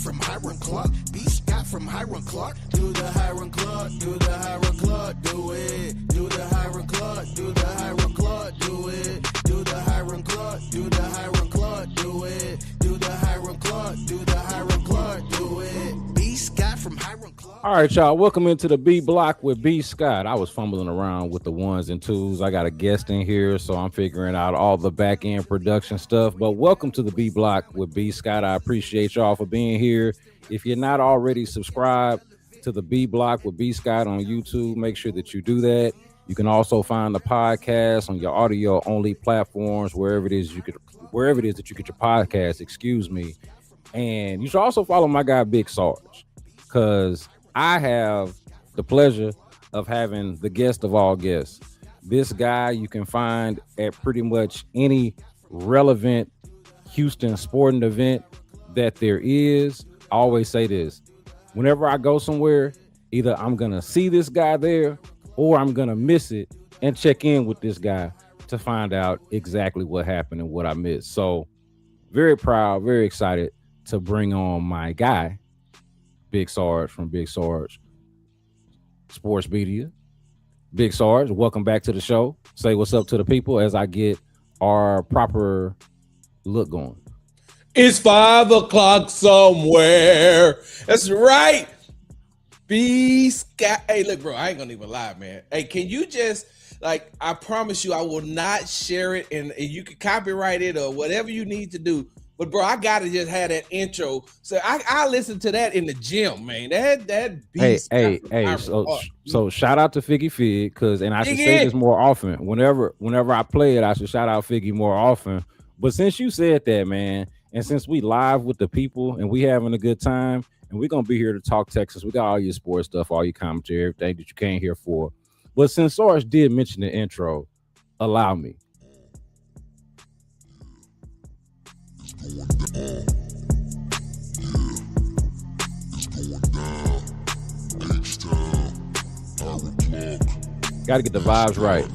from Hiram Clark. B. Scott from Hiram Clark. Do the Hiram Clark, do the Hiram Clark, do it. Do the Hiram Clark, do the Hiram Clark, do it. Do the Hiram Clark, do the Hiram Clark, do it. Do the Hiram Clark, do the Hiram Clark, do it. B. Scott from Hiram Clark. All right, y'all. Welcome into the B Block with B Scott. I was fumbling around with the ones and twos. I got a guest in here, so I'm figuring out all the back end production stuff. But welcome to the B Block with B Scott. I appreciate y'all for being here. If you're not already subscribed to the B Block with B Scott on YouTube, make sure that you do that. You can also find the podcast on your audio only platforms, wherever it is that you get your podcast. Excuse me. And you should also follow my guy Big Sarge, because I have the pleasure of having the guest of all guests. This guy you can find at pretty much any relevant Houston sporting event that there is. I always say this: whenever I go somewhere, either I'm going to see this guy there or I'm going to miss it and check in with this guy to find out exactly what happened and what I missed. So very proud, very excited to bring on my guy, Big Sarge from Big Sarge Sports Media. Big Sarge, welcome back to the show. Say what's up to the people as I get our proper look going. It's 5 o'clock somewhere. That's right. B Scott. Hey, look, bro, I ain't gonna even lie, man. Hey, can you just, like, I promise you I will not share it, and you can copyright it or whatever you need to do. But bro, I gotta just have that intro. So I listen to that in the gym, man. That beast. Hey. So shout out to Figgy Fig, and I should say this more often. Whenever I play it, I should shout out Figgy more often. But since you said that, man, and since we live with the people and we having a good time, and we're gonna be here to talk Texas, we got all your sports stuff, all your commentary, everything that you came here for. But since Sarge did mention the intro, allow me. Got to get the vibes right.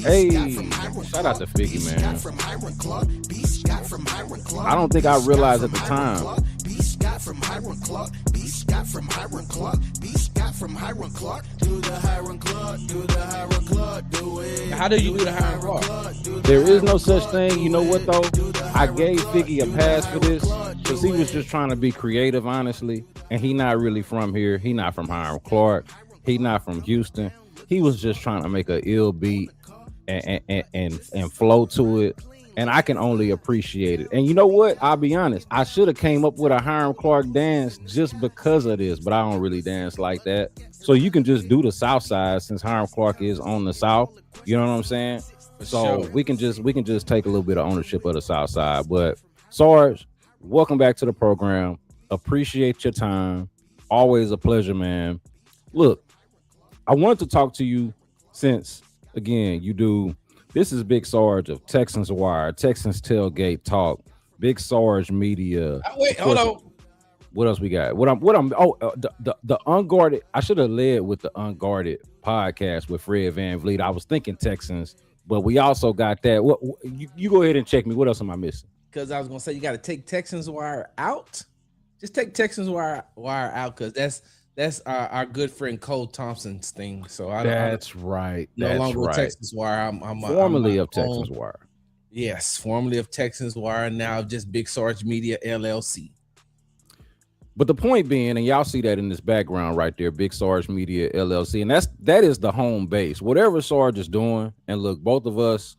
Hey, shout out to Figgy, man. I don't think I realized at the time. How do you do the Hiram Clark? There is no such thing. You know what, though? I gave Figgy a pass for this because he was just trying to be creative, honestly. And he not really from here. He not from Hiram Clark. He not from Houston. He was just trying to make a ill beat and flow to it. And I can only appreciate it. And you know what? I'll be honest. I should have came up with a Hiram Clark dance just because of this, but I don't really dance like that. So you can just do the South Side since Hiram Clark is on the South. You know what I'm saying? So we can just take a little bit of ownership of the South Side. But Sarge, welcome back to the program. Appreciate your time. Always a pleasure, man. Look, I wanted to talk to you since, again, this is Big Sarge of Texans Wire, Texans Tailgate Talk, Big Sarge Media. Wait, hold on. What else we got? The Unguarded. I should have led with the Unguarded podcast with Fred Van Vliet. I was thinking Texans, but we also got that. You go ahead and check me. What else am I missing? Because I was gonna say you got to take Texans Wire out. Just take Texans Wire out, because that's our good friend Cole Thompson's thing. So that's right. No longer with Texans Wire. I'm formerly of Texans Wire. Yes, formerly of Texans Wire. Now just Big Sarge Media LLC. But the point being, and y'all see that in this background right there, Big Sarge Media LLC, and that is the home base. Whatever Sarge is doing, and look, both of us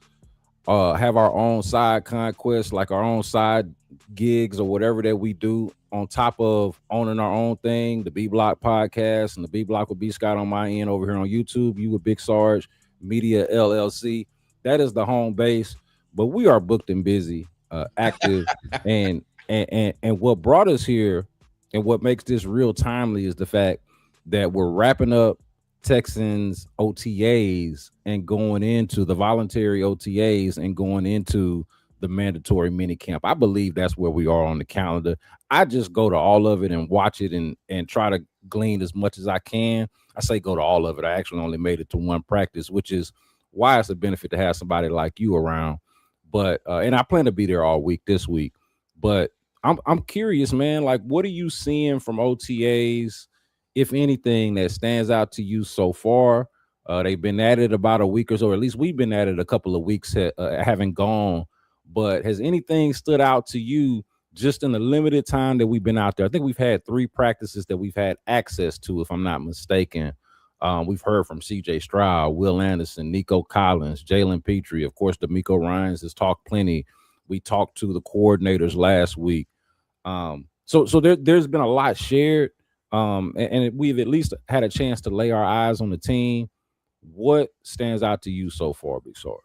have our own side conquests, like our own side gigs or whatever that we do on top of owning our own thing, the B Block podcast and the B Block with B Scott on my end over here on YouTube. You with Big Sarge Media LLC. That is the home base, but we are booked and busy, active, and what brought us here and what makes this real timely is the fact that we're wrapping up Texans OTAs and going into the voluntary OTAs and going into the mandatory mini camp. I believe that's where we are on the calendar. I just go to all of it and watch it and try to glean as much as I can. I say go to all of it. I actually only made it to one practice, which is why it's a benefit to have somebody like you around. But and I plan to be there all week this week. But I'm curious, man. Like, what are you seeing from OTAs, if anything, that stands out to you so far? They've been at it about a week or so, or at least we've been at it a couple of weeks, haven't gone. But has anything stood out to you just in the limited time that we've been out there? I think we've had 3 practices that we've had access to, if I'm not mistaken. We've heard from C.J. Stroud, Will Anderson, Nico Collins, Jalen Petrie. Of course, D'Amico Ryans has talked plenty. We talked to the coordinators last week. So there's been a lot shared, and we've at least had a chance to lay our eyes on the team. What stands out to you so far, Big Sarge?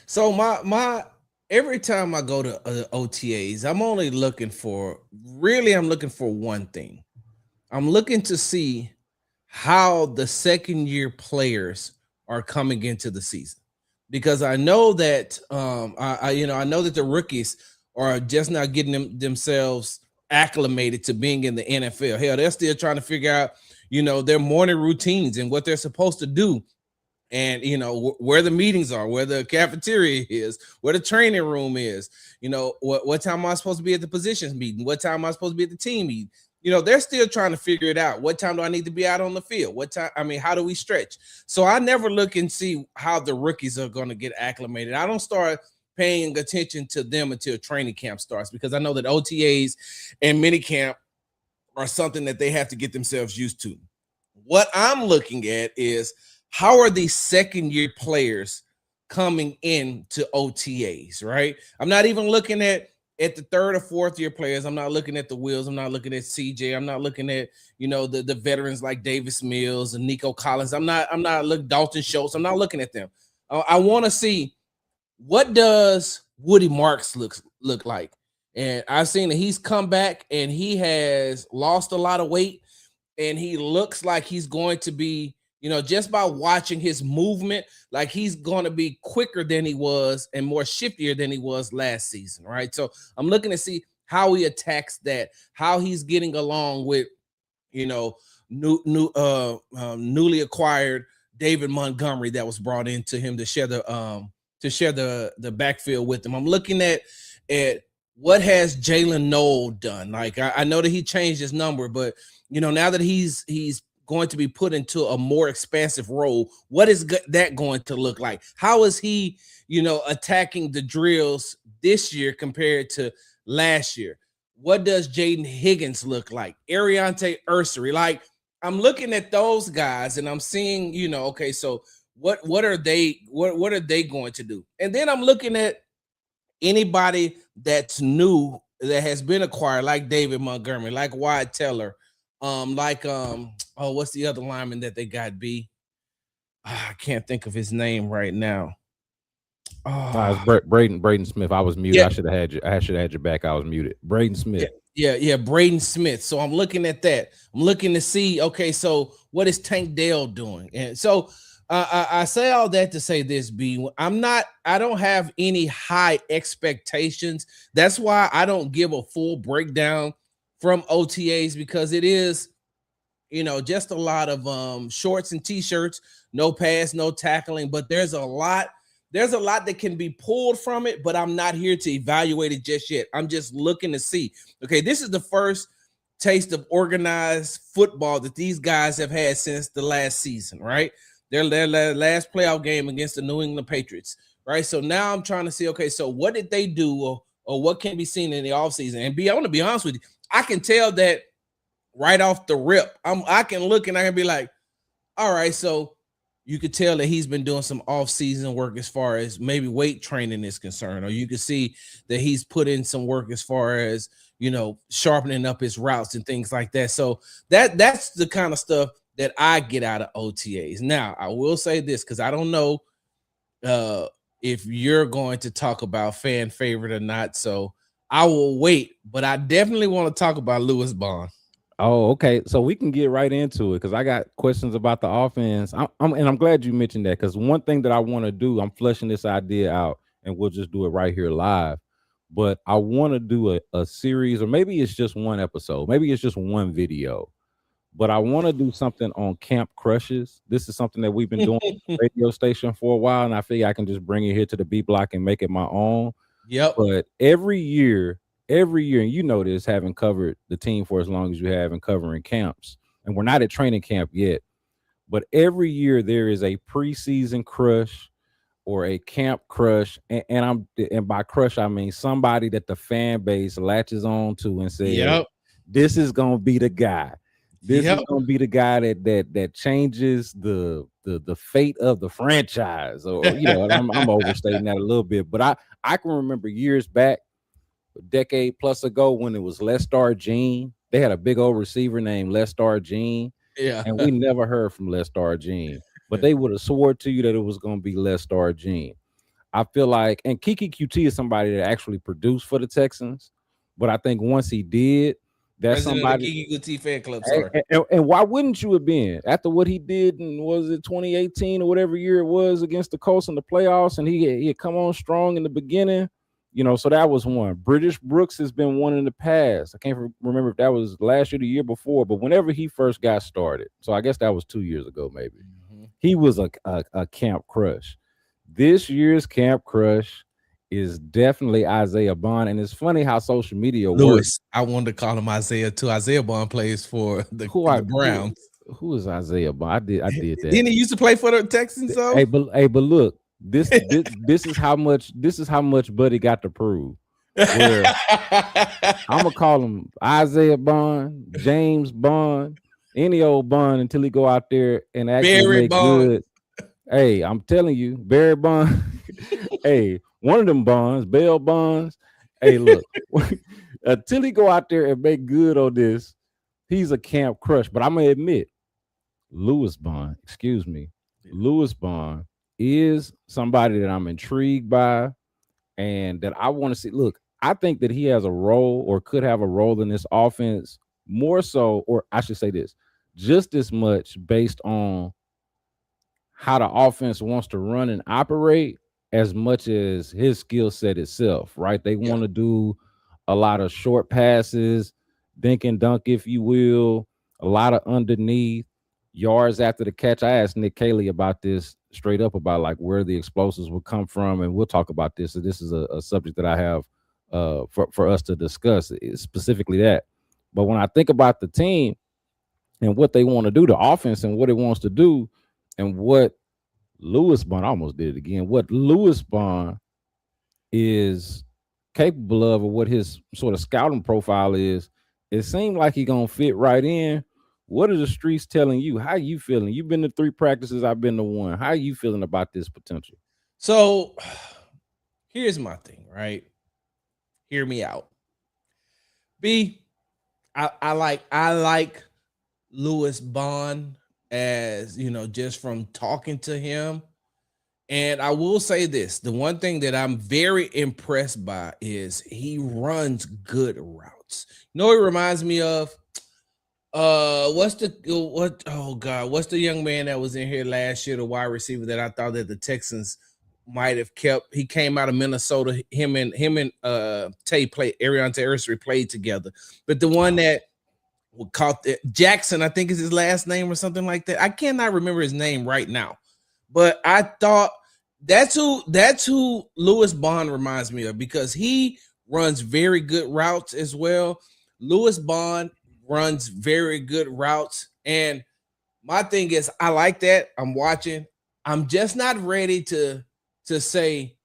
So my every time I go to OTAs, I'm looking for one thing. I'm looking to see how the second year players are coming into the season, because I know that I know that the rookies are just now getting themselves acclimated to being in the NFL. Hell, they're still trying to figure out their morning routines and what they're supposed to do, and where the meetings are, where the cafeteria is, where the training room is, what time am I supposed to be at the positions meeting, what time am I supposed to be at the team meeting. They're still trying to figure it out. What time do I need to be out on the field? What time? I mean, how do we stretch? So I never look and see how the rookies are going to get acclimated. I don't start paying attention to them until training camp starts, because I know that OTAs and minicamp are something that they have to get themselves used to. What I'm looking at is, how are these second year players coming into OTAs, right? I'm not even looking at the third or fourth year players. I'm not looking at the Wills. I'm not looking at CJ. I'm not looking at, the veterans like Davis Mills and Nico Collins. I'm not looking Dalton Schultz. I'm not looking at them. I want to see, what does Woody Marks look like? And I've seen that he's come back and he has lost a lot of weight, and he looks like he's going to be, just by watching his movement, like he's going to be quicker than he was and more shiftier than he was last season, right? So I'm looking to see how he attacks that, how he's getting along with, newly acquired David Montgomery that was brought into him to share the backfield with him. I'm looking at what has Jalen Noel done. Like, I know that he changed his number, but now that he's going to be put into a more expansive role, what is that going to look like? How is he, attacking the drills this year compared to last year? What does Jaden Higgins look like? Ariante Ursery? Like, I'm looking at those guys and I'm seeing, okay, so what are they going to do? And then I'm looking at anybody that's new that has been acquired, like David Montgomery, like Wyatt Teller, what's the other lineman that they got? I can't think of his name right now. It's Braden Smith. I was muted. Yeah. I should have had you back. I was muted. Braden Smith. Yeah, Braden Smith. So I'm looking at that. I'm looking to see, okay, so what is Tank Dell doing? And so I say all that to say this, B. I don't have any high expectations. That's why I don't give a full breakdown from OTAs, because it is, just a lot of shorts and t-shirts, no pass, no tackling, but there's a lot that can be pulled from it, but I'm not here to evaluate it just yet. I'm just looking to see, okay, this is the first taste of organized football that these guys have had since the last season, right? Their last playoff game against the New England Patriots, right? So now I'm trying to see, okay, so what did they do, or what can be seen in the offseason? And I want to be honest with you, I can tell that right off the rip. I can look and I can be like, all right, so you could tell that he's been doing some off-season work as far as maybe weight training is concerned, or you can see that he's put in some work as far as, sharpening up his routes and things like that. So that's the kind of stuff that I get out of OTAs. Now, I will say this, because I don't know if you're going to talk about fan favorite or not, so I will wait, but I definitely want to talk about Lewis Bond. Oh, okay. So we can get right into it, because I got questions about the offense. I'm glad you mentioned that, because one thing that I want to do, I'm fleshing this idea out, and we'll just do it right here live. But I want to do a series, or maybe it's just one episode, maybe it's just one video. But I want to do something on camp crushes. This is something that we've been doing on the radio station for a while, and I figure I can just bring it here to the B Block and make it my own. Yep. But every year every year, and you know this, having covered the team for as long as you have and covering camps, and we're not at training camp yet, but every year there is a preseason crush or a camp crush, and by crush I mean somebody that the fan base latches on to and says, Yep. "This is gonna be the guy. This is Yep. gonna be the guy that changes the fate of the franchise." Or I'm overstating that a little bit, but I can remember years back, a decade plus ago, when it was Lestar Jean. They had a big old receiver named Lestar Jean, Yeah. and we never heard from Lestar Jean. But they would have swore to you that it was going to be Lestar Jean. I feel like, and Kiki QT is somebody that actually produced for the Texans, but I think once he did, that's President of the somebody. Kiki Guti fan club. And, Sorry. and why wouldn't you have been after what he did? And was it 2018 or whatever year it was against the Colts in the playoffs? And he had come on strong in the beginning, so that was one. British Brooks has been one in the past. I can't remember if that was last year, the year before, but whenever he first got started, so I guess that was 2 years ago, maybe. He was a camp crush. This year's camp crush is definitely Isaiah Bond, and it's funny how social media works. Lewis, I wanted to call him Isaiah too. Isaiah Bond plays for the Browns. Who is Isaiah Bond? I did that. Didn't he used to play for the Texans? So hey, but look, this is how much Buddy got to prove. Where I'm gonna call him Isaiah Bond, James Bond, any old Bond until he go out there and actually Barry make Bond. good. Hey, I'm telling you, Barry Bond. Hey, one of them Bonds, Bell Bonds. Hey, look, until he go out there and make good on this, he's a camp crush. But I'm gonna admit, Lewis Bond is somebody that I'm intrigued by and that I want to see. Look, I think that he has a role or could have a role in this offense more so, or I should say this, just as much based on how the offense wants to run and operate as much as his skill set itself, right? They want to do a lot of short passes, dink and dunk, if you will, a lot of underneath yards after the catch. I asked Nick Caley about this straight up, about like where the explosives will come from, and we'll talk about this. So this is a subject that I have for us to discuss, specifically that. But when I think about the team and what they want to do, the offense and what it wants to do, and what Lewis Bond, I almost did it again, what Lewis Bond is capable of, or what his sort of scouting profile is, it seemed like he gonna fit right in. What are the streets telling you? How you feeling? You've been to 3 practices, I've been to 1. How are you feeling about this potential? So here's my thing, right? Hear me out. B, I like Lewis Bond, as just from talking to him. And I will say this, the one thing that I'm very impressed by is he runs good routes. It reminds me of what's the young man that was in here last year, the wide receiver that I thought that the Texans might have kept. He came out of Minnesota. Him and Arion Terrestre played together. But the one that caught Jackson, I think is his last name or something like that. I cannot remember his name right now, but I thought that's who Lewis Bond reminds me of, because he runs very good routes as well. Lewis Bond runs very good routes, and my thing is, I like that. I'm watching. I'm just not ready to say,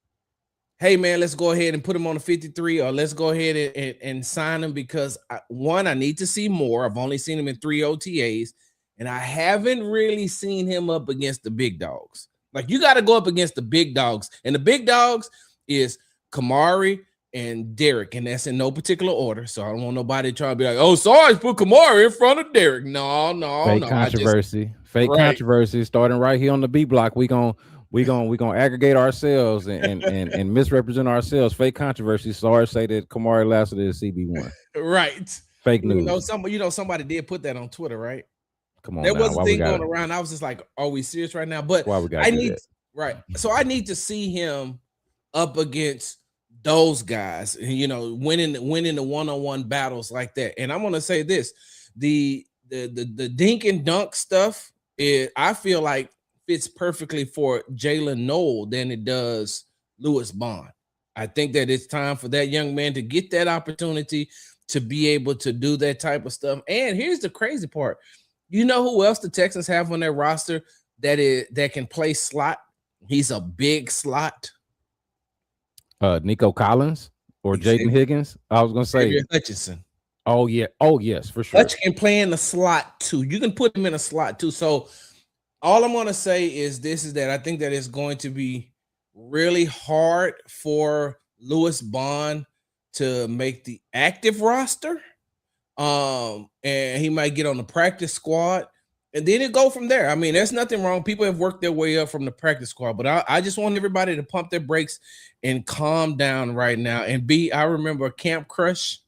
hey man, let's go ahead and put him on the 53, or let's go ahead and sign him, because I need to see more. I've only seen him in 3 OTAs, and I haven't really seen him up against the big dogs. Like, you got to go up against the big dogs, and the big dogs is Kamari and Derek, and that's in no particular order. So I don't want nobody trying to be like, oh, Sarge put Kamari in front of Derek. No. Fake controversy starting right here on the B block. We gonna aggregate ourselves and misrepresent ourselves. Fake controversy. Sarge say that Kamari Lassiter is CB1. Right. Fake news. Somebody did put that on Twitter, right? Come on. There was a thing going around. I was just like, are we serious right now? But why we got right. So I need to see him up against those guys, winning the one-on-one battles like that. And I'm gonna say this: the dink and dunk stuff I feel like fits perfectly for Jalen Noel than it does Lewis Bond. I think that it's time for that young man to get that opportunity to be able to do that type of stuff. And here's the crazy part. You know who else the Texans have on their roster that can play slot? He's a big slot. Nico Collins or Jaden Higgins. I was gonna say Hutchinson. Oh yeah. Oh yes, for sure. Hutch can play in the slot too. You can put him in a slot too. So all I'm gonna say is this: is that I think that it's going to be really hard for Lewis Bond to make the active roster. And he might get on the practice squad, and then it go from there. I mean, there's nothing wrong. People have worked their way up from the practice squad, but I just want everybody to pump their brakes and calm down right now. And I remember Camp Crush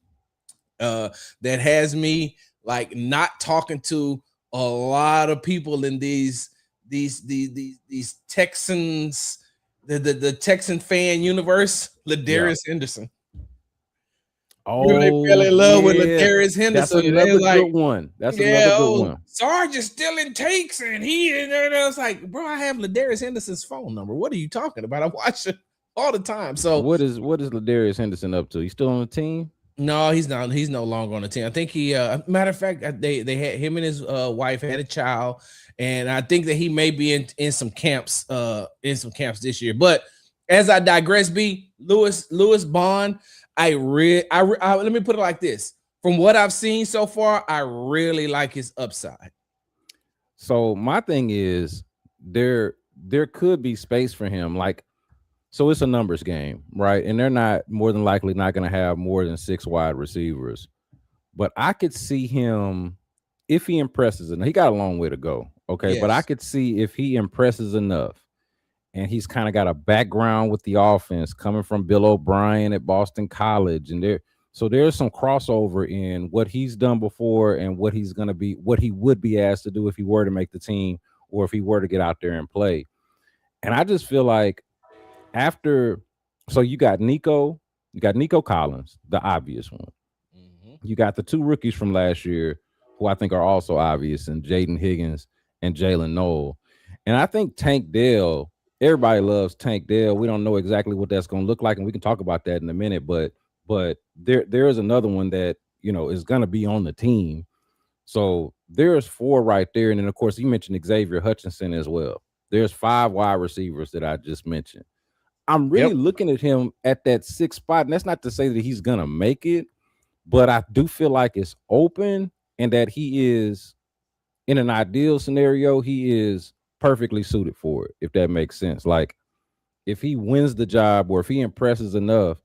that has me like not talking to a lot of people in these Texans, the Texan fan universe. Ladarius Henderson. Oh, they fell in love with Ladarius Henderson. That's another good one. That's another good one. Sarge is still in takes, and I was like, bro, I have Ladarius Henderson's phone number. What are you talking about? I watch it all the time. So what is Ladarius Henderson up to? He's still on the team? No, he's not. He's no longer on the team. I think he. Matter of fact, they had him and his wife had a child, and I think that he may be in some camps this year. But as I digress, Lewis Bond. I let me put it like this. From what I've seen so far, I really like his upside. So my thing is there could be space for him. Like, so it's a numbers game, right? And they're not more than likely not going to have more than 6 wide receivers. But I could see him if he impresses enough. He got a long way to go. Okay. Yes. But I could see if he impresses enough. And he's kind of got a background with the offense coming from Bill O'Brien at Boston College. And there's some crossover in what he's done before and what he's going to be, what he would be asked to do if he were to make the team or if he were to get out there and play. And I just feel like so you got Nico Collins, the obvious one. Mm-hmm. You got the 2 rookies from last year who I think are also obvious, and Jaden Higgins and Jalen Noel. And I think Tank Dell, everybody loves Tank Dell. We don't know exactly what that's going to look like, and we can talk about that in a minute. But there is another one that, is going to be on the team. So there's 4 right there. And then, of course, you mentioned Xavier Hutchinson as well. There's 5 wide receivers that I just mentioned. I'm really looking at him at that 6th spot. And that's not to say that he's going to make it, but I do feel like it's open and that he is, in an ideal scenario, he is perfectly suited for it, if that makes sense. Like, if he wins the job or if he impresses enough,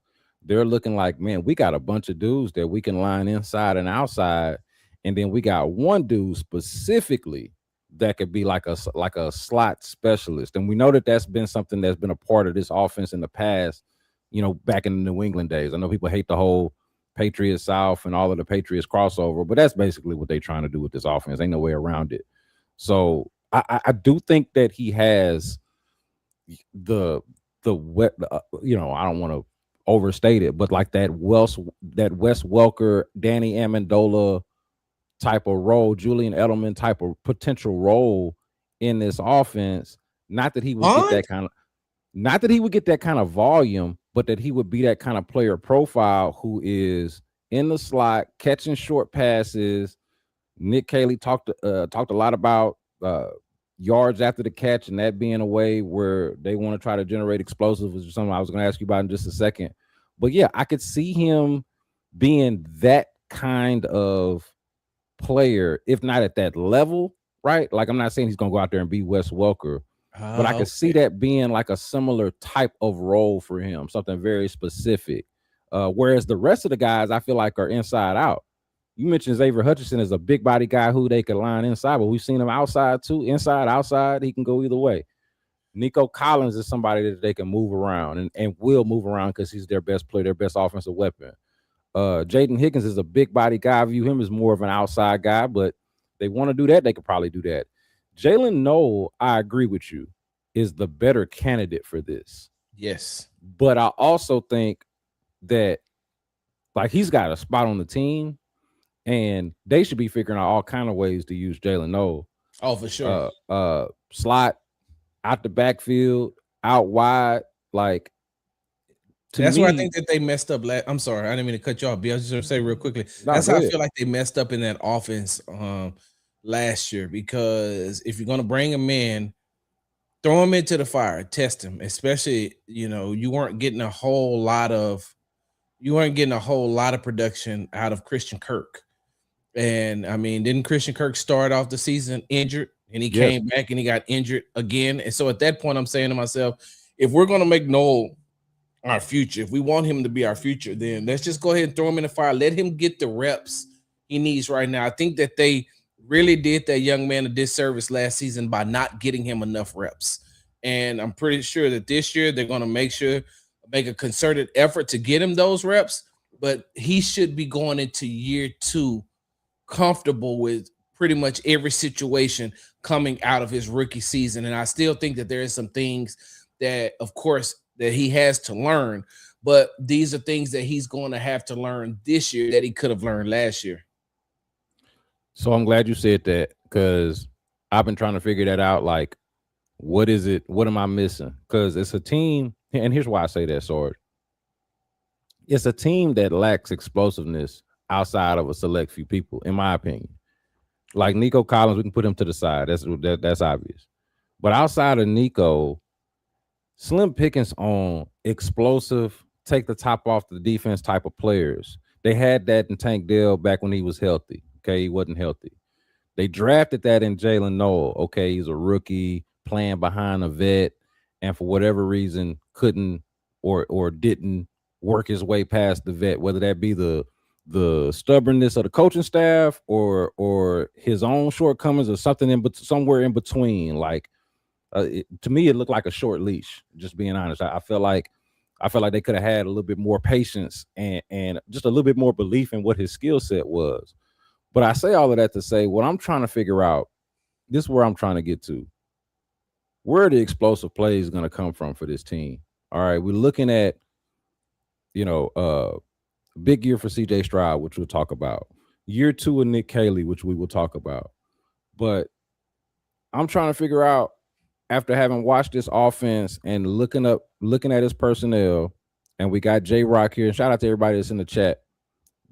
they're looking like, man, we got a bunch of dudes that we can line inside and outside, and then we got one dude specifically that could be like a slot specialist. And we know that that's been something that's been a part of this offense in the past, back in the New England days. I know people hate the whole Patriots South and all of the Patriots crossover, but that's basically what they're trying to do with this offense. Ain't no way around it. So I do think that he has the wet, I don't want to overstate it, but like that Wes Welker, Danny Amendola type of role, Julian Edelman type of potential role in this offense. Not that he would get that kind of volume, but that he would be that kind of player profile who is in the slot, catching short passes. Nick Caley talked a lot about yards after the catch, and that being a way where they want to try to generate explosives, which is something I was going to ask you about in just a second. But yeah, I could see him being that kind of player, if not at that level, right? Like, I'm not saying he's going to go out there and be Wes Welker, but I could see that being like a similar type of role for him, something very specific. Whereas the rest of the guys, I feel like, are inside out. You mentioned Xavier Hutchinson is a big body guy who they could line inside, but we've seen him outside too, inside, outside. He can go either way. Nico Collins is somebody that they can move around and will move around because he's their best player, their best offensive weapon. Jaden Higgins is a big body guy. I view him as more of an outside guy, but they want to do that. They could probably do that. Jalen Noel, I agree with you, is the better candidate for this. Yes. But I also think that, like, he's got a spot on the team, and they should be figuring out all kind of ways to use Jalen Noel. Oh, for sure. Slot, out the backfield, out wide, like, That's where I think that they messed up. I'm sorry, I didn't mean to cut you off, B. I was just gonna say real quickly. That's how I feel like they messed up in that offense last year, because if you're gonna bring him in, throw him into the fire, test him. Especially, you weren't getting a whole lot of production out of Christian Kirk. And I mean, didn't Christian Kirk start off the season injured, and he came back and he got injured again? And so at that point, I'm saying to myself, if we're gonna make Noel our future, if we want him to be our future, then let's just go ahead and throw him in the fire. Let him get the reps he needs right now. I think that they really did that young man a disservice last season by not getting him enough reps. And I'm pretty sure that this year they're going to make a concerted effort to get him those reps, but he should be going into year 2 comfortable with pretty much every situation coming out of his rookie season. And I still think that there is some things that, of course, that he has to learn, but these are things that he's going to have to learn this year that he could have learned last year. So I'm glad you said that, because I've been trying to figure that out. Like, what is it? What am I missing? Because it's a team, and here's why I say that, Sarge. It's a team that lacks explosiveness outside of a select few people, in my opinion. Like Nico Collins, we can put him to the side. That's obvious. But outside of Nico, slim pickings on explosive, take the top off the defense type of players. They had that in Tank Dell back when he was healthy. Okay, he wasn't healthy. They drafted that in Jalen Noel. Okay, he's a rookie playing behind a vet, and for whatever reason couldn't or didn't work his way past the vet, whether that be the stubbornness of the coaching staff or his own shortcomings or something somewhere in between. Like, to me, it looked like a short leash. Just being honest, I felt like they could have had a little bit more patience and just a little bit more belief in what his skill set was. But I say all of that to say, what I'm trying to figure out, this is where I'm trying to get to. Where are the explosive plays going to come from for this team? All right, we're looking at, big year for CJ Stroud, which we'll talk about. Year 2 of Nick Caley, which we will talk about. But I'm trying to figure out, after having watched this offense and looking at his personnel, and we got J-Rock here, and shout out to everybody that's in the chat.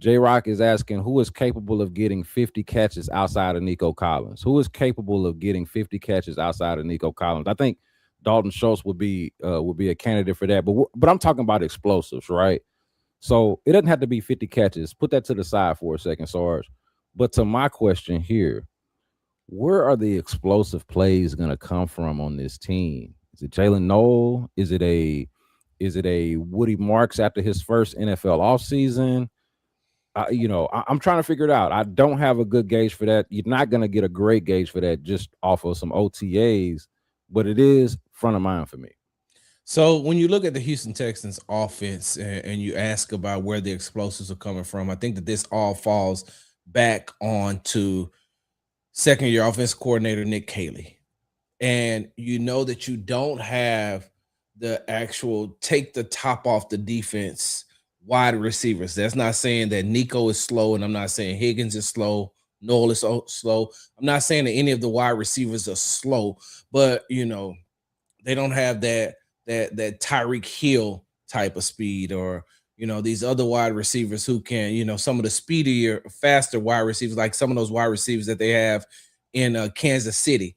J-Rock is asking, who is capable of getting 50 catches outside of Nico Collins? Who is capable of getting 50 catches outside of Nico Collins? I think Dalton Schultz would be a candidate for that. But I'm talking about explosives, right? So it doesn't have to be 50 catches. Put that to the side for a second, Sarge. But to my question here, where are the explosive plays going to come from on this team? Is it Jalen Noel? Is it a Woody Marks after his first NFL offseason? I'm trying to figure it out. I don't have a good gauge for that. You're not going to get a great gauge for that just off of some OTAs, but it is front of mind for me. So when you look at the Houston Texans offense and you ask about where the explosives are coming from, I think that this all falls back on to second-year offense coordinator Nick Caley. And you know that you don't have the actual take the top off the defense wide receivers. That's not saying that Nico is slow, and I'm not saying Higgins is slow, Noel is slow. I'm not saying that any of the wide receivers are slow, but they don't have that Tyreek Hill type of speed, or these other wide receivers who can, some of the speedier, faster wide receivers, like some of those wide receivers that they have in Kansas City.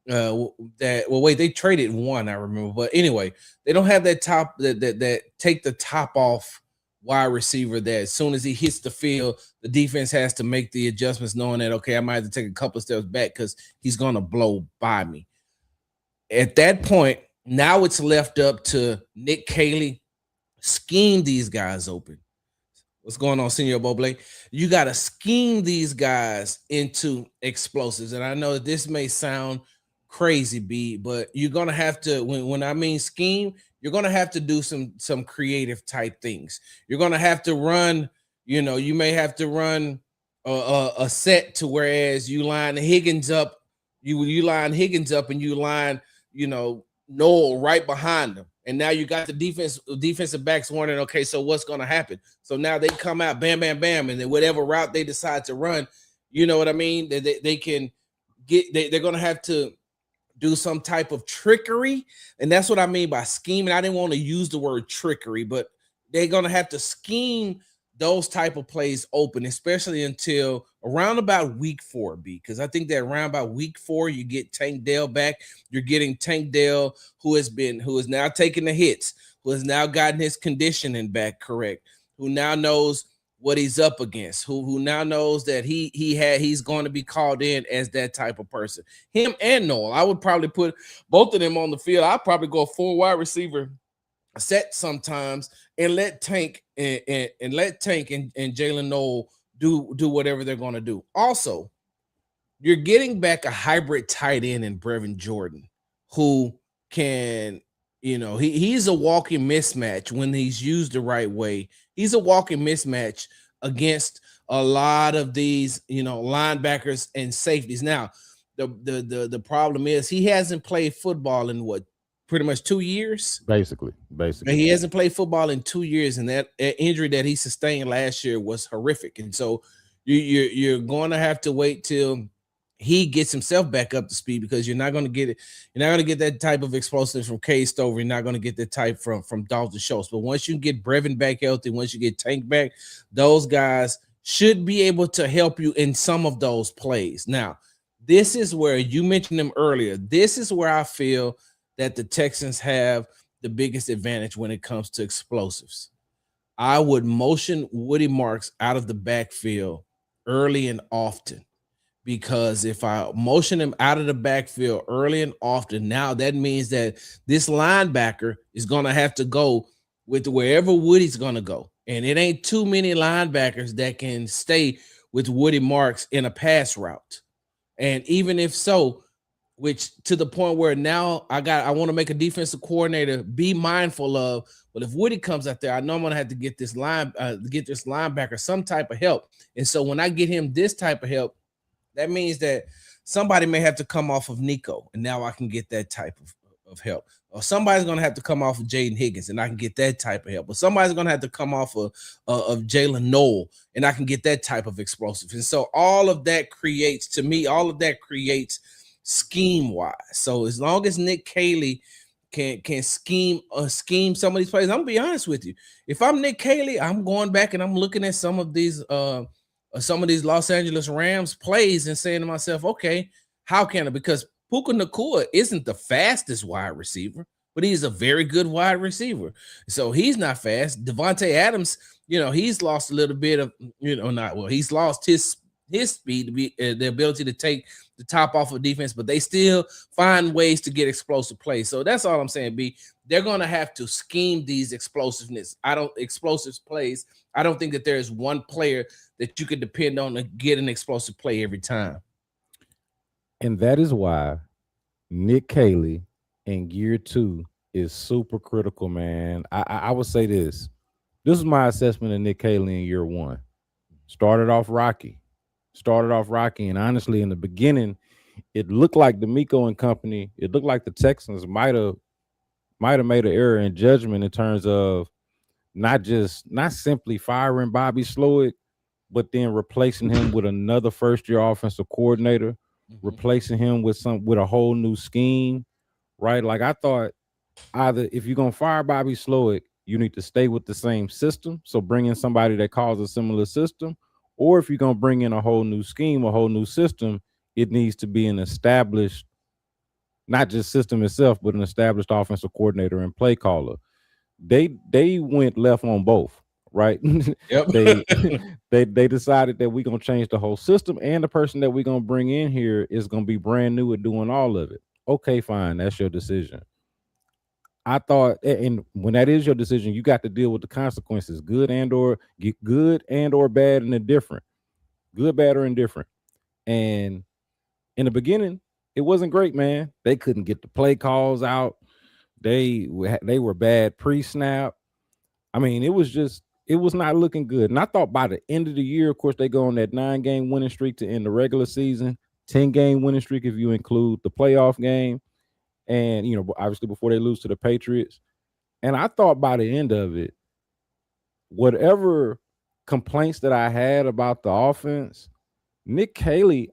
They traded one, I remember, but anyway, they don't have that that take the top off wide receiver that as soon as he hits the field, the defense has to make the adjustments, knowing that, okay, I might have to take a couple of steps back because he's going to blow by me. At that point, now it's left up to Nick Caley, scheme these guys open. What's going on, Senor Boblé? You got to scheme these guys into explosives. And I know that this may sound crazy, B, but you're going to have to, when I mean scheme, you're going to have to do some creative type things. You're going to have to run, you may have to run a set to whereas you line Higgins up, you line Higgins up and you line, Noel right behind them. And now you got the defensive backs wondering, okay, so what's going to happen? So now they come out, bam, bam, bam, and then whatever route they decide to run, you know what I mean? They can get, they're going to have to do some type of trickery. And that's what I mean by scheming. I didn't want to use the word trickery, but they're gonna have to scheme those type of plays open, especially until around about week 4, B. Because I think that around about week 4, you get Tank Dell back. You're getting Tank Dell, who is now taking the hits, who has now gotten his conditioning back correct, who now knows what he's up against, who now knows that he's going to be called in as that type of person. Him and Noel. I would probably put both of them on the field. I'd probably go 4 wide receiver set sometimes and let Tank and let Tank and Jalen Noel do whatever they're going to do. Also, you're getting back a hybrid tight end in Brevin Jordan, who can, he's a walking mismatch when he's used the right way. He's a walking mismatch against a lot of these, linebackers and safeties. Now, the problem is he hasn't played football in what, pretty much 2 years. Basically. He hasn't played football in 2 years, and that injury that he sustained last year was horrific. And so you're going to have to wait till he gets himself back up to speed, because you're not going to get it. You're not going to get that type of explosive from Cade Stover. You're not going to get that type from Dalton Schultz. But once you get Brevin back healthy, once you get Tank back, those guys should be able to help you in some of those plays. Now, this is where you mentioned them earlier. This is where I feel that the Texans have the biggest advantage when it comes to explosives. I would motion Woody Marks out of the backfield early and often, because if I motion him out of the backfield early and often, now that means that this linebacker is going to have to go with wherever Woody's going to go. And it ain't too many linebackers that can stay with Woody Marks in a pass route. And even if so, which to the point where now I want to make a defensive coordinator be mindful of, well, if Woody comes out there, I know I'm going to have to get this linebacker some type of help. And so when I get him this type of help, that means that somebody may have to come off of Nico, and now I can get that type of help. Or somebody's going to have to come off of Jaden Higgins, and I can get that type of help. Or somebody's going to have to come off of Jalen Noel, and I can get that type of explosive. And so all of that creates scheme wise. So as long as Nick Caley can scheme some of these plays, I'm gonna be honest with you. If I'm Nick Caley, I'm going back and I'm looking at some of these Los Angeles Rams plays and saying to myself, okay, how can I? Because Puka Nacua isn't the fastest wide receiver, but he's a very good wide receiver. So he's not fast. Devontae Adams, he's lost a little bit of, he's lost his speed to be the ability to take the top off of defense, but they still find ways to get explosive plays. So that's all I'm saying, B. They're going to have to scheme these explosive plays. I don't think that there is one player that you could depend on to get an explosive play every time. And that is why Nick Caley in year 2 is super critical, man. I would say this. This is my assessment of Nick Caley in year 1. Started off rocky, and honestly, in the beginning, it looked like D'Amico and company. It looked like the Texans might have made an error in judgment in terms of not simply firing Bobby Slowick, but then replacing him with another first-year offensive coordinator, replacing him with a whole new scheme, right? Like I thought, either if you're gonna fire Bobby Slowick, you need to stay with the same system, so bring in somebody that calls a similar system. Or if you're going to bring in a whole new scheme, a whole new system, it needs to be an established, not just system itself, but an established offensive coordinator and play caller. They went left on both, right? Yep. they decided that we're going to change the whole system, and the person that we're going to bring in here is going to be brand new at doing all of it. Okay, fine. That's your decision. I thought, and when that is your decision, you got to deal with the consequences, good and or bad and indifferent, good, bad, or indifferent. And in the beginning, it wasn't great, man. They couldn't get the play calls out. They were bad pre-snap. I mean, it was not looking good. And I thought by the end of the year, of course, they go on that 9-game winning streak to end the regular season, 10-game winning streak if you include the playoff game. And, obviously before they lose to the Patriots. And I thought by the end of it, whatever complaints that I had about the offense, Nick Caley,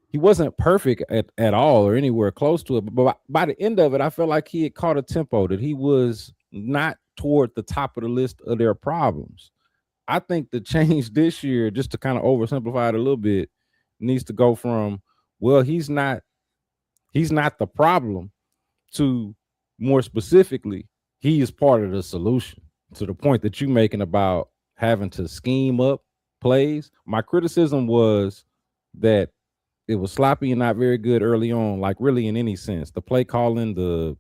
he wasn't perfect at all or anywhere close to it. But by the end of it, I felt like he had caught a tempo that he was not toward the top of the list of their problems. I think the change this year, just to kind of oversimplify it a little bit, needs to go from, well, he's not the problem, to more specifically, he is part of the solution. To the point that you're making about having to scheme up plays. My criticism was that it was sloppy and not very good early on, like really in any sense. The play calling, the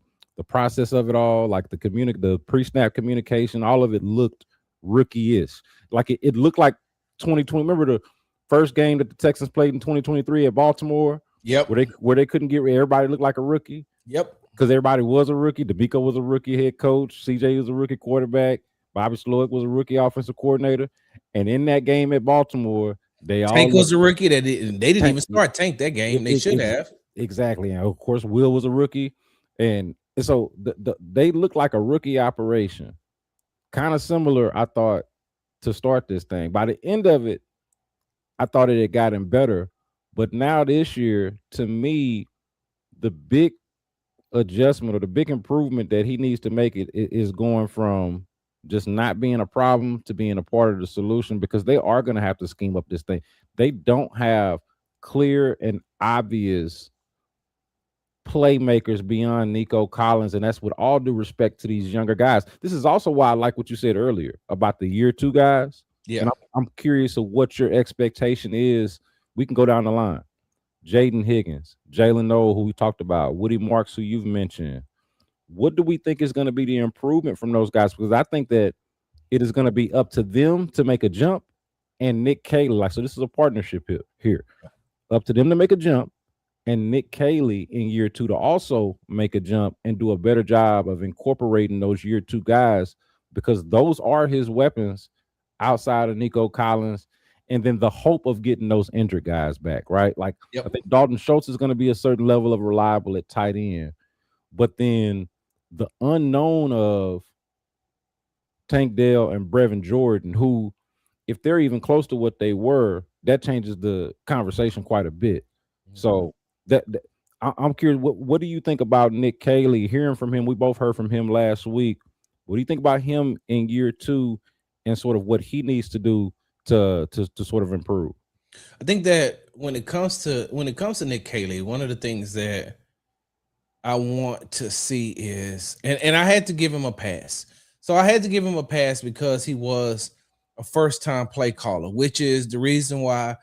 process of it all, like the pre-snap communication, all of it looked rookie-ish. Like it looked like 2020. Remember the first game that the Texans played in 2023 at Baltimore? Yep. Where they couldn't get everybody looked like a rookie? Yep. Because everybody was a rookie. DeMeco was a rookie head coach. CJ was a rookie quarterback. Bobby Slowick was a rookie offensive coordinator. And in that game at Baltimore, Tank was a rookie that they didn't even start Tank that game. They should have. Exactly. And of course, Will was a rookie. And so they looked like a rookie operation. Kind of similar, I thought, to start this thing. By the end of it, I thought it had gotten better. But now this year, to me, the big adjustment or the big improvement that he needs to make it is going from just not being a problem to being a part of the solution, because they are going to have to scheme up this thing. They don't have clear and obvious playmakers beyond Nico Collins, and that's with all due respect to these younger guys. This is also why I like what you said earlier about the year two guys. Yeah, and I'm curious of what your expectation is. We can go down the line. Jaden Higgins, Jalen Noel, who we talked about, Woody Marks, who you've mentioned. What do we think is going to be the improvement from those guys? Because I think that it is going to be up to them to make a jump, and Nick Caley. So this is a partnership here. Up to them to make a jump, and Nick Caley in year two to also make a jump and do a better job of incorporating those year two guys, because those are his weapons outside of Nico Collins. And then the hope of getting those injured guys back, right? Like, I think Dalton Schultz is going to be a certain level of reliable at tight end. But then the unknown of Tank Dell and Brevin Jordan, who, if they're even close to what they were, that changes the conversation quite a bit. Mm-hmm. So I'm curious, what do you think about Nick Caley? Hearing from him, we both heard from him last week. What do you think about him in year two and sort of what he needs to do to sort of improve? I think that when it comes to Nick Caley, one of the things that I want to see is, and I had to give him a pass. So I had to give him a pass because he was a first-time play caller, which is the reason why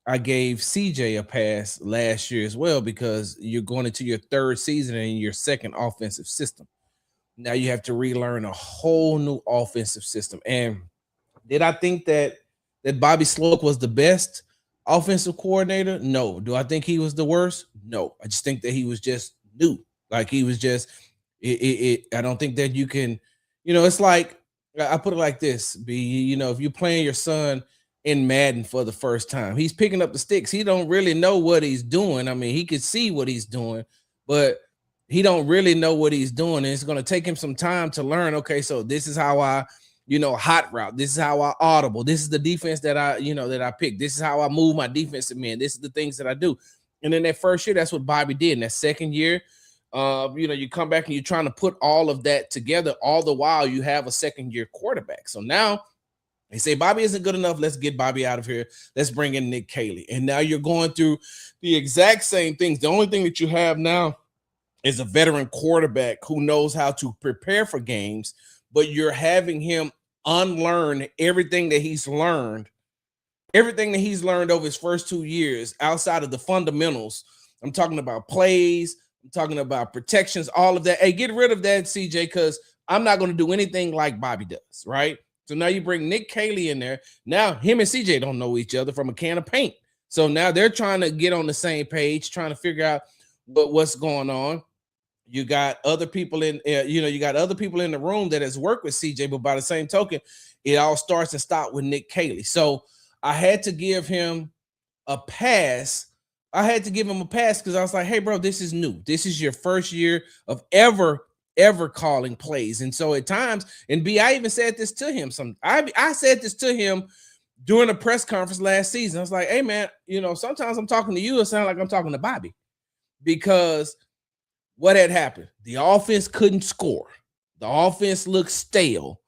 I gave CJ a pass last year as well, because you're going into your third season in your second offensive system. Now you have to relearn a whole new offensive system. And did I think that Bobby Slowick was the best offensive coordinator? No. Do I think he was the worst? No. I just think that he was just new. Like, he was just I don't think that you can, it's like, I put it like this, B, if you're playing your son in Madden for the first time, he's picking up the sticks. He don't really know what he's doing. I mean, he could see what he's doing, but he don't really know what he's doing. And it's going to take him some time to learn. Okay, so this is how I, hot route. This is how I audible. This is the defense that I pick. This is how I move my defensive men. This is the things that I do. And then that first year, that's what Bobby did. In that second year, you come back and you're trying to put all of that together. All the while you have a second-year quarterback. So now they say Bobby isn't good enough. Let's get Bobby out of here. Let's bring in Nick Caley. And now you're going through the exact same things. The only thing that you have now is a veteran quarterback who knows how to prepare for games, but you're having him unlearn everything that he's learned over his first 2 years outside of the fundamentals. I'm talking about plays. I'm talking about protections, all of that. Hey, get rid of that, CJ, because I'm not going to do anything like Bobby does, right? So now you bring Nick Caley in there. Now him and CJ don't know each other from a can of paint. So now they're trying to get on the same page, trying to figure out what's going on. You got other people in, you got other people in the room that has worked with CJ, but by the same token, it all starts and stops with Nick Caley. So I had to give him a pass. Because I was like, hey, bro, this is new. This is your first year of ever calling plays. And so at times, and B, I even said this to him. I said this to him during a press conference last season. I was like, hey, man, sometimes I'm talking to you. It sounds like I'm talking to Bobby, because what had happened? The offense couldn't score. The offense looks stale.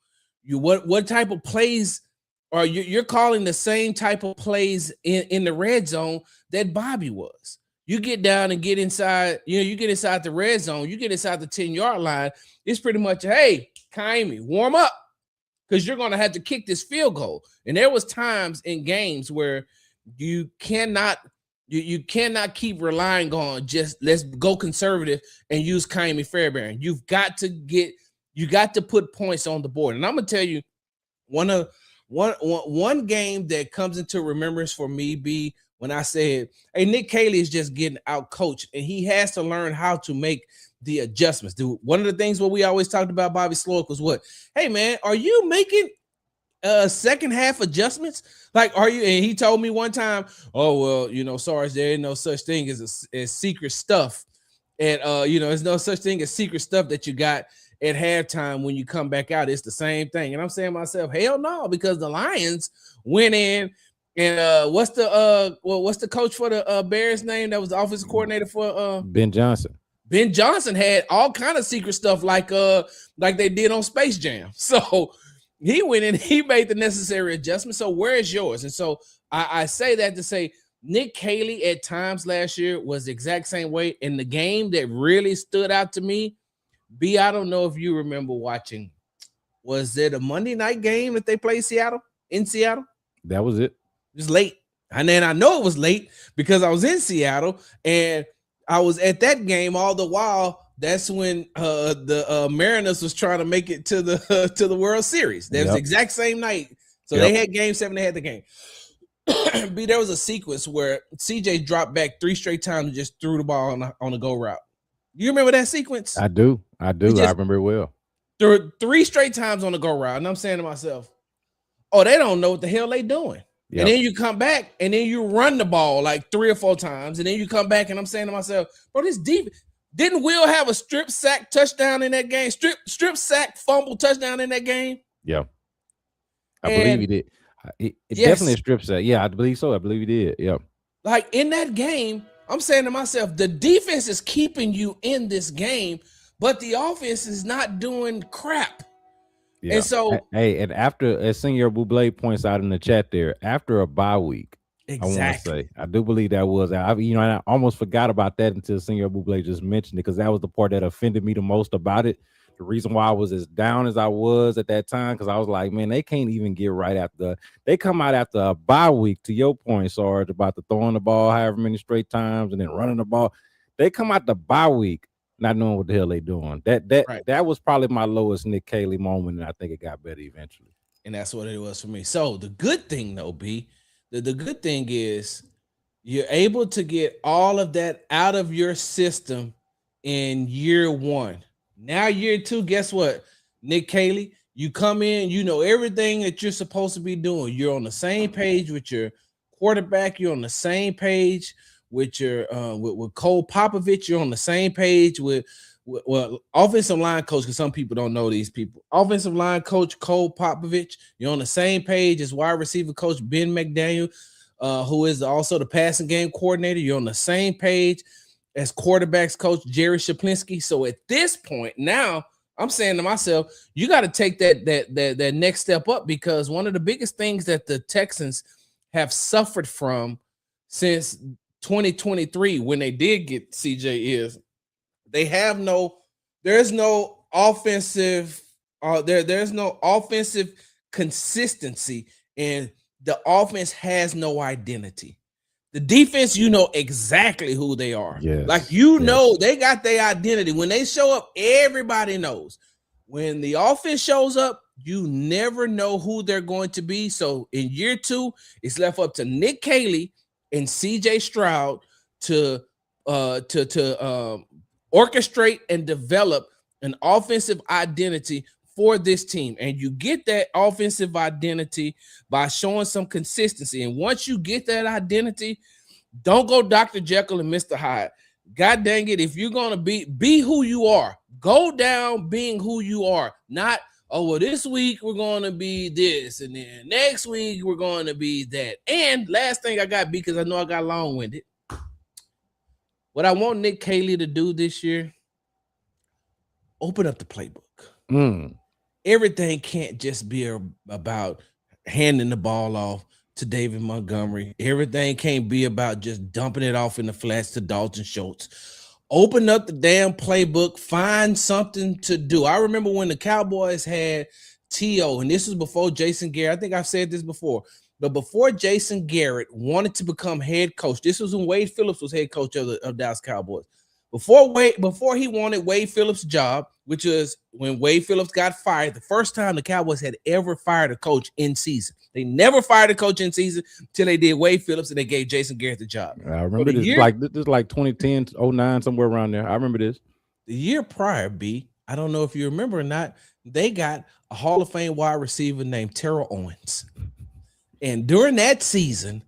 What type of plays are you're calling the same type of plays in the red zone that Bobby was? You get down and get inside, you get inside the red zone, you get inside the 10-yard line. It's pretty much, hey, Kaimi, warm up, because you're going to have to kick this field goal. And there was times in games where you cannot keep relying on just let's go conservative and use Kaimi Fairbairn. You got to put points on the board. And I'm gonna tell you one game that comes into remembrance for me be when I said, hey, Nick Caley is just getting out coached, and he has to learn how to make the adjustments. Dude, one of the things what we always talked about Bobby Slowick was what? Hey man, are you making second half adjustments? Like, are you? And he told me one time, oh well, Sarge, there ain't no such thing as secret stuff, and there's no such thing as secret stuff that you got at halftime when you come back out. It's the same thing. And I'm saying to myself, hell no, because the Lions went in and what's the coach for the Bears name that was the offensive coordinator for Ben Johnson. Ben Johnson had all kind of secret stuff like they did on Space Jam. So he went in, he made the necessary adjustments. So where is yours? And so I say that to say Nick Caley at times last year was the exact same way. In the game that really stood out to me, B, I don't know if you remember watching. Was it a Monday night game that they played in Seattle? That was it. It was late. And then I know it was late because I was in Seattle and I was at that game all the while. That's when the Mariners was trying to make it to the World Series. That was the exact same night. So they had game 7, they had the game. B, there was a sequence where CJ dropped back 3 straight times and just threw the ball on a go route. You remember that sequence? I do. I remember it well. There were 3 straight times on the go route. And I'm saying to myself, oh, they don't know what the hell they doing. Yep. And then you come back and then you run the ball like 3 or 4 times. And then you come back and I'm saying to myself, bro, this deep. Didn't Will have a strip sack touchdown in that game? Strip sack fumble touchdown in that game? Yeah. I believe he did. It definitely a strip sack. Yeah, I believe so. I believe he did. Yeah. Like in that game, I'm saying to myself, the defense is keeping you in this game, but the offense is not doing crap. Yeah. And so, hey, and after, as Senior Buble points out in the chat there, after a bye week, exactly. I want to say, I do believe that was, I almost forgot about that until Senior Buble just mentioned it, because that was the part that offended me the most about it. The reason why I was as down as I was at that time, because I was like, man, they can't even get right after. They come out after a bye week, to your point, Sarge, about the throwing the ball however many straight times and then running the ball. They come out the bye week not knowing what the hell they doing. That was probably my lowest Nick Caley moment, and I think it got better eventually. And that's what it was for me. So the good thing, though, B, the good thing is you're able to get all of that out of your system in year 1. Now year 2, guess what? Nick Caley, you come in, you know everything that you're supposed to be doing. You're on the same page with your quarterback. You're on the same page with your with Cole Popovich. You're on the same page with offensive line coach, because some people don't know these people. Offensive line coach Cole Popovich. You're on the same page as wide receiver coach Ben McDaniel, who is also the passing game coordinator. You're on the same page as quarterbacks coach Jerry Shaplinski. So at this point now, I'm saying to myself, you got to take that next step up, because one of the biggest things that the Texans have suffered from since 2023, when they did get CJ, is there's no offensive consistency, and the offense has no identity. The defense, you know exactly who they are. Yes. Like, know, they got their identity. When they show up, everybody knows. When the offense shows up, you never know who they're going to be. So in year 2, it's left up to Nick Caley and CJ Stroud to orchestrate and develop an offensive identity for this team. And you get that offensive identity by showing some consistency. And once you get that identity, don't go Dr. Jekyll and Mr. Hyde. God dang it, if you're going to be who you are, go down being who you are. Not, oh, well, this week we're going to be this, and then next week we're going to be that. And last thing I got, because I know I got long-winded, what I want Nick Caley to do this year, open up the playbook. Mm. Everything can't just be about handing the ball off to David Montgomery. Everything can't be about just dumping it off in the flats to Dalton Schultz. Open up the damn playbook, find something to do. I remember when the Cowboys had T.O., and this was before Jason Garrett. I think I've said this before, but before Jason Garrett wanted to become head coach, this was when Wade Phillips was head coach of Dallas Cowboys. Before he wanted Wade Phillips' job, which was when Wade Phillips got fired, the first time the Cowboys had ever fired a coach in season. They never fired a coach in season until they did Wade Phillips and they gave Jason Garrett the job. I remember this. This is like 2010, 09, somewhere around there. I remember this. The year prior, B, I don't know if you remember or not, they got a Hall of Fame wide receiver named Terrell Owens. And during that season,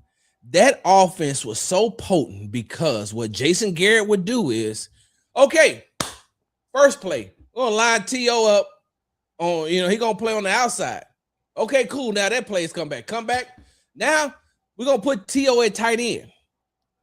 that offense was so potent because what Jason Garrett would do is, okay, first play, we're gonna line T.O. up on, he gonna play on the outside. Okay, cool. Now that play's come back. Now we're gonna put T.O. at tight end.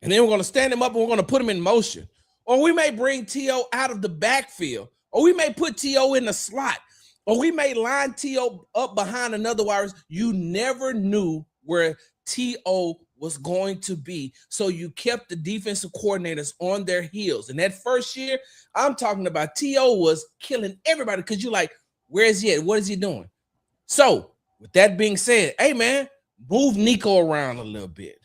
And then we're gonna stand him up and we're gonna put him in motion. Or we may bring T.O. out of the backfield, or we may put T.O. in the slot, or we may line T.O. up behind another wide receiver. You never knew where T.O. was going to be. So you kept the defensive coordinators on their heels. And that first year, I'm talking about T.O. was killing everybody because you're like, where is he at? What is he doing? So with that being said, hey, man, move Nico around a little bit.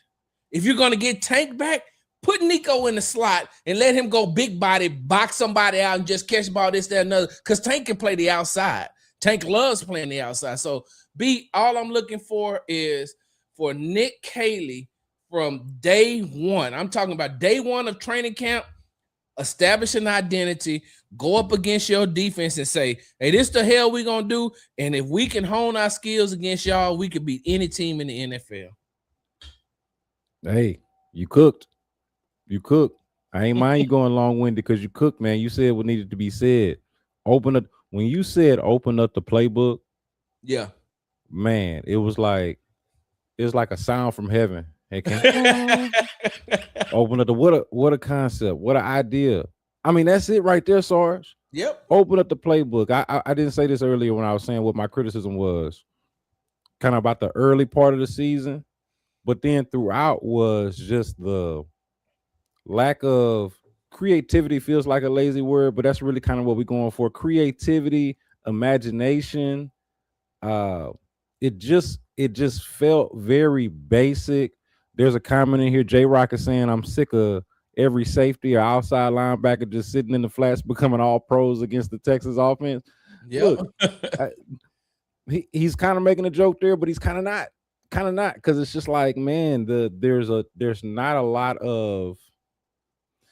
If you're going to get Tank back, put Nico in the slot and let him go big body, box somebody out and just catch the ball, this, that, another. Because Tank can play the outside. Tank loves playing the outside. So, B, all I'm looking for is for Nick Caley from day one. I'm talking about day one of training camp, establish an identity, go up against your defense and say, hey, this the hell we going to do. And if we can hone our skills against y'all, we could beat any team in the NFL. Hey, you cooked. I ain't mind you going long-winded because you cooked, man. You said what needed to be said. When you said open up the playbook, yeah, man, it was like a sound from heaven. Hey, open up the what a concept, what an idea. I mean, that's it right there, Sarge. Yep. Open up the playbook. I didn't say this earlier when I was saying what my criticism was kind of about the early part of the season, but then throughout was just the lack of creativity. Feels like a lazy word, but that's really kind of what we're going for. Creativity, imagination. It just felt very basic. There's a comment in here. J-Rock is saying, I'm sick of every safety or outside linebacker just sitting in the flats becoming all pros against the Texas offense. Yeah. Look, he's kind of making a joke there, but he's kind of not, because it's just like, man, there's not a lot of,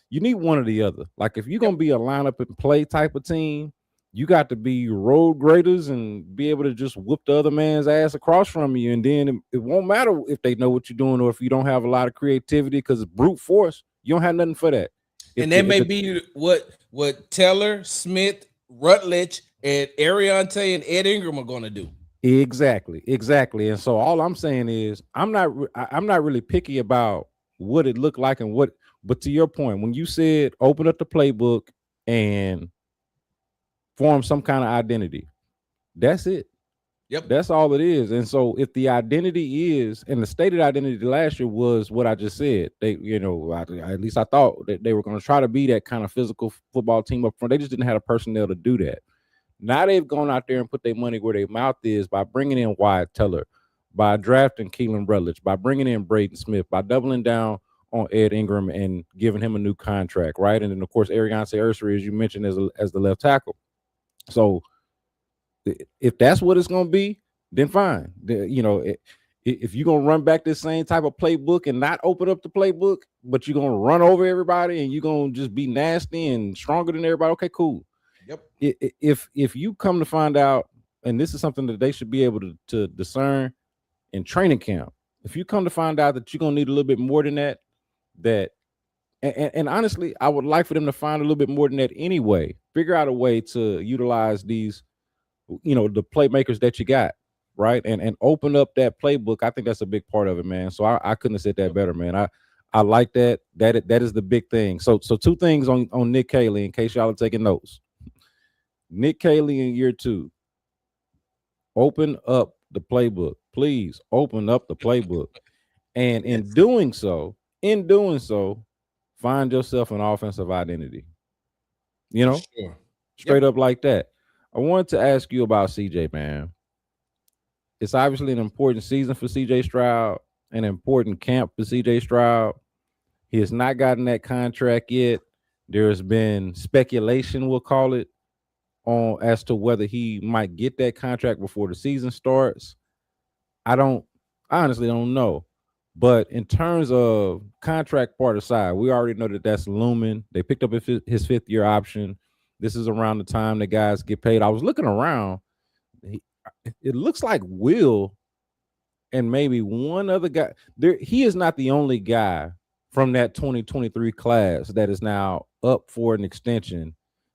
you need one or the other. Like if you're gonna be a lineup and play type of team, you got to be road graders and be able to just whoop the other man's ass across from you. And then it won't matter if they know what you're doing or if you don't have a lot of creativity, because it's brute force. You don't have nothing for that. And that may be what Teller, Smith, Rutledge, and Ariante and Ed Ingram are going to do. Exactly. And so all I'm saying is I'm not really picky about what it looked like and what. But to your point, when you said open up the playbook and form some kind of identity, that's it. Yep. That's all it is. And so if the identity is, and the stated identity last year was what I just said, they, at least I thought that they were going to try to be that kind of physical football team up front. They just didn't have the personnel to do that. Now they've gone out there and put their money where their mouth is by bringing in Wyatt Teller, by drafting Keelan Rutledge, by bringing in Braden Smith, by doubling down on Ed Ingram and giving him a new contract, right? And then, of course, Ariante Ursery, as you mentioned, as the left tackle. So if that's what it's going to be, then fine. If you're going to run back this same type of playbook and not open up the playbook, but you're going to run over everybody and you're going to just be nasty and stronger than everybody, okay, cool. Yep. If you come to find out, and this is something that they should be able to discern in training camp, if you come to find out that you're going to need a little bit more than that, and honestly, I would like for them to find a little bit more than that anyway. Figure out a way to utilize these, the playmakers that you got, right? And open up that playbook. I think that's a big part of it, man. So I couldn't have said that better, man. I like that. That is the big thing. So two things on Nick Caley, in case y'all are taking notes. Nick Caley in year 2. Open up the playbook. Please open up the playbook. And in doing so, find yourself an offensive identity. You know, Sure. straight up like that. I wanted to ask you about CJ, man. It's obviously an important season for CJ Stroud, an important camp for CJ Stroud. He has not gotten that contract yet. There has been speculation, we'll call it, on as to whether he might get that contract before the season starts. I honestly don't know. But in terms of contract part aside, we already know that that's looming. They picked up his 5th-year option. This is around the time the guys get paid. I was looking around. It looks like Will and maybe one other guy. He is not the only guy from that 2023 class that is now up for an extension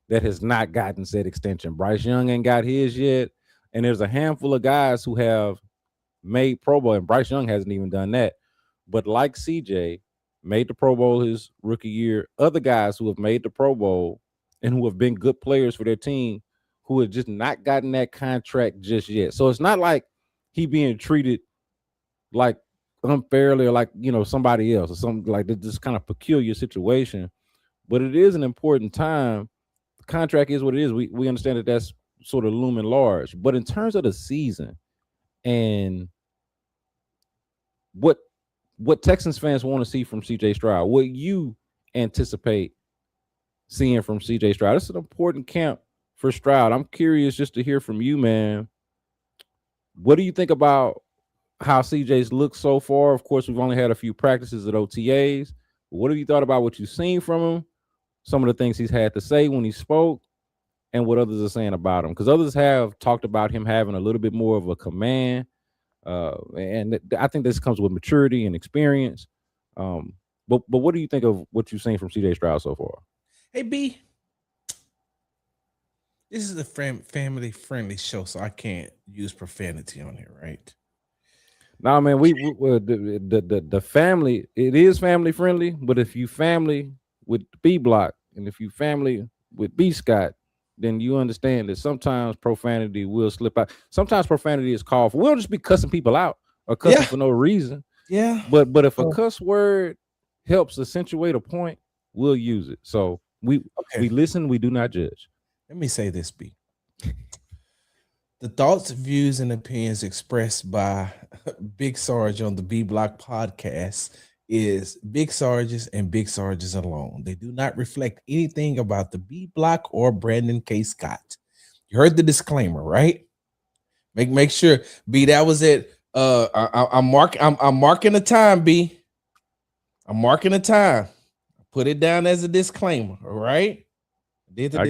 that has not gotten said extension. Bryce Young ain't got his yet. And there's a handful of guys who have made Pro Bowl, and Bryce Young hasn't even done that. But like CJ, made the Pro Bowl his rookie year. Other guys who have made the Pro Bowl and who have been good players for their team who have just not gotten that contract just yet. So it's not like he being treated like unfairly or like, somebody else or something like this kind of peculiar situation. But it is an important time. The contract is what it is. We understand that that's sort of looming large. But in terms of the season and what Texans fans want to see from CJ Stroud, what you anticipate seeing from CJ Stroud. It's an important camp for Stroud. I'm curious just to hear from you, man. What do you think about how CJ's looked so far? Of course, we've only had a few practices at OTAs. What have you thought about what you've seen from him? Some of the things he's had to say when he spoke and what others are saying about him. Because others have talked about him having a little bit more of a command. And I think this comes with maturity and experience. But what do you think of what you've seen from CJ Stroud so far? Hey, B, this is a family-friendly show, so I can't use profanity on here, right? No, man, the family, it is family friendly, but if you family with B Block and if you family with B Scott, then you understand that sometimes profanity will slip out. Sometimes profanity is called for. We'll just be cussing people out or cussing for no reason. Yeah. But if a cuss word helps accentuate a point, we'll use it. So we listen, we do not judge. Let me say this, B. The thoughts, views, and opinions expressed by Big Sarge on the B Block podcast is Big Sarge's and Big Sarge's alone. They do not reflect anything about the B Block or Brandon K. Scott. You heard the disclaimer, right? Make sure, B. That was it. I'm marking the time, B. I'm marking the time. Put it down as a disclaimer. All right. I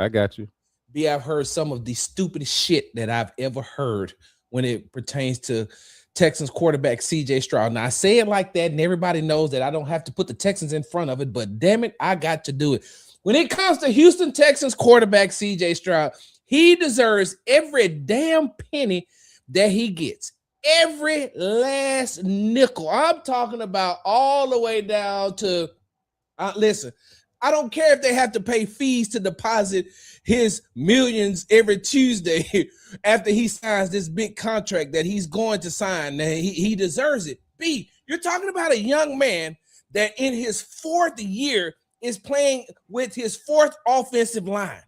got you. B, I've heard some of the stupidest shit that I've ever heard when it pertains to Texans quarterback CJ Stroud. Now, I say it like that, and everybody knows that I don't have to put the Texans in front of it, but damn it, I got to do it. When it comes to Houston Texans quarterback CJ Stroud, he deserves every damn penny that he gets. Every last nickel. I'm talking about all the way down to, listen, I don't care if they have to pay fees to deposit his millions every Tuesday after he signs this big contract that he's going to sign. Now, he deserves it. B, you're talking about a young man that in his 4th year is playing with his 4th offensive line.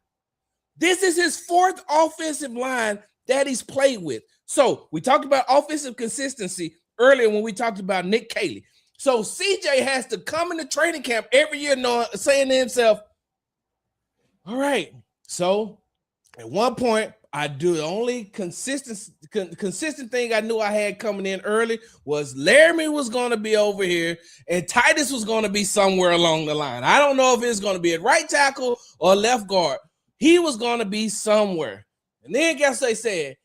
This is his 4th offensive line that he's played with. So we talked about offensive consistency earlier when we talked about Nick Caley. So CJ has to come into training camp every year saying to himself, all right, so at one point, I do the only consistent thing I knew I had coming in early was Laramie was going to be over here and Titus was going to be somewhere along the line. I don't know if it's going to be at right tackle or left guard. He was going to be somewhere. And then guess what they said?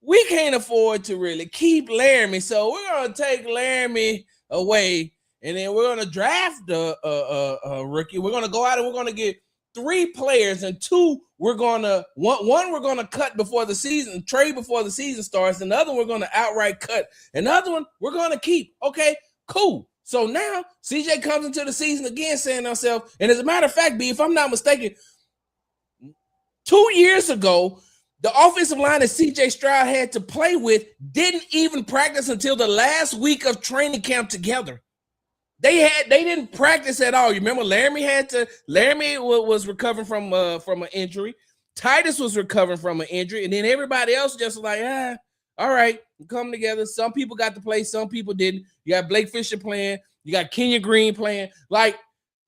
We can't afford to really keep Laramie, so we're going to take Laramie away, and then we're going to draft a rookie. We're going to go out and we're going to get 3 players, and 2 we're going to one we're going to cut before the season, trade before the season starts. Another we're going to outright cut. Another one we're going to keep. Okay, cool. So now CJ comes into the season again saying to himself, and as a matter of fact, B, if I'm not mistaken, 2 years ago, the offensive line that CJ Stroud had to play with didn't even practice until the last week of training camp together. They didn't practice at all. You remember Laramie was recovering from an injury. Titus was recovering from an injury, and then everybody else just like, all right, come together. Some people got to play, some people didn't. You got Blake Fisher playing, you got Kenya Green playing. Like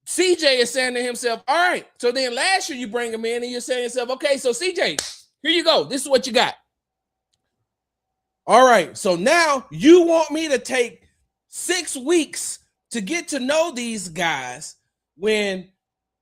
CJ is saying to himself, all right. So then last year you bring him in and you're saying to yourself, okay, so CJ, here you go. This is what you got. All right. So now you want me to take 6 weeks to get to know these guys when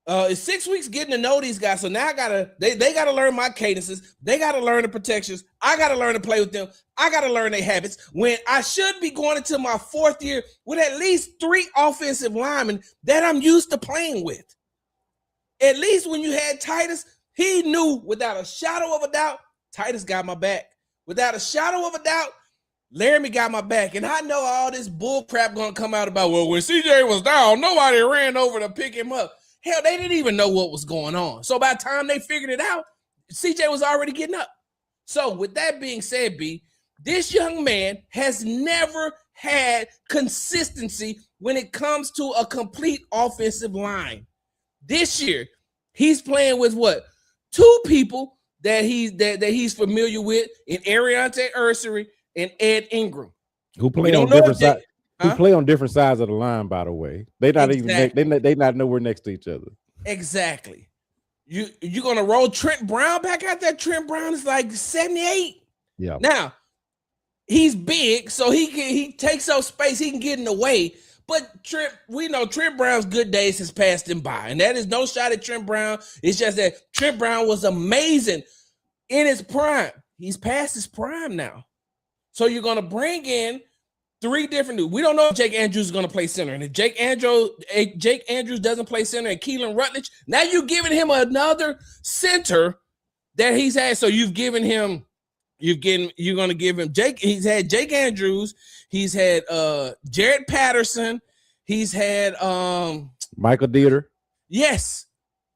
it's 6 weeks getting to know these guys. So now they gotta learn my cadences. They gotta learn the protections. I gotta learn to play with them. I gotta learn their habits when I should be going into my 4th year with at least 3 offensive linemen that I'm used to playing with. At least when you had Titus, he knew without a shadow of a doubt, Titus got my back. Without a shadow of a doubt, Laramie got my back. And I know all this bull crap gonna come out about, well, when CJ was down, nobody ran over to pick him up. Hell, they didn't even know what was going on. So by the time they figured it out, CJ was already getting up. So with that being said, B, this young man has never had consistency when it comes to a complete offensive line. This year, he's playing with what? 2 people that he's familiar with in Ariante Ursary and Ed Ingram. Who play on different sides. Who play on different sides of the line, by the way. They not even they not nowhere next to each other. Exactly. You gonna roll Trent Brown back out there? Trent Brown is like 78. Yeah. Now he's big, so he takes up space. He can get in the way. But we know Trent Brown's good days has passed him by, and that is no shot at Trent Brown. It's just that Trent Brown was amazing in his prime. He's past his prime now, so you're gonna bring in 3 different dudes. We don't know if Jake Andrews is going to play center. And if Jake Andrews doesn't play center and Keelan Rutledge, now you're giving him another center that he's had. So you're going to give him Jake. He's had Jake Andrews. He's had Jared Patterson. He's had Michael Dieter. Yes.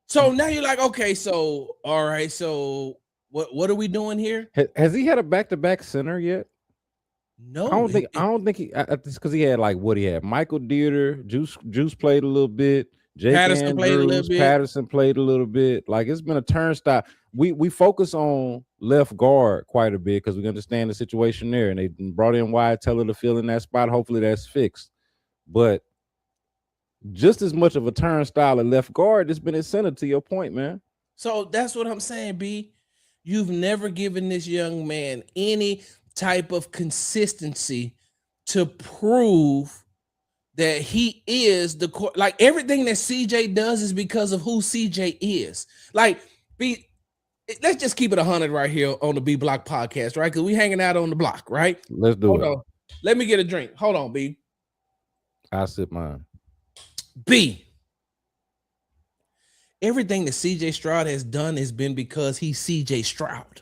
So now you're like, okay, so all right. So what are we doing here? Has he had a back-to-back center yet? No, I don't think he. It's because he had like what he had. Michael Dieter, Juice played a little bit. Jake Patterson played a little bit. Patterson played a little bit. Like it's been a turnstile. We focus on left guard quite a bit because we understand the situation there, and they brought in Wyatt Teller to fill in that spot. Hopefully that's fixed. But just as much of a turnstile at left guard, it's been at center. To your point, man. So that's what I'm saying, B. You've never given this young man any type of consistency to prove that he is like everything that CJ does is because of who CJ is. Like, let's just keep it 100 right here on the B Block podcast, right? Because we hanging out on the block, right? Let's do it. On. Let me get a drink. Hold on, B. I'll sip mine. B. Everything that CJ Stroud has done has been because he's CJ Stroud.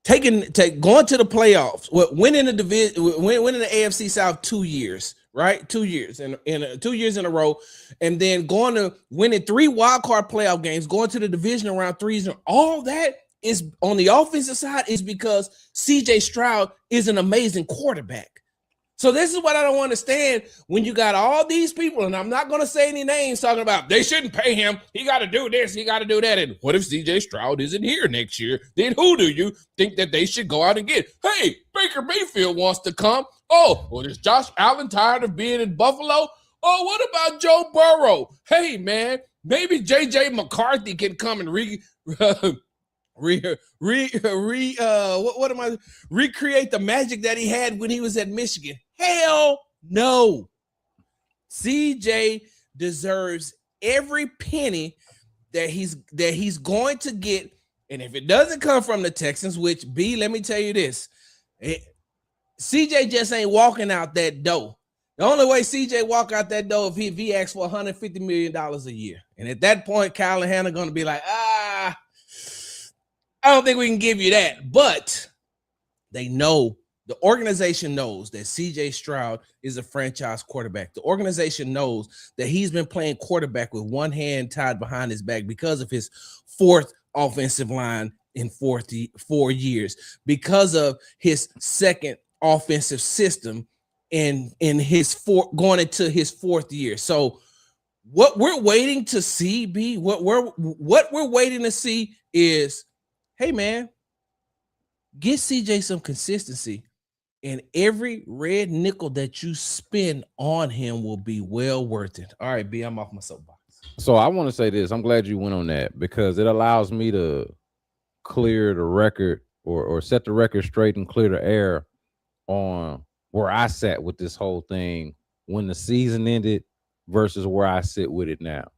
Going to the playoffs, winning the division, winning the AFC South 2 years, right? 2 years and 2 years in a row, and then going to winning 3 wild card playoff games, going to the division around 3 years. All that is on the offensive side is because CJ Stroud is an amazing quarterback. So this is what I don't understand when you got all these people, and I'm not going to say any names talking about they shouldn't pay him. He got to do this. He got to do that. And what if CJ Stroud isn't here next year? Then who do you think that they should go out and get? Hey, Baker Mayfield wants to come. Oh, well, is Josh Allen tired of being in Buffalo? Oh, what about Joe Burrow? Hey, man, maybe J.J. McCarthy can come and recreate the magic that he had when he was at Michigan. Hell no. CJ deserves every penny that he's going to get. And if it doesn't come from the Texans, which B, let me tell you this, CJ just ain't walking out that door. The only way CJ walk out that door if he asks for $150 million a year. And at that point, Kyle and Hannah are going to be like, I don't think we can give you that. But they know, the organization knows that CJ Stroud is a franchise quarterback. The organization knows that he's been playing quarterback with one hand tied behind his back because of his 4th offensive line in 4 years because of his second offensive system in his going into his 4th year. So what we're waiting to see, what we're waiting to see is, hey man, get CJ some consistency, and every red nickel that you spend on him will be well worth it. All right, B, I'm off my soapbox. So I want to say this. I'm glad you went on that because it allows me to clear the record or set the record straight and clear the air on where I sat with this whole thing when the season ended versus where I sit with it now.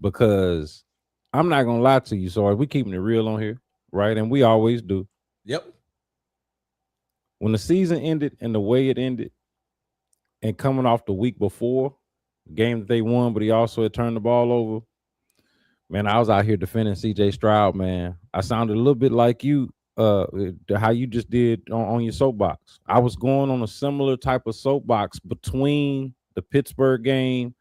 Because I'm not gonna lie to you, Sarge, we keeping it real on here, right? And we always do. Yep. When the season ended and the way it ended, and coming off the week before, game that they won, but he also had turned the ball over. Man, I was out here defending CJ Stroud, man. I sounded a little bit like you, how you just did on your soapbox. I was going on a similar type of soapbox between the Pittsburgh game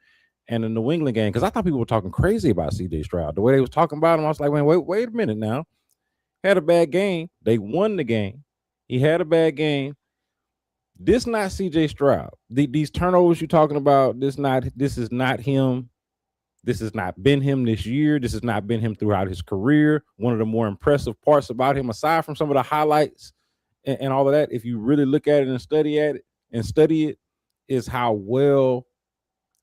and the New England game because I thought people were talking crazy about CJ Stroud. The way they was talking about him, I was like, man, wait a minute now. Had a bad game. They won the game. He had a bad game. This not CJ Stroud. These turnovers you're talking about, this is not him. This has not been him this year. This has not been him throughout his career. One of the more impressive parts about him, aside from some of the highlights and all of that, if you really look at it and study it, is how well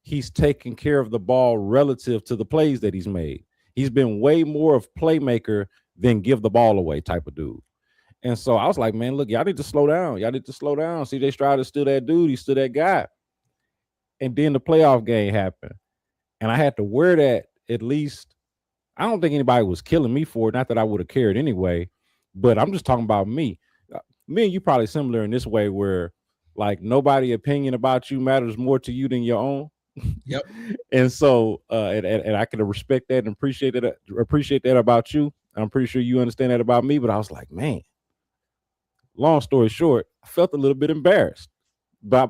he's taken care of the ball relative to the plays that he's made. He's been way more of playmaker than give the ball away type of dude. And so I was like, man, look, y'all need to slow down. Y'all need to slow down. CJ Stroud is still that dude. He's still that guy. And then the playoff game happened. And I had to wear that at least. I don't think anybody was killing me for it. Not that I would have cared anyway. But I'm just talking about me. Me and you probably similar in this way where, like, nobody's opinion about you matters more to you than your own. Yep. And so, and I can respect that and appreciate that about you. I'm pretty sure you understand that about me. But I was like, man, long story short, I felt a little bit embarrassed by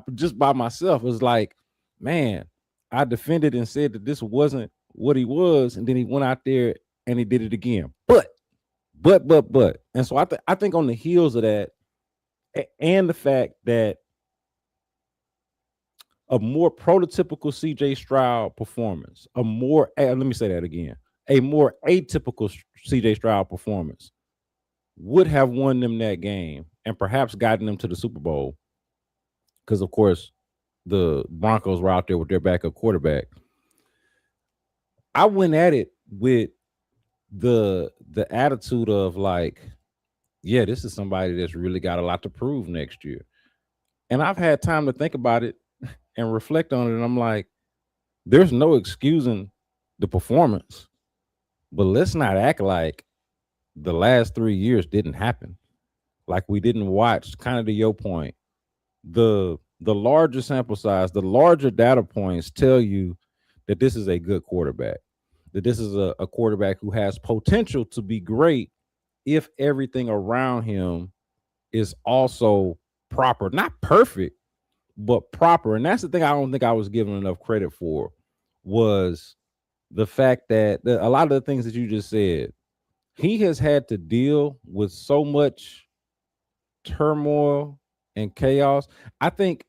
myself. It was like, man, I defended and said that this wasn't what he was. And then he went out there and he did it again. But. And so I think on the heels of that and the fact that a more prototypical CJ Stroud performance, let me say that again, a more atypical CJ Stroud performance would have won them that game and perhaps gotten them to the Super Bowl. Because, of course, the Broncos were out there with their backup quarterback. I went at it with the attitude of like, yeah, this is somebody that's really got a lot to prove next year. And I've had time to think about it and reflect on it. And I'm like, there's no excusing the performance, but let's not act like the last 3 years didn't happen. Like we didn't watch, kind of to your point, the larger sample size, the larger data points tell you that this is a good quarterback, that this is a quarterback who has potential to be great if everything around him is also proper, not perfect, but proper. And that's the thing I don't think I was given enough credit for, was the fact that a lot of the things that you just said, he has had to deal with so much turmoil and chaos. I think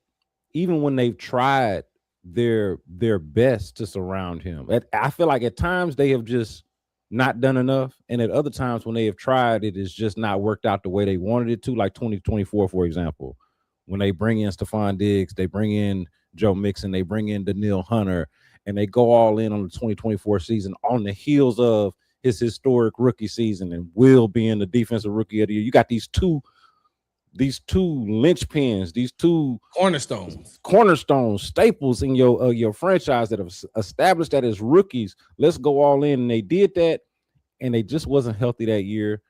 even when they've tried their best to surround him, I feel like at times they have just not done enough. And at other times when they have tried, it has just not worked out the way they wanted it to, like 2024, for example. When they bring in Stephon Diggs, they bring in Joe Mixon, they bring in Danielle Hunter, and they go all in on the 2024 season on the heels of his historic rookie season and Will being the defensive rookie of the year. You got these two linchpins, these two cornerstones, staples in your franchise that have established that as rookies. Let's go all in. And they did that, and they just wasn't healthy that year.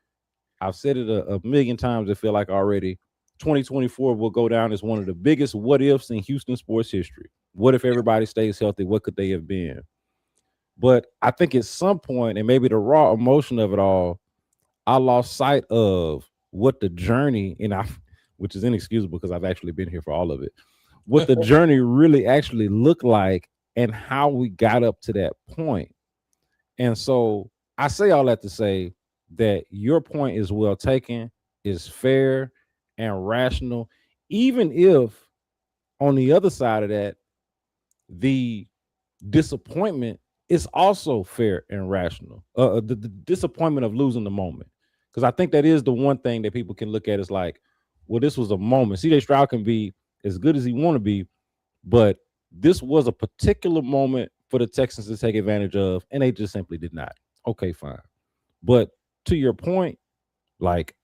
I've said it a million times, I feel like already. 2024 will go down as one of the biggest what ifs in Houston sports history. What if everybody stays healthy? What could they have been? But I think at some point, and maybe the raw emotion of it all, I lost sight of what the journey, which is inexcusable because I've actually been here for all of it, what the journey really actually looked like and how we got up to that point. And so I say all that to say that your point is well taken, is fair and rational, even if on the other side of that, the disappointment is also fair and rational. The disappointment of losing the moment, because I think that is the one thing that people can look at as like, well, this was a moment. CJ Stroud can be as good as he want to be, but this was a particular moment for the Texans to take advantage of, and they just simply did not. Okay, fine. But to your point, like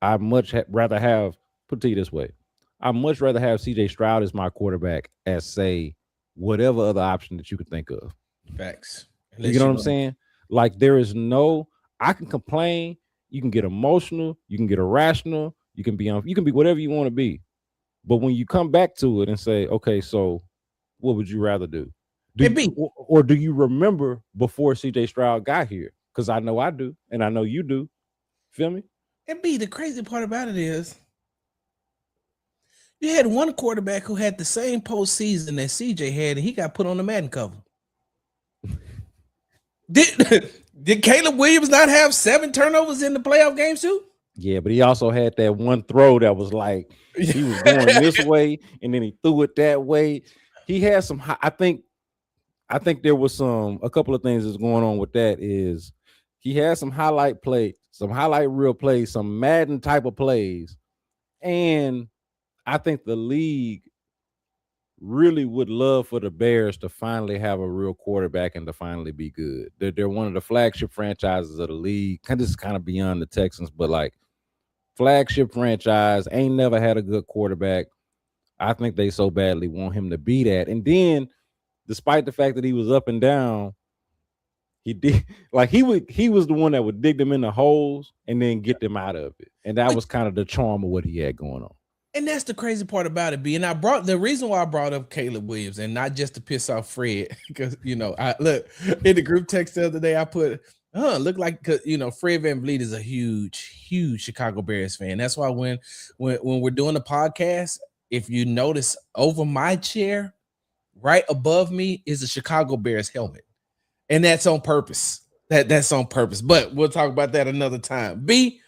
I much rather have, put it to you this way, I much rather have CJ Stroud as my quarterback as say whatever other option that you could think of. Facts. You know what I'm saying? Like there is no, I can complain, you can get emotional, you can get irrational, you can be whatever you want to be. But when you come back to it and say, okay, so what would you rather do? Or do you remember before CJ Stroud got here? Because I know I do, and I know you do. Feel me? And B, the crazy part about it is you had one quarterback who had the same postseason that CJ had, and he got put on the Madden cover. Did Caleb Williams not have 7 turnovers in the playoff games too? Yeah, but he also had that one throw that was like he was going this way and then he threw it that way. He had some. I think there was a couple of things that's going on with that. Is he had some highlight reel plays, some Madden type of plays, and I think the league really would love for the Bears to finally have a real quarterback and to finally be good. They're one of the flagship franchises of the league. This is kind of beyond the Texans, but like flagship franchise, ain't never had a good quarterback. I think they so badly want him to be that. And then, despite the fact that he was up and down, he did he was the one that would dig them in the holes and then get them out of it. And that was kind of the charm of what he had going on. And that's the crazy part about it, B. And the reason why I brought up Caleb Williams, and not just to piss off Fred, because I look in the group text the other day, I put, look like Fred VanVleet is a huge Chicago Bears fan. That's why when we're doing the podcast, if you notice over my chair, right above me is a Chicago Bears helmet, and that's on purpose. That's on purpose. But we'll talk about that another time. B.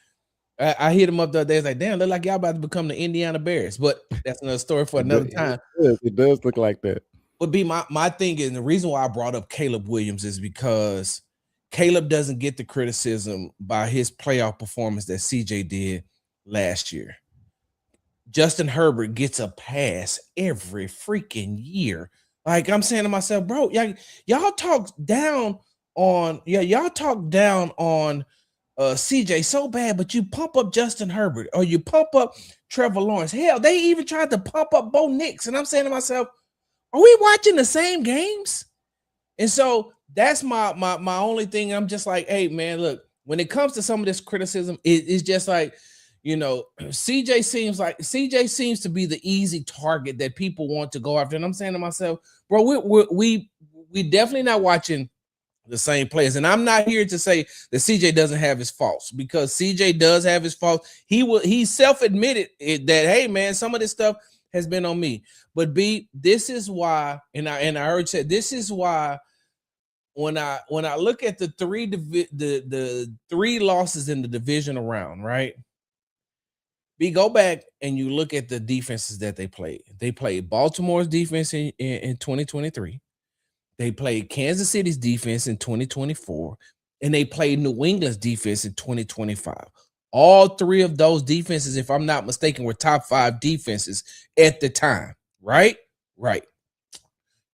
I hit him up the other day. It's like, damn, look like y'all about to become the Indiana Bears. But that's another story for another time. It does look like that. But B, my thing is, and the reason why I brought up Caleb Williams is because Caleb doesn't get the criticism by his playoff performance that CJ did last year. Justin Herbert gets a pass every freaking year. Like I'm saying to myself, bro, y'all talk down on CJ so bad, but you pump up Justin Herbert or you pump up Trevor Lawrence. Hell, they even tried to pump up Bo Nix. And I'm saying to myself, are we watching the same games? And so that's my only thing. I'm just like, hey, man, look, when it comes to some of this criticism, it's just like, CJ seems to be the easy target that people want to go after. And I'm saying to myself, bro, we definitely not watching the same players. And I'm not here to say that CJ doesn't have his faults, because CJ does have his faults. He self-admitted that, hey man, some of this stuff has been on me. But B, this is why, and I heard you say, this is why when I look at the three losses in the divisional round, right? B, go back and you look at the defenses that they played. They played Baltimore's defense in 2023. They played Kansas City's defense in 2024, and they played New England's defense in 2025. All 3 of those defenses, if I'm not mistaken, were top 5 defenses at the time, right? Right.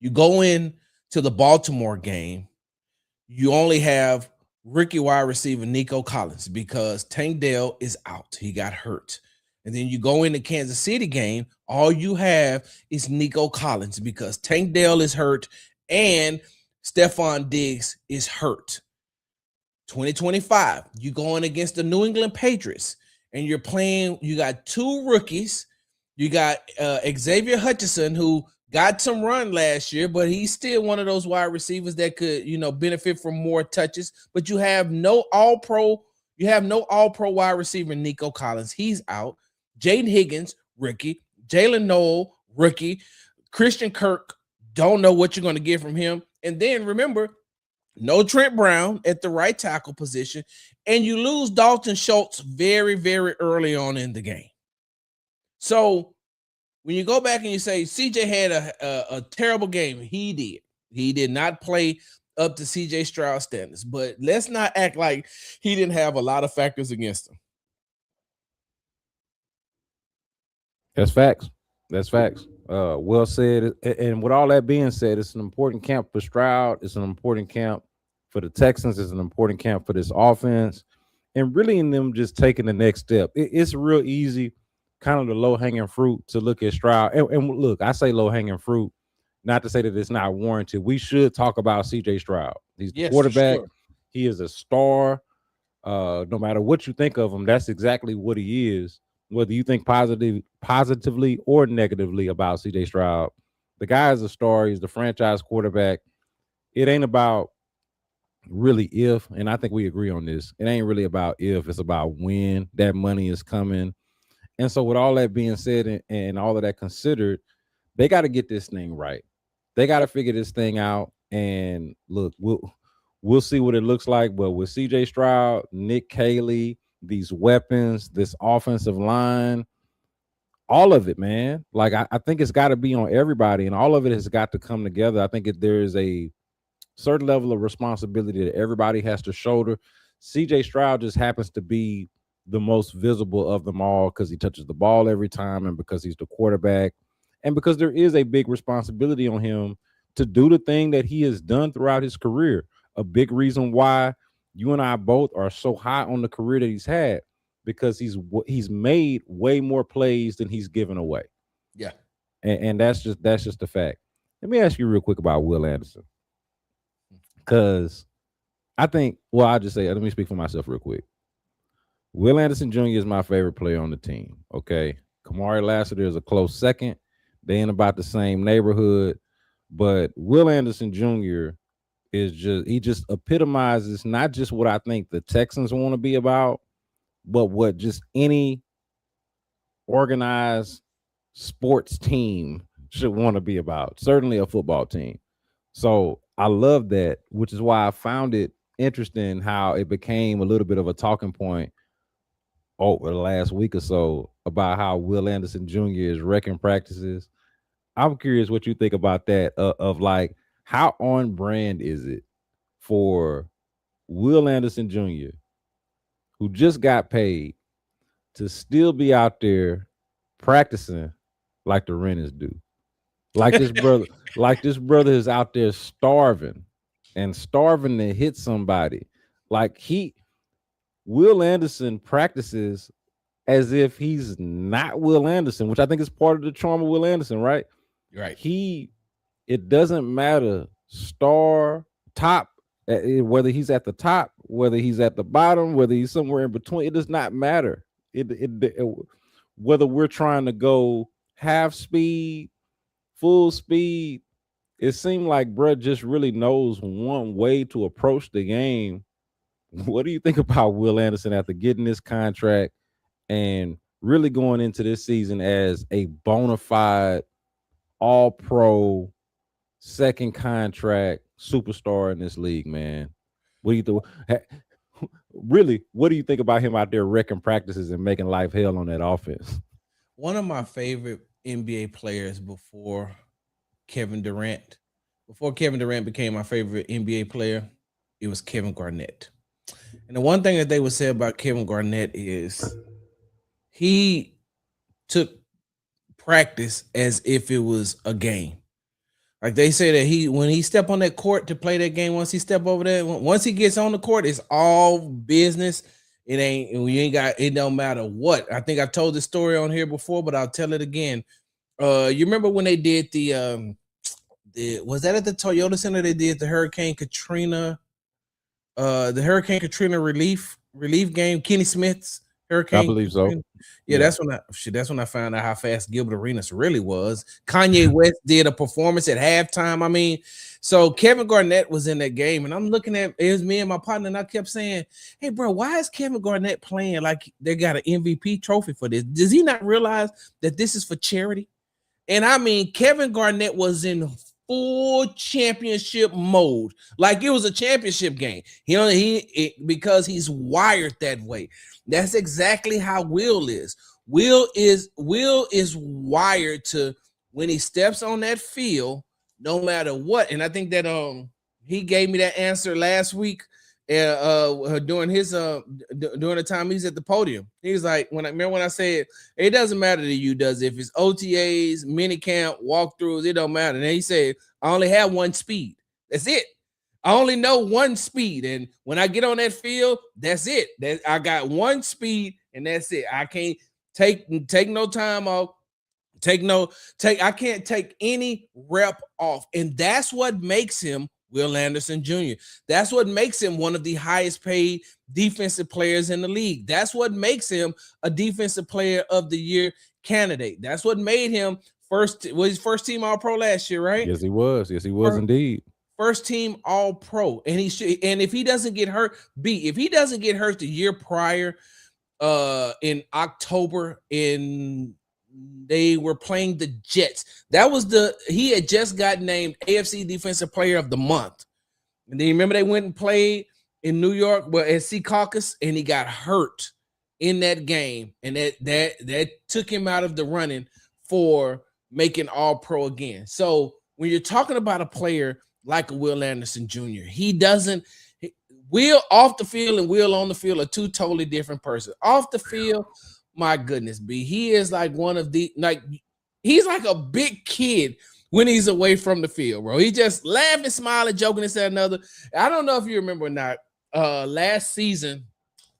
You go in to the Baltimore game, you only have rookie wide receiver Nico Collins because Tank Dell is out. He got hurt. And then you go in the Kansas City game, all you have is Nico Collins because Tank Dell is hurt and Stephon Diggs is hurt. 2025, you going against the New England Patriots, and you're playing, you got 2 rookies. You got Xavier Hutchinson, who got some run last year, but he's still one of those wide receivers that could, benefit from more touches. But you have no all-pro wide receiver, Nico Collins. He's out. Jaden Higgins, rookie. Jalen Noel, rookie. Christian Kirk, don't know what you're going to get from him. And then remember, no Trent Brown at the right tackle position, and you lose Dalton Schultz very, very early on in the game. So when you go back and you say CJ had a terrible game, he did. He did not play up to CJ Stroud standards, but let's not act like he didn't have a lot of factors against him. That's facts. That's facts. Well said. And with all that being said, it's an important camp for Stroud. It's an important camp for the Texans. It's an important camp for this offense. And really in them just taking the next step. It's real easy, kind of the low-hanging fruit to look at Stroud. And look, I say low-hanging fruit, not to say that it's not warranted. We should talk about CJ Stroud. He's the quarterback. Sure. He is a star. No matter what you think of him, that's exactly what he is. Whether you think positively or negatively about CJ Stroud, the guy is a star. He's the franchise quarterback. It ain't about really if, and I think we agree on this. It ain't really about if, it's about when that money is coming. And so with all that being said and all of that considered, they got to get this thing right. They got to figure this thing out. And look, we'll see what it looks like. But with CJ Stroud, Nick Caley, these weapons, this offensive line, all of it, man. Like I think it's got to be on everybody, and all of it has got to come together. I think there is a certain level of responsibility that everybody has to shoulder. CJ Stroud just happens to be the most visible of them all because he touches the ball every time, and because he's the quarterback, and because there is a big responsibility on him to do the thing that he has done throughout his career. A big reason why you and I both are so high on the career that he's had, because he's made way more plays than he's given away. Yeah. And that's just the fact. Let me ask you real quick about Will Anderson. Because I think, well, I'll just say, let me speak for myself real quick. Will Anderson Jr. is my favorite player on the team. Okay. Kamari Lassiter is a close second. They in about the same neighborhood. But Will Anderson Jr. he just epitomizes not just what I think the Texans want to be about, but what just any organized sports team should want to be about. Certainly a football team. So I love that, which is why I found it interesting how it became a little bit of a talking point over the last week or so about how Will Anderson Jr. is wrecking practices. I'm curious what you think about that, of like, how on brand is it for Will Anderson Jr., who just got paid, to still be out there practicing like the Renners do? Like this brother is out there starving to hit somebody. Like Will Anderson practices as if he's not Will Anderson, which I think is part of the charm of Will Anderson, right? Right. It doesn't matter star, top, whether he's at the top, whether he's at the bottom, whether he's somewhere in between. It does not matter. Whether we're trying to go half speed, full speed, it seemed like Brett just really knows one way to approach the game. What do you think about Will Anderson after getting this contract and really going into this season as a bona fide all-pro second contract superstar in this league, man? What do you think? Really, what do you think about him out there wrecking practices and making life hell on that offense? One of my favorite NBA players before Kevin Durant became my favorite NBA player, it was Kevin Garnett. And the one thing that they would say about Kevin Garnett is he took practice as if it was a game. Like they say that when he step on that court to play that game, once he step over there, once he gets on the court, it's all business. It don't matter what. I think I told this story on here before, but I'll tell it again. You remember when they did was that at the Toyota Center? They did the Hurricane Katrina relief game, Kenny Smith's Hurricane. I believe so. Yeah, that's when I found out how fast Gilbert Arenas really was. Kanye West did a performance at halftime. I mean, so Kevin Garnett was in that game, and I'm looking at it was me and my partner, and I kept saying, "Hey, bro, why is Kevin Garnett playing like they got an MVP trophy for this? Does he not realize that this is for charity?" And I mean, Kevin Garnett was in full championship mode, like it was a championship game. Because he's wired that way. That's exactly how Will is. Will is wired to, when he steps on that field, no matter what. And I think that he gave me that answer last week during his during the time he's at the podium. He's like, when I said it doesn't matter to you, does it? If it's OTAs, mini camp, walkthroughs, it don't matter. And he said, I only have one speed. That's it. I only know one speed, and when I get on that field, that's it. I got one speed, and that's it. I can't take no time off. I can't take any rep off, and that's what makes him Will Anderson Jr. That's what makes him one of the highest paid defensive players in the league. That's what makes him a defensive player of the year candidate. That's what made him first team All-Pro last year, right? Yes, he was. Yes, he was indeed. First team All-Pro. And if he doesn't get hurt, if he doesn't get hurt the year prior, in October, they were playing the Jets. He had just got named AFC Defensive Player of the Month. And then you remember they went and played in New York at Sea Caucus, and he got hurt in that game. And that took him out of the running for making All-Pro again. So when you're talking about a player like a Will Anderson Jr., Will off the field and Will on the field are two totally different persons. Off the field, my goodness, B, he is like he's like a big kid when he's away from the field, bro. He just laughing, smiling, joking, this and another. I don't know if you remember or not. Last season,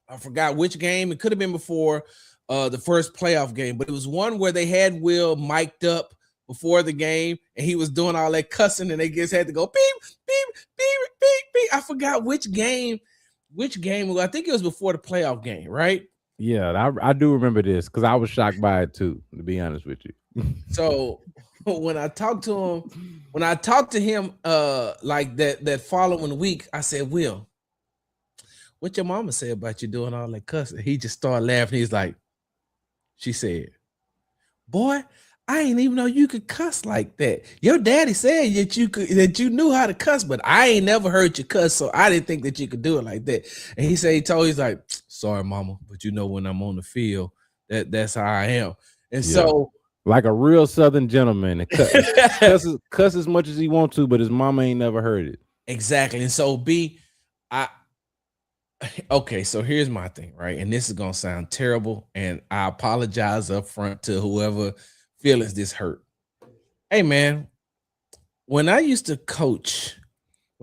I forgot which game. It could have been before the first playoff game, but it was one where they had Will mic'd up before the game, and he was doing all that cussing, and they just had to go beep, beep, beep, beep, beep. I forgot which game. I think it was before the playoff game, right? Yeah, I do remember this because I was shocked by it too, to be honest with you. So when I talked to him, like that following week, I said, Will, what your mama say about you doing all that cussing? He just started laughing. He's like, she said, boy, I ain't even know you could cuss like that. Your daddy said that you knew how to cuss, but I ain't never heard you cuss, so I didn't think that you could do it like that. And he's like, sorry, mama, but you know when I'm on the field, that's how I am. And so, like a real Southern gentleman, cuss as much as he wants to, but his mama ain't never heard it. Exactly. And so okay, so here's my thing, right? And this is gonna sound terrible, and I apologize up front to whoever feelings this hurt. Hey man, when I used to coach,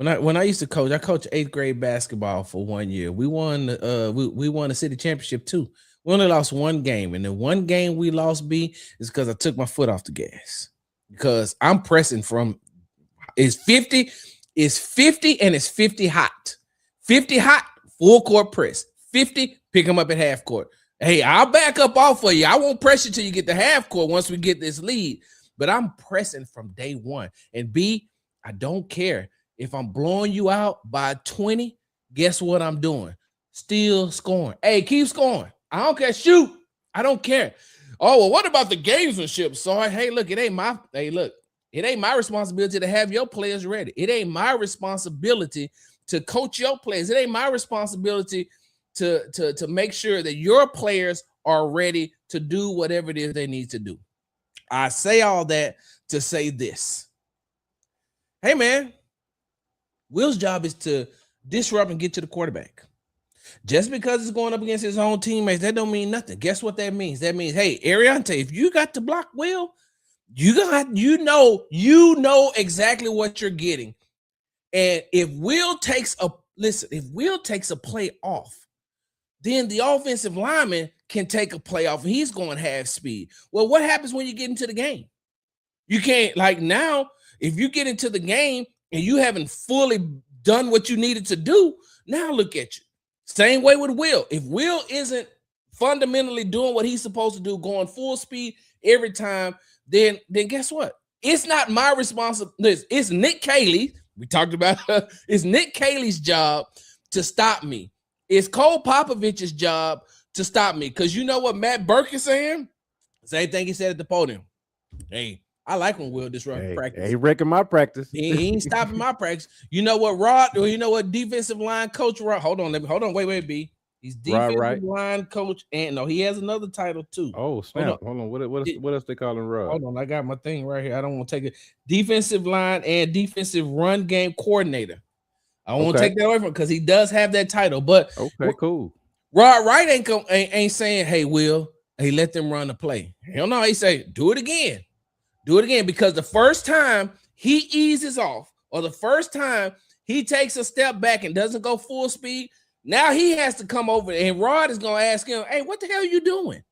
I coached 8th grade basketball for 1 year. We won we won the city championship too. We only lost one game, and the one game we lost, B, is because I took my foot off the gas. Because I'm pressing from it's 50 and it's 50 hot. 50 hot, full court press. 50, pick them up at half court. Hey, I'll back up off for you. I won't press you till you get to half court once we get this lead. But I'm pressing from day one. And B, I don't care. If I'm blowing you out by 20, guess what I'm doing? Still scoring. Hey, keep scoring. I don't care. Shoot. I don't care. Oh, well, what about the gamesmanship, Sarge? Hey, look, it ain't my responsibility to have your players ready. It ain't my responsibility to coach your players. It ain't my responsibility to make sure that your players are ready to do whatever it is they need to do. I say all that to say this. Hey, man, Will's job is to disrupt and get to the quarterback. Just because it's going up against his own teammates, that don't mean nothing. Guess what that means? That means, hey, Ariante, if you got to block Will, you know exactly what you're getting. And if Will takes a play off, then the offensive lineman can take a play off and he's going half speed. Well, what happens when you get into the game? You can't, like now, if you get into the game and you haven't fully done what you needed to do, now look at you. Same way with Will. If Will isn't fundamentally doing what he's supposed to do, going full speed every time, then guess what? It's not my responsibility. It's Nick Caley. We talked about it's Nick Caley's job to stop me. It's Cole Popovich's job to stop me. Because you know what Matt Burke is saying? Same thing he said at the podium. Hey, I like when Will disrupt practice. He wrecking my practice. He ain't stopping my practice. You know what, Rod? Or you know what, defensive line coach Rod? Hold on, wait, B. He's defensive line coach, and no, he has another title too. Oh, snap! Hold on. What else they call him, Rod? Hold on, I got my thing right here. I don't want to take it. Defensive line and defensive run game coordinator. I don't want to take that away from him because he does have that title. But okay, cool. Rod Wright ain't saying, "Hey, Will, hey, let them run the play." Hell no, he say, "Do it again." Do it again, because the first time he eases off or the first time he takes a step back and doesn't go full speed, now he has to come over and Rod is going to ask him, hey, what the hell are you doing?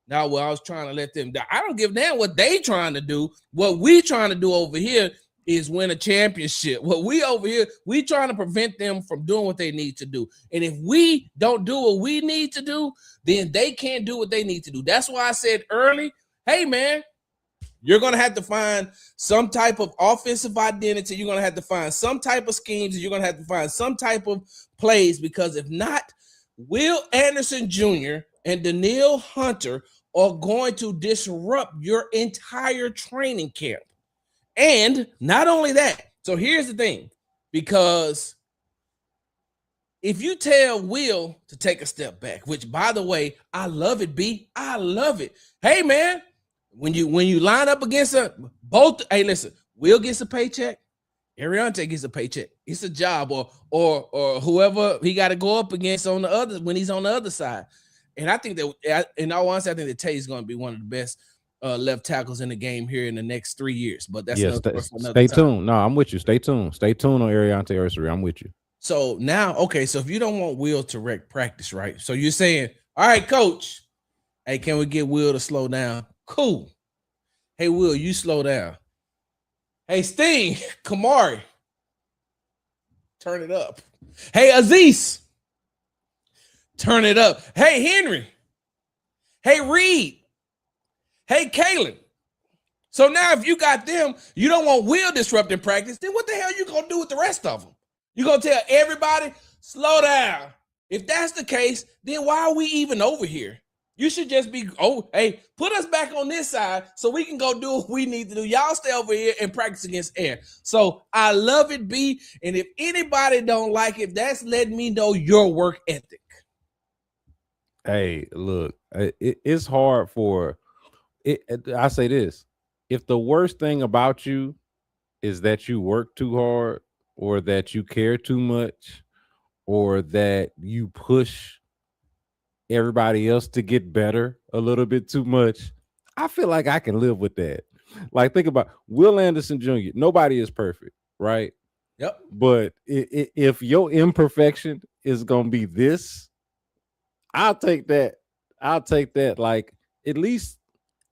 Now, well, I was trying to let them, I don't give a damn what they trying to do. What we trying to do over here is win a championship. What we over here, we trying to prevent them from doing what they need to do. And if we don't do what we need to do, then they can't do what they need to do. That's why I said early, hey, man, you're going to have to find some type of offensive identity. You're going to have to find some type of schemes. You're going to have to find some type of plays, because if not, Will Anderson Jr. and Danielle Hunter are going to disrupt your entire training camp. And not only that, so here's the thing, because if you tell Will to take a step back, which, by the way, I love it, B. I love it. Hey, man. When you line up against both, hey, listen, Will gets a paycheck, Ariante gets a paycheck. It's a job, or whoever he got to go up against on the other when he's on the other side. And I think that, in all honesty, I think that Tay's going to be one of the best left tackles in the game here in the next 3 years. But that's another stay tuned. No, I'm with you. Stay tuned. Stay tuned on Ariante Ursary. I'm with you. So now, okay, so if you don't want Will to wreck practice, right? So you're saying, all right, coach, hey, can we get Will to slow down? Cool. Hey, Will, you slow down. Hey, Sting, Kamari, turn it up. Hey, Aziz, turn it up. Hey, Henry. Hey, Reed. Hey, Kalen. So now if you got them, you don't want Will disrupting practice, then what the hell you going to do with the rest of them? You going to tell everybody, slow down. If that's the case, then why are we even over here? You should just be, hey, put us back on this side so we can go do what we need to do. Y'all stay over here and practice against air. So I love it, B. And if anybody don't like it, that's letting me know your work ethic. Hey, look, it's hard for it. I say this. If the worst thing about you is that you work too hard, or that you care too much, or that you push everybody else to get better a little bit too much, I feel like I can live with that. Like, think about Will Anderson Jr. Nobody is perfect, right? Yep. But if your imperfection is gonna be this, I'll take that. Like, at least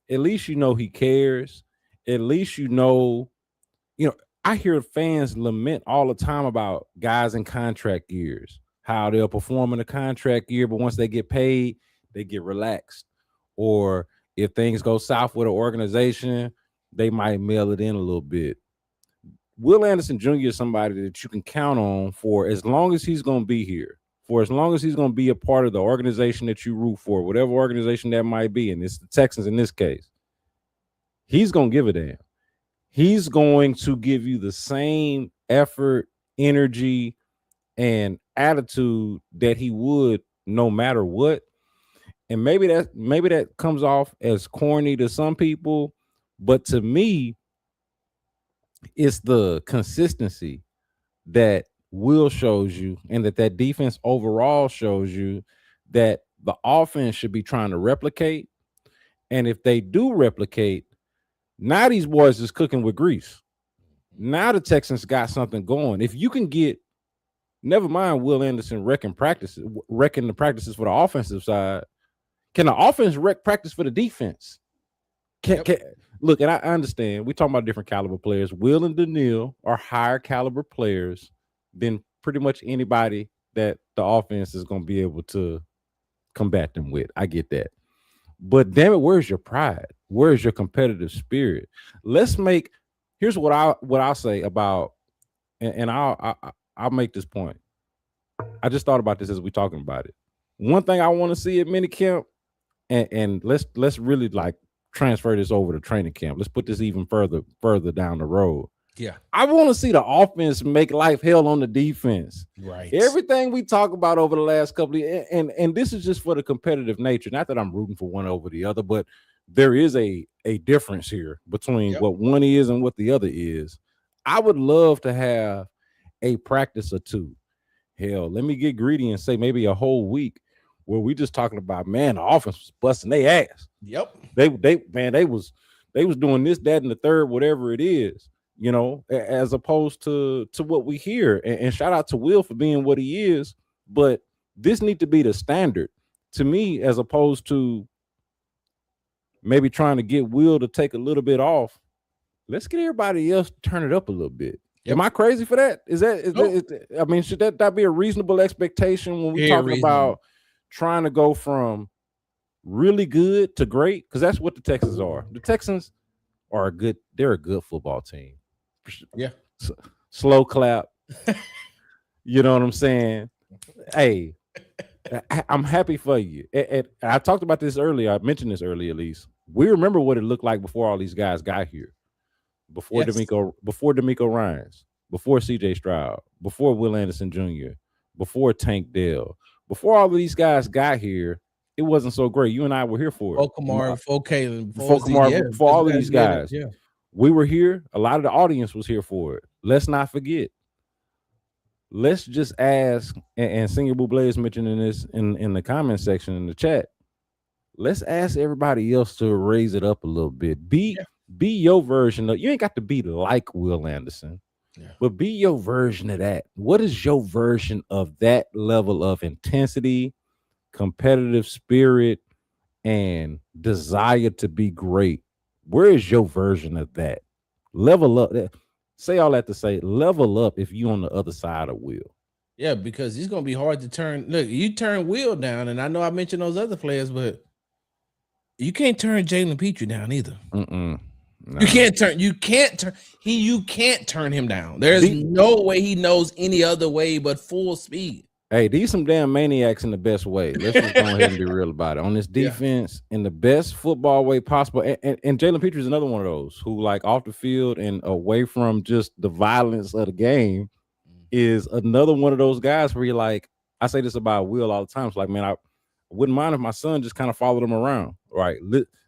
you know he cares. At least you know. I hear fans lament all the time about guys in contract years, how they'll perform in a contract year, but once they get paid, they get relaxed. Or if things go south with an organization, they might mail it in a little bit. Will Anderson Jr. is somebody that you can count on for as long as he's going to be here, for as long as he's going to be a part of the organization that you root for, whatever organization that might be, and it's the Texans in this case. He's going to give a damn. He's going to give you the same effort, energy, and attitude that he would no matter what. And maybe that comes off as corny to some people, but to me, it's the consistency that Will shows you, and that defense overall shows you, that the offense should be trying to replicate. And if they do replicate, now these boys is cooking with grease. Now the Texans got something going. If you can get, never mind Will Anderson wrecking the practices for the offensive side, can the offense wreck practice for the defense? Look, and I understand we're talking about different caliber players. Will and Danielle are higher caliber players than pretty much anybody that the offense is going to be able to combat them with. I get that. But damn it, where's your pride? Where's your competitive spirit? Here's what I'll say about, and I'll make this point. I just thought about this as we talking about it. One thing I want to see at minicamp, and let's really like transfer this over to training camp. Let's put this even further down the road. Yeah. I want to see the offense make life hell on the defense. Right. Everything we talk about over the last couple of years, and this is just for the competitive nature. Not that I'm rooting for one over the other, but there is a difference here between what one is and what the other is. I would love to have a practice or two. Hell, let me get greedy and say maybe a whole week where we just talking about, man, the offense was busting their ass. Yep. They was doing this, that, and the third, whatever it is, you know, as opposed to what we hear. And shout out to Will for being what he is, but this need to be the standard to me, as opposed to maybe trying to get Will to take a little bit off. Let's get everybody else to turn it up a little bit. Yep. Am I crazy for that? I mean, should that be a reasonable expectation when we're talking about trying to go from really good to great? Because that's what the Texans are. The Texans are they're a good football team. Yeah. Slow clap. You know what I'm saying? Hey, I'm happy for you. And I talked about this earlier. I mentioned this earlier, at least. We remember what it looked like before all these guys got here. Before DeMeco Ryans, before CJ Stroud, before Will Anderson Jr., before Tank Dell, before all of these guys got here, it wasn't so great. You and I were here for it. Before Kalen, before all of these guys. Yeah. We were here. A lot of the audience was here for it. Let's not forget. Let's just ask, and Senior Buble is mentioning this in the comment section in the chat. Let's ask everybody else to raise it up a little bit. Be your version of, you ain't got to be like Will Anderson, but be your version of that. What is your version of that level of intensity, competitive spirit, and desire to be great? Where is your version of that? Level up. Say all that to say, level up if you on the other side of Will. Yeah, because it's going to be hard to turn. Look, you turn Will down, and I know I mentioned those other players, but you can't turn Jalen Petrie down either. No. You can't turn him down. There's no way he knows any other way but full speed. Hey, these some damn maniacs in the best way. Let's just go ahead and be real about it. On this defense, in the best football way possible. And Jalen Petrie is another one of those who, like, off the field and away from just the violence of the game, is another one of those guys where you're like, I say this about Will all the time. It's like, man, I wouldn't mind if my son just kind of followed him around. Right.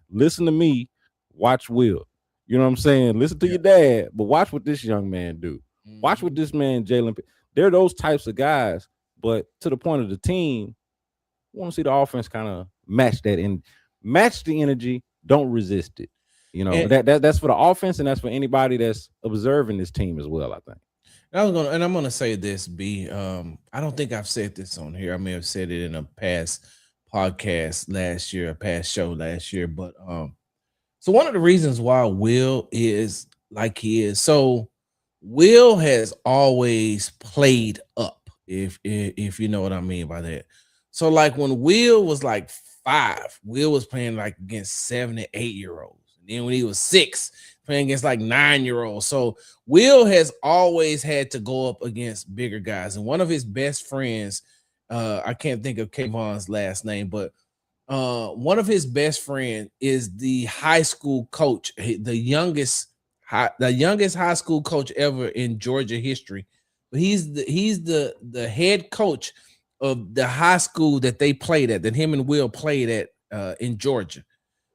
Listen to me, watch Will. You know what I'm saying? Listen to your dad, but watch what this young man do. Watch what this man, Jalen. They're those types of guys. But to the point of the team, I want to see the offense kind of match that and match the energy. Don't resist it. You know, that's for the offense, and that's for anybody that's observing this team as well, I think. I'm gonna say this, B. I don't think I've said this on here. I may have said it in a past podcast last year, a past show last year. But so one of the reasons why Will is like he is, so Will has always played up. If you know what I mean by that. So like when Will was like 5, Will was playing like against 7 and 8-year-olds. And then when he was 6, playing against like 9-year-olds. So Will has always had to go up against bigger guys. And one of his best friends, I can't think of Kayvon's last name, but one of his best friends is the high school coach, the youngest high school coach ever in Georgia history. But he's the head coach of the high school that they played at, that him and Will played at in Georgia.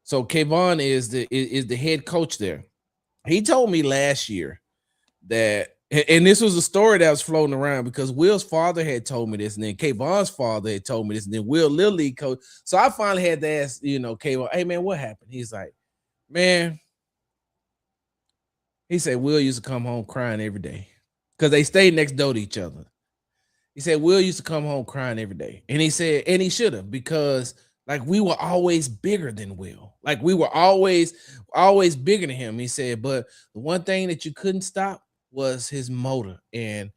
So Kayvon is the head coach there. He told me last year that, and this was a story that was floating around because Will's father had told me this, and then Kayvon's father had told me this, and then Will Little League coach. So I finally had to ask, Kayvon, hey man, what happened? He's like, man, he said Will used to come home crying every day. Because they stayed next door to each other. He said Will used to come home crying every day. And he said, and he should have, because like we were always bigger than Will. Like we were always bigger than him. He said, but the one thing that you couldn't stop was his motor. And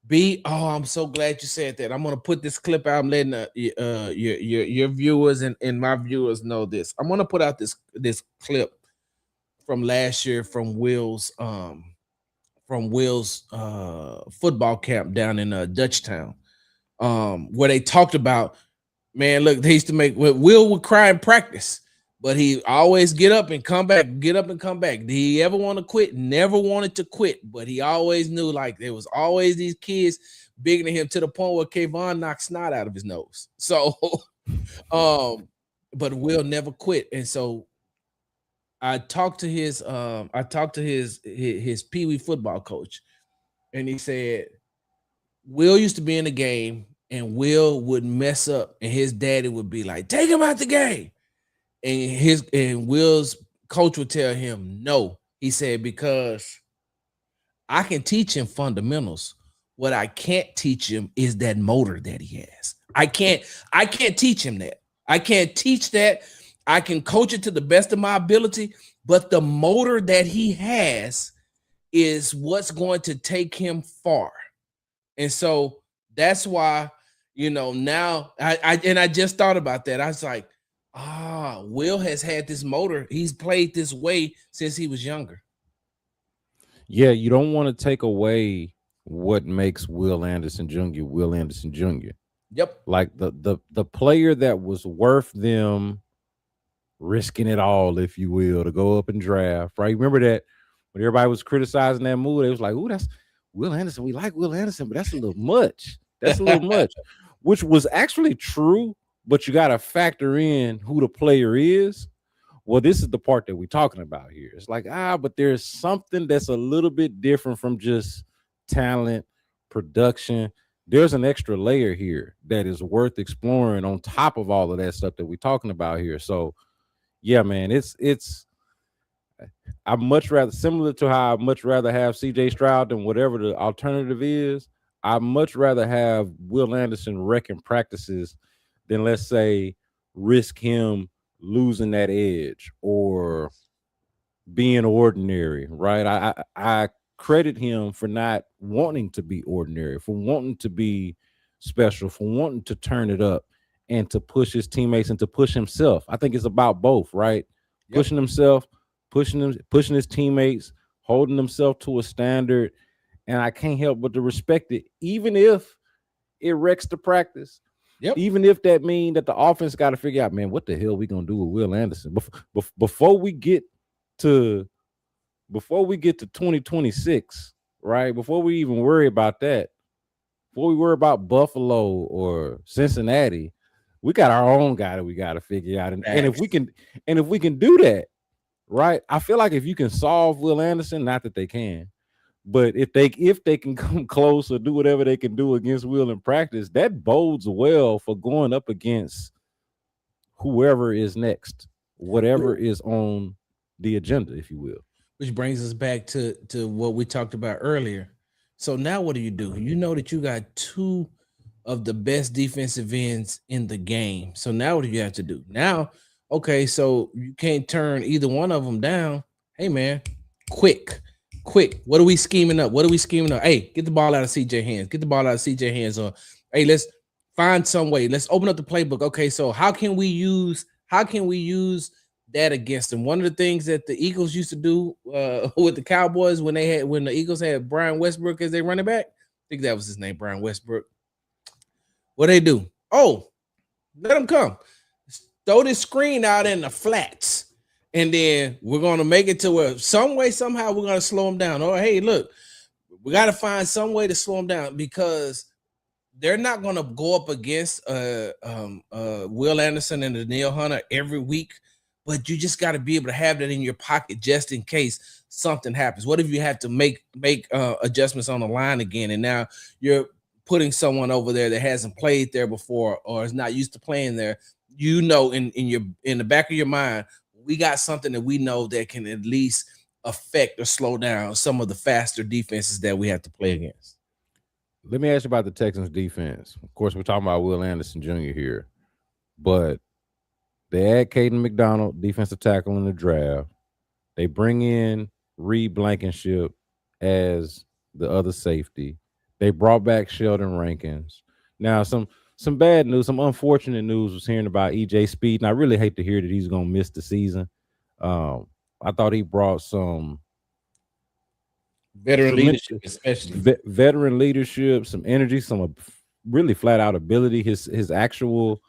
I'm so glad you said that. I'm gonna put this clip out. I'm letting your viewers and my viewers know this. I'm gonna put out this clip from last year from Will's football camp down in Dutchtown, where they talked about, man, look, they used to make Will would cry in practice but he always get up and come back, get up and come back. Did he ever want to quit? Never wanted to quit, but he always knew like there was always these kids bigger than him to the point where Kayvon knocked snot out of his nose. So, but Will never quit, and so I talked to his Pee Wee football coach, and he said Will used to be in the game, and Will would mess up, and his daddy would be like, "Take him out the game." And Will's coach would tell him no. He said, because I can teach him fundamentals. What I can't teach him is that motor that he has. I can't teach him that. I can't teach that. I can coach it to the best of my ability, but the motor that he has is what's going to take him far. And so that's why, now I just thought about that. I was like, Will has had this motor. He's played this way since he was younger. Yeah, you don't want to take away what makes Will Anderson Jr. Will Anderson Jr. Yep. Like the player that was worth them risking it all, if you will, to go up and draft, right? Remember that when everybody was criticizing that move, they was like, "Ooh, that's Will Anderson. We like Will Anderson, but that's a little much. That's a little much," which was actually true. But you got to factor in who the player is. Well, this is the part that we're talking about here. It's like, but there's something that's a little bit different from just talent, production. There's an extra layer here that is worth exploring on top of all of that stuff that we're talking about here. So, yeah, man, it's. I'd much rather, similar to how I'd much rather have CJ Stroud than whatever the alternative is. I'd much rather have Will Anderson wrecking practices than, let's say, risk him losing that edge or being ordinary, right? I credit him for not wanting to be ordinary, for wanting to be special, for wanting to turn it up and to push his teammates and to push himself. I think it's about both, right? Yep. Pushing himself, pushing his teammates, holding himself to a standard. And I can't help but to respect it, even if it wrecks the practice. Yep. Even if that means that the offense got to figure out, man, what the hell we gonna do with Will Anderson before we get to 2026, right? Before we even worry about that, before we worry about Buffalo or Cincinnati, we got our own guy that we got to figure out. And if we can do that, right? I feel like if you can solve Will Anderson, not that they can, but if they can come close or do whatever they can do against Will in practice, that bodes well for going up against whoever is next, whatever is on the agenda, if you will. Which brings us back to what we talked about earlier. So now what do? You know that you got two of the best defensive ends in the game. So now what do you have to do? Now, okay, so you can't turn either one of them down. Hey, man, quick. What are we scheming up? Hey, get the ball out of CJ hands. Or, hey, let's find some way. Let's open up the playbook. Okay, so how can we use that against them? One of the things that the Eagles used to do with the Cowboys when the Eagles had Brian Westbrook as their running back, I think that was his name, Brian Westbrook. What they do? Oh, let him come. Throw this screen out in the flats. And then we're going to make it to where some way, somehow we're going to slow them down. Oh, hey, look, we got to find some way to slow them down because they're not going to go up against Will Anderson and Danielle Hunter every week. But you just got to be able to have that in your pocket just in case something happens. What if you have to make adjustments on the line again, and now you're putting someone over there that hasn't played there before or is not used to playing there? In the back of your mind, we got something that we know that can at least affect or slow down some of the faster defenses that we have to play against. Let me ask you about the Texans defense. Of course, we're talking about Will Anderson Jr. here, but they add Caden McDonald, defensive tackle in the draft. They bring in Reed Blankenship as the other safety. They brought back Sheldon Rankins. Now, some bad news, some unfortunate news was hearing about EJ Speed, and I really hate to hear that he's going to miss the season. I thought he brought some veteran leadership, especially veteran leadership, some energy, some really flat out ability. His actual,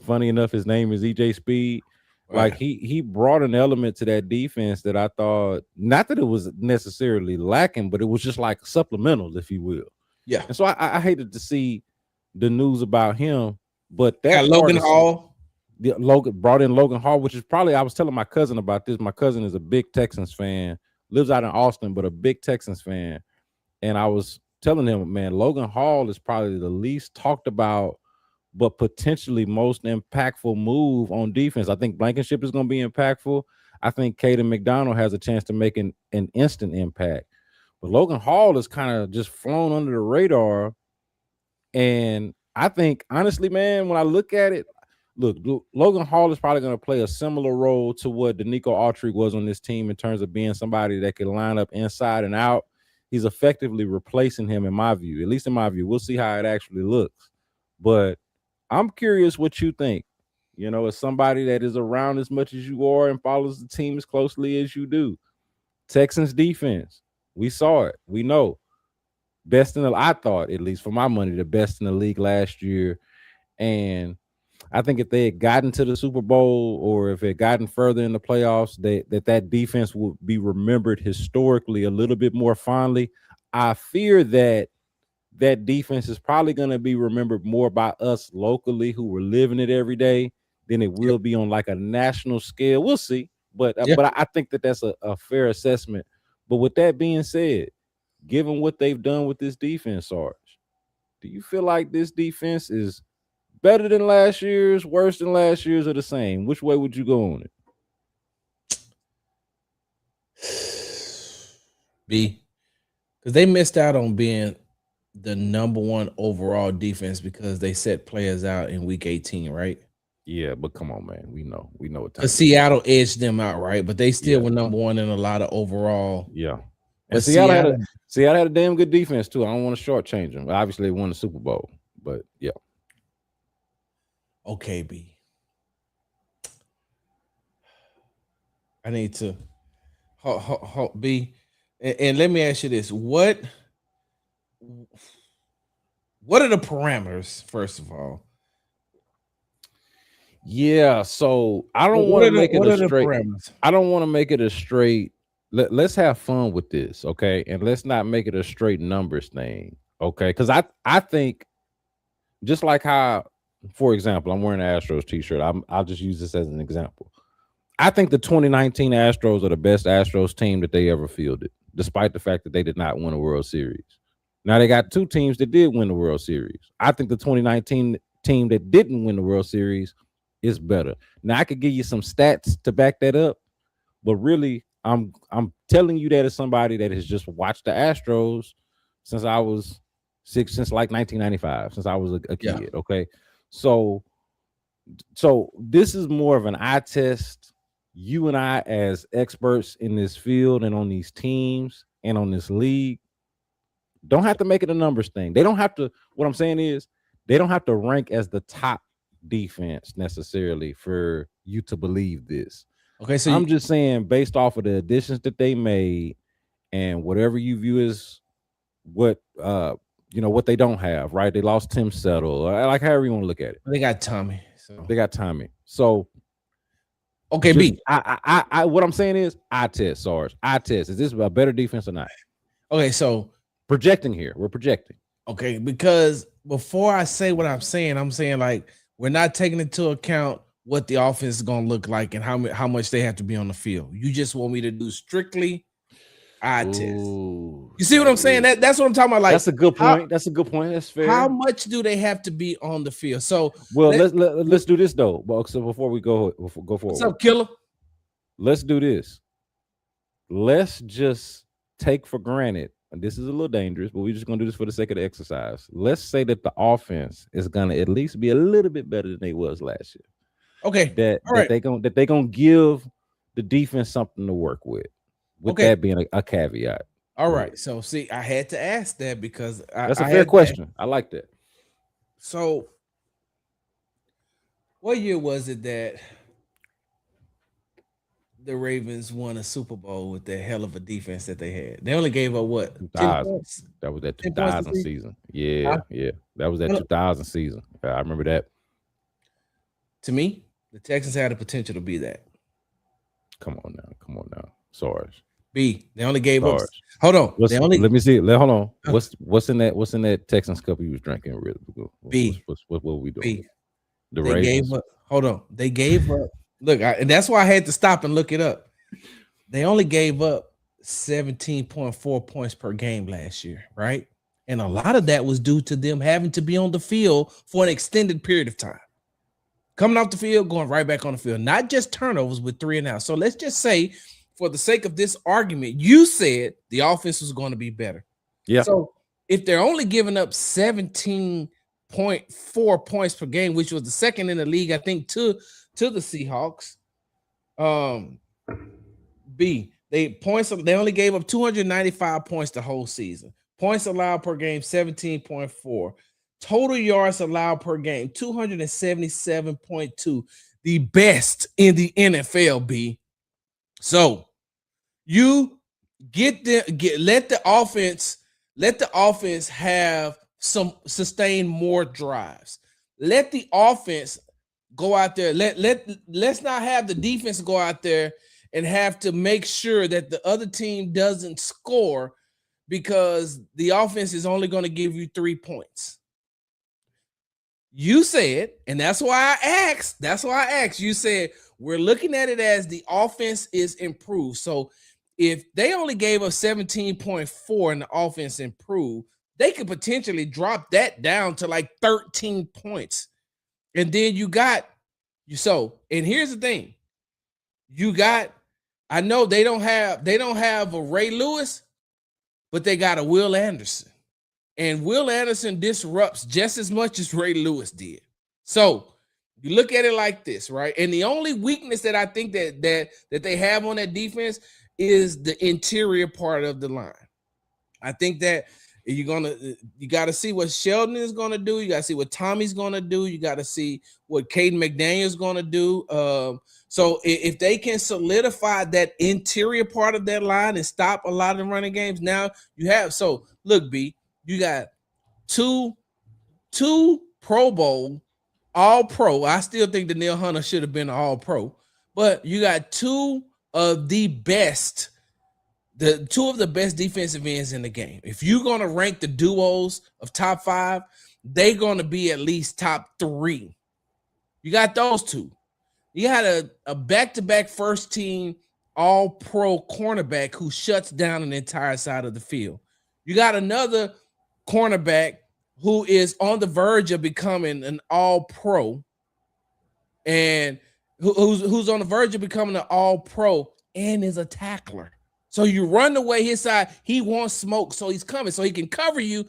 funny enough, his name is EJ Speed. Like Right. he brought an element to that defense that I thought, not that it was necessarily lacking, but it was just like supplemental, if you will. Yeah. And so I hated to see the news about him, but Got that part Logan is Hall. the Logan brought in Logan Hall, which is probably, I was telling my cousin about this. My cousin is a big Texans fan, lives out in Austin, but a big Texans fan. And I was telling him, man, Logan Hall is probably the least talked about, but potentially most impactful move on defense. I think Blankenship is going to be impactful. I think Caden McDonald has a chance to make an instant impact. But Logan Hall is kind of just flown under the radar. And I think, honestly, man, when I look at it, look, Logan Hall is probably going to play a similar role to what Danico Autry was on this team in terms of being somebody that can line up inside and out. He's effectively replacing him, in my view, at least in my view. We'll see how it actually looks. But I'm curious what you think. You know, as somebody that is around as much as you are and follows the team as closely as you do. Texans defense, we saw it. We know. Best in the, I thought, at least for my money, the best in the league last year. And I think if they had gotten to the Super Bowl or if it had gotten further in the playoffs, that defense would be remembered historically a little bit more fondly. I fear that defense is probably going to be remembered more by us locally who were living it every day than it will be on like a national scale. We'll see. But I think that that's a fair assessment. But with that being said, given what they've done with this defense, Sarge, do you feel like this defense is better than last year's, worse than last year's, or the same? Which way would you go on it? B, because they missed out on being the number one overall defense because they set players out in week 18, right? Yeah, but come on, man. We know what time. Because Seattle edged them out, right? But they still were number one in a lot of overall. Yeah. And Seattle had a damn good defense too. I don't want to shortchange them. Obviously, they won the Super Bowl, but yeah. Okay, B. I need to B. And let me ask you this: what are the parameters? First of all, yeah. So I don't want to make it a straight. I don't want to make it a straight. Let's have fun with this, okay? And let's not make it a straight numbers thing, okay? Because I think just like how, for example, I'm wearing an Astros t-shirt. I'll just use this as an example. I think the 2019 Astros are the best Astros team that they ever fielded, despite the fact that they did not win a World Series. Now they got two teams that did win the World Series. I think the 2019 team that didn't win the World Series is better. Now I could give you some stats to back that up, but really I'm telling you that as somebody that has just watched the Astros since I was since like 1995, since I was a kid. Okay. So this is more of an eye test. You and I, as experts in this field and on these teams and on this league, don't have to make it a numbers thing. They don't have to. What I'm saying is they don't have to rank as the top defense necessarily for you to believe this. Okay, so I'm just saying, based off of the additions that they made and whatever you view as what what they don't have, right? They lost Tim Settle, like however you want to look at it. They got Tommy. They got Tommy. So okay, B. I what I'm saying is I test, Sarge. I test. Is this a better defense or not? Okay, so projecting here. We're projecting. Okay, because before I say what I'm saying like we're not taking into account what the offense is going to look like and how much they have to be on the field. You just want me to do strictly eye test. You see what I'm saying? That's what I'm talking about. Like, that's a good point. That's a good point. That's fair. How much do they have to be on the field? So let's do this though. So before we go forward. What's up, Killer? Let's do this. Let's just take for granted. And this is a little dangerous, but we're just gonna do this for the sake of the exercise. Let's say that the offense is gonna at least be a little bit better than they was last year. Okay. That they gonna give the defense something to work with. With that being a caveat. All right. So see, I had to ask that because that's a fair question. I like that. So what year was it that the Ravens won a Super Bowl with that hell of a defense that they had? They only gave up what? 10 points? That was that 2000 season. Yeah, yeah. That was that 2000 season. I remember that. To me, The Texans had the potential to be that. Come on now, Sarge. B. They only gave up. Sarge. Hold on. Let me see. Hold on. Okay. What's in that Texans cup he was drinking? Really? B. What were we doing? B. The They Ravens. gave up. Hold on. They gave up. Look, and that's why I had to stop and look it up. They only gave up 17.4 points per game last year, right? And a lot of that was due to them having to be on the field for an extended period of time. Coming off the field, going right back on the field, not just turnovers with 3 and out. So let's just say, for the sake of this argument, you said the offense was going to be better. Yeah. So if they're only giving up 17.4 points per game, which was the second in the league, I think, to the Seahawks. B, they only gave up 295 points the whole season. Points allowed per game, 17.4. Total yards allowed per game, 277.2. The best in the NFL, B. So you let the offense have some sustain more drives. Let the offense go out there. Let's not have the defense go out there and have to make sure that the other team doesn't score because the offense is only going to give you 3 points. You said, and that's why I asked. You said we're looking at it as the offense is improved. So if they only gave us 17.4 and the offense improved, they could potentially drop that down to like 13 points. And then and here's the thing. I know they don't have a Ray Lewis, but they got a Will Anderson. And Will Anderson disrupts just as much as Ray Lewis did. So you look at it like this, right? And the only weakness that I think that they have on that defense is the interior part of the line. I think that you got to see what Sheldon is going to do. You got to see what Tommy's going to do. You got to see what Caden McDaniel's going to do. So if they can solidify that interior part of that line and stop a lot of the running games, now you have. So look, B, you got two Pro Bowl, All Pro. I still think Danielle Hunter should have been All Pro, but you got two of the best defensive ends in the game. If you're going to rank the duos of top 5, they're going to be at least top 3. You got those two. You got a back-to-back first team All-Pro cornerback who shuts down an entire side of the field. You got another cornerback who is on the verge of becoming an All-Pro and who's on the verge of becoming an All-Pro and is a tackler. So you run away his side. He wants smoke, so he's coming. So he can cover you,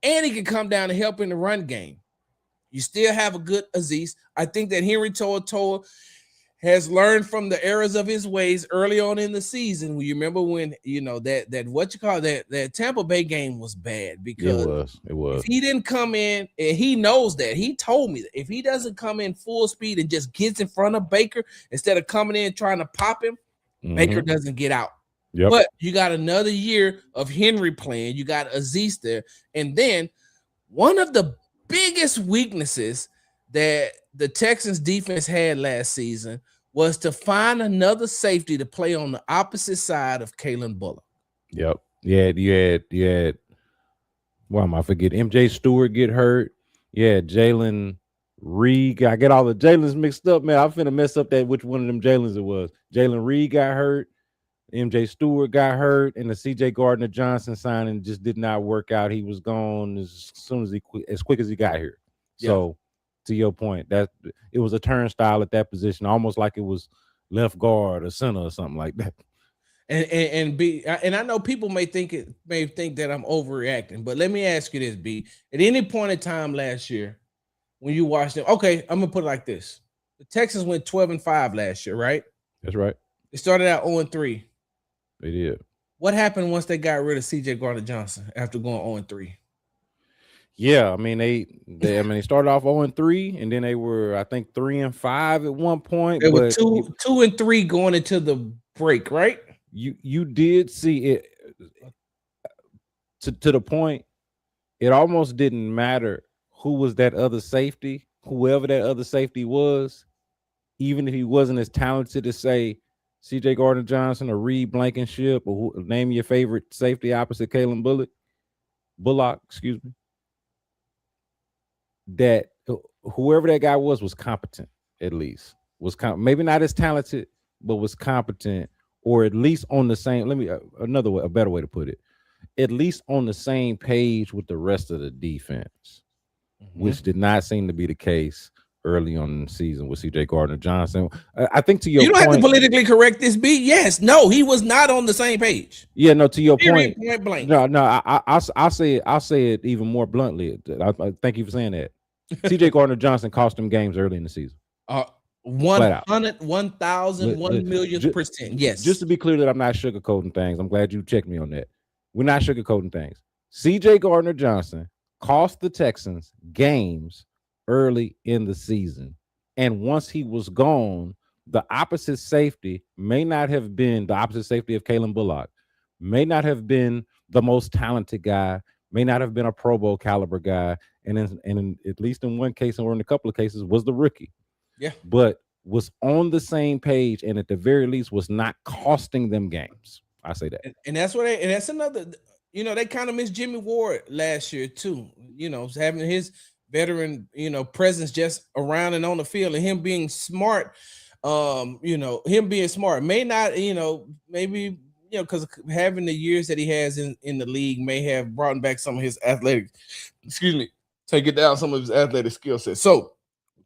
and he can come down and help in the run game. You still have a good Aziz. I think that Henry To'oTo'o has learned from the errors of his ways early on in the season. You remember when that Tampa Bay game was bad because it was. If he didn't come in, and he knows that. He told me that if he doesn't come in full speed and just gets in front of Baker instead of coming in trying to pop him, Baker doesn't get out. Yep. But you got another year of Henry playing. You got Aziz there. And then one of the biggest weaknesses that the Texans defense had last season was to find another safety to play on the opposite side of Kalen Bullock. Yep. Yeah, you had why am I forget? MJ Stewart get hurt. Yeah, Jalen Reed. I get all the Jalen's mixed up, man. I'm finna mess up that which one of them Jalen's it was. Jalen Reed got hurt. MJ Stewart got hurt, and the CJ Gardner Johnson signing just did not work out. He was gone as quick as he got here. Yeah. So, to your point, that it was a turnstile at that position, almost like it was left guard or center or something like that. And I know people may think that I'm overreacting, but let me ask you this, B. At any point in time last year, when you watched them, okay, I'm gonna put it like this: the Texans went 12-5 last year, right? That's right. They started out 0-3. They did. What happened once they got rid of CJ Gardner Johnson after going 0-3? Yeah, I mean they started off 0-3, and then they were, I think, 3-5 at one point. They were 2-3 going into the break, right? You did see it to the point. It almost didn't matter who was that other safety, whoever that other safety was. even if he wasn't as talented as say C.J. Gardner-Johnson or Reed Blankenship or name your favorite safety opposite Kalen Bullock, excuse me, that whoever that guy was competent, at least maybe not as talented, but was competent, or at least on the same. Let me another way, a better way to put it, at least on the same page with the rest of the defense, which did not seem to be the case early on in the season with C.J. Gardner-Johnson. I think to your you don't point, have to politically correct this, B. Yes, no, he was not on the same page. Yeah, no, to your Period, point. point blank. No, I'll say it even more bluntly. I thank you for saying that. C.J. Gardner-Johnson cost them games early in the season. 100, 1,000, 1,000,000%. Yes. Just to be clear that I'm not sugarcoating things. I'm glad you checked me on that. We're not sugarcoating things. C.J. Gardner-Johnson cost the Texans games early in the season. And once he was gone, the opposite safety may not have been the opposite safety of Kalen Bullock, may not have been the most talented guy, may not have been a Pro Bowl caliber guy, and at least in one case, or in a couple of cases, was the rookie. Yeah. But was on the same page, and at the very least was not costing them games. I say that. And that's what and that's another, they kind of missed Jimmy Ward last year too. Having his veteran, presence just around and on the field, and him being smart, him being smart may not, maybe, because having the years that he has in the league may have brought back some of his athletic, take it down some of his athletic skill sets. So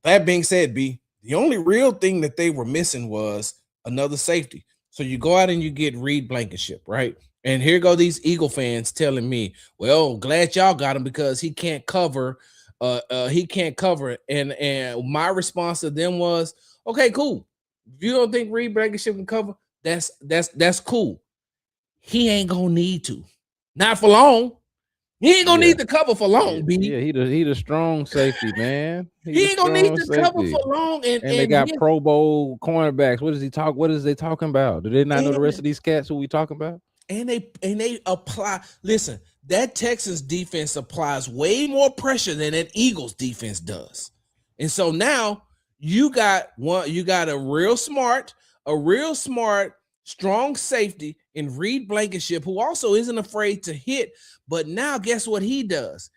that being said, B, the only real thing that they were missing was another safety. So you go out and you get Reed Blankenship, right? And here go these Eagle fans telling me, well, glad y'all got him because he can't cover. He can't cover it. And my response to them was, okay, cool. If you don't think Reed Blankenship can cover, that's cool. He ain't gonna need to. Not for long. He ain't gonna need to cover for long, B. Yeah, he the strong safety, man. He ain't gonna need to cover for long. And they got Pro Bowl cornerbacks. What is they talking about? Do they not know the rest of these cats who we talking about? And they apply. Listen, that Texans defense applies way more pressure than that Eagles defense does. And so now you got a real smart, strong safety in Reed Blankenship, who also isn't afraid to hit. But now guess what he does?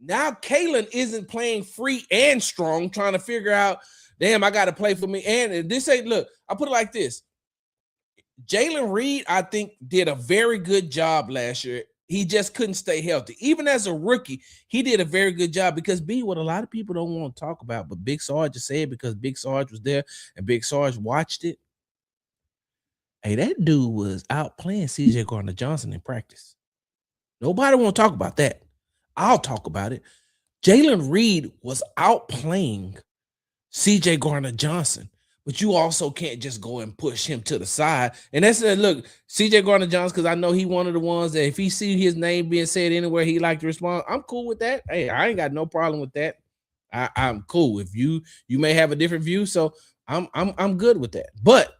Now Kalen isn't playing free and strong, trying to figure out, damn, I got to play for me. And this ain't, look, I put it like this. Jalen Reed, I think, did a very good job last year. He just couldn't stay healthy. Even as a rookie, he did a very good job because, B, what a lot of people don't want to talk about, but Big Sarge just said because Big Sarge was there and Big Sarge watched it. Hey, that dude was out playing C.J. Gardner-Johnson in practice. Nobody want to talk about that. I'll talk about it. Jalen Reed was out playing C.J. Gardner-Johnson, but you also can't just go and push him to the side. And that's look, C.J. Gardner-Johnson, because I know he one of the ones that if he see his name being said anywhere, he like to respond. I'm cool with that. Hey, I ain't got no problem with that. I'm cool. If you may have a different view, so I'm good with that. But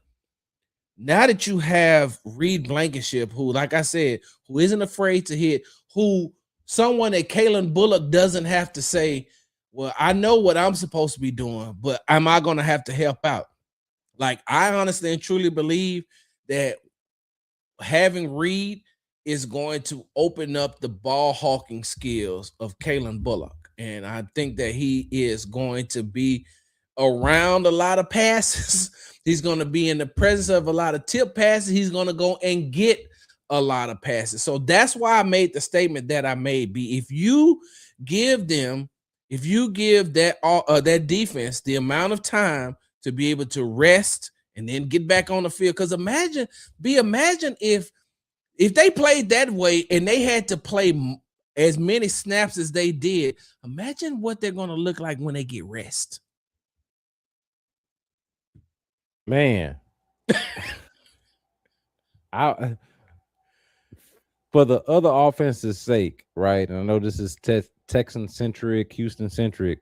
now that you have Reed Blankenship, who, like I said, who isn't afraid to hit, who someone that Kalen Bullock doesn't have to say, well, I know what I'm supposed to be doing, but am I going to have to help out? Like, I honestly and truly believe that having Reed is going to open up the ball hawking skills of Kalen Bullock. And I think that he is going to be around a lot of passes. He's going to be in the presence of a lot of tip passes. He's going to go and get a lot of passes. So that's why I made the statement that I made. If you give that defense the amount of time to be able to rest and then get back on the field. Because imagine if they played that way and they had to play as many snaps as they did. Imagine what they're going to look like when they get rest. Man, for the other offense's sake, right? And I know this is Texan centric, Houston centric.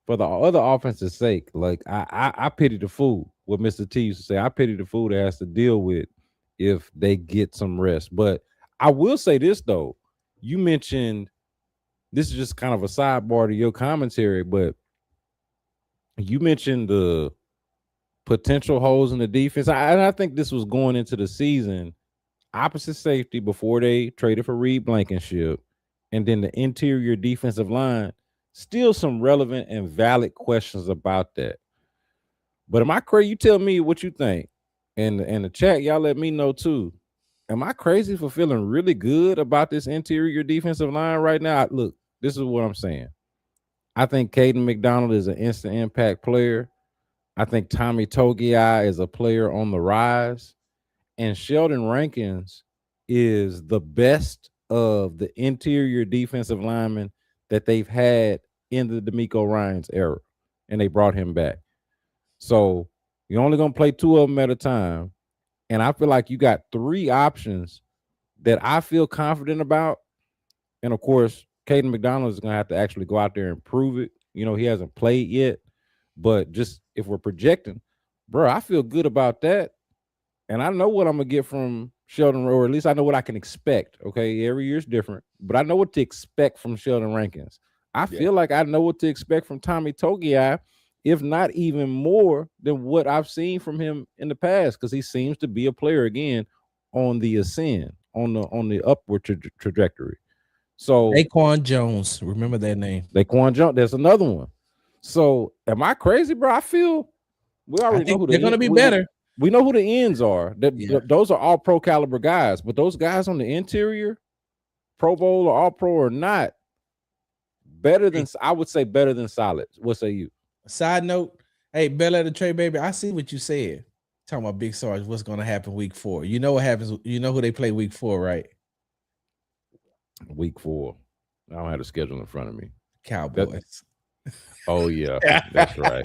For the other offense's sake, like I pity the fool. What Mr. T used to say, I pity the fool that has to deal with if they get some rest. But I will say this though, you mentioned this is just kind of a sidebar to your commentary, but you mentioned the potential holes in the defense. I think this was going into the season. Opposite safety before they traded for Reed Blankenship, and then the interior defensive line. Still some relevant and valid questions about that. But am I crazy? You tell me what you think. And in the chat, y'all let me know too. Am I crazy for feeling really good about this interior defensive line right now? Look, this is what I'm saying. I think Caden McDonald is an instant impact player. I think Tommy Togiai is a player on the rise. And Sheldon Rankins is the best of the interior defensive linemen that they've had in the D'Amico Ryans era. And they brought him back. So you're only going to play two of them at a time. And I feel like you got three options that I feel confident about. And of course, Caden McDonald is going to have to actually go out there and prove it. You know, he hasn't played yet. But just if we're projecting, bro, I feel good about that. And I know what I'm going to get from Sheldon, or at least I know what I can expect. Okay, every year's different. But I know what to expect from Sheldon Rankins. I feel like I know what to expect from Tommy Togiai, if not even more than what I've seen from him in the past, because he seems to be a player again on the ascend, on the upward trajectory. So Daquan Jones, remember that name? Daquan Jones, there's another one. So am I crazy, bro? I feel we already know who they're going to be better. We know who the ends are. Those are all pro caliber guys, but those guys on the interior, Pro Bowl or all pro or not, I would say better than solid. What say you? Side note, hey, Bell at the Trey, baby, I see what you said. Talking about Big Sarge, what's going to happen week 4? You know what happens? You know who they play week 4, right? Week 4. I don't have the schedule in front of me. Cowboys. Oh yeah, that's right.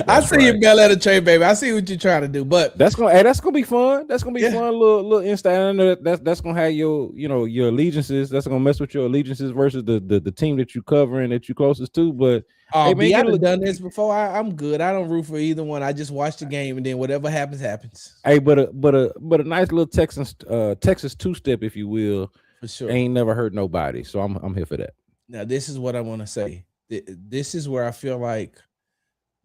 I see you, Bell at the Trey, baby. I see what you're trying to do, but that's gonna be fun. That's gonna be fun. Little instant. That's gonna have your allegiances. That's gonna mess with your allegiances versus the team that you cover and that you closest to. But hey, man, I've done this before. I'm good. I don't root for either one. I just watch the game and then whatever happens, happens. Hey, but a nice little Texas 2-step, if you will, for sure, ain't never hurt nobody. So I'm here for that. Now this is what I want to say. This is where I feel like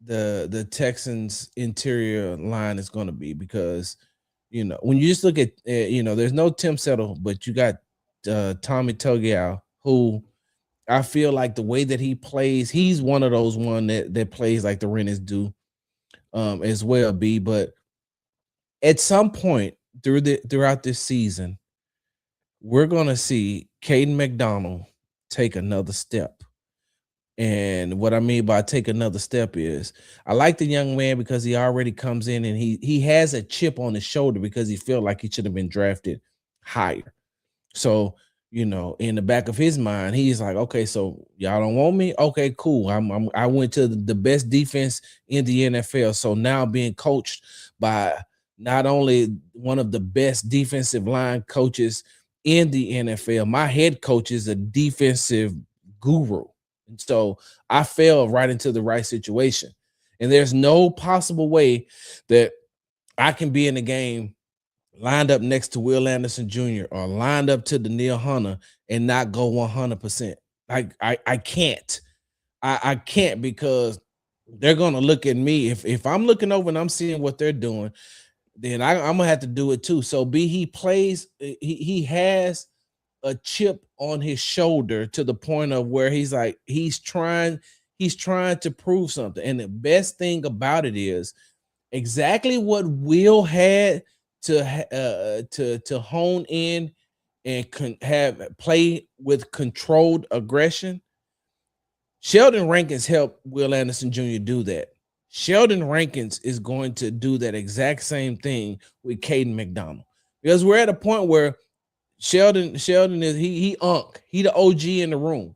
the Texans interior line is going to be, because when you just look at there's no Tim Settle, but you got Tommy Togiai, who I feel like the way that he plays, he's one of those that plays like the Rennes do as well, B. But at some point throughout this season, we're going to see Caden McDonald take another step. And what I mean by take another step is I like the young man because he already comes in and he has a chip on his shoulder because he felt like he should have been drafted higher. So, in the back of his mind, he's like, okay, so y'all don't want me? Okay, cool. I went to the best defense in the NFL. So now being coached by not only one of the best defensive line coaches in the NFL, my head coach is a defensive guru. And so I fell right into the right situation. And there's no possible way that I can be in the game lined up next to Will Anderson Jr. or lined up to Danielle Hunter and not go 100%. I can't. I can't, because they're going to look at me. If I'm looking over and I'm seeing what they're doing, then I'm going to have to do it too. So he plays, he has a chip on his shoulder to the point of where he's like, he's trying to prove something. And the best thing about it is exactly what Will had to hone in and have play with controlled aggression. Sheldon Rankins helped Will Anderson Jr. do that. Sheldon Rankins is going to do that exact same thing with Caden McDonald, because we're at a point where Sheldon is he the OG in the room,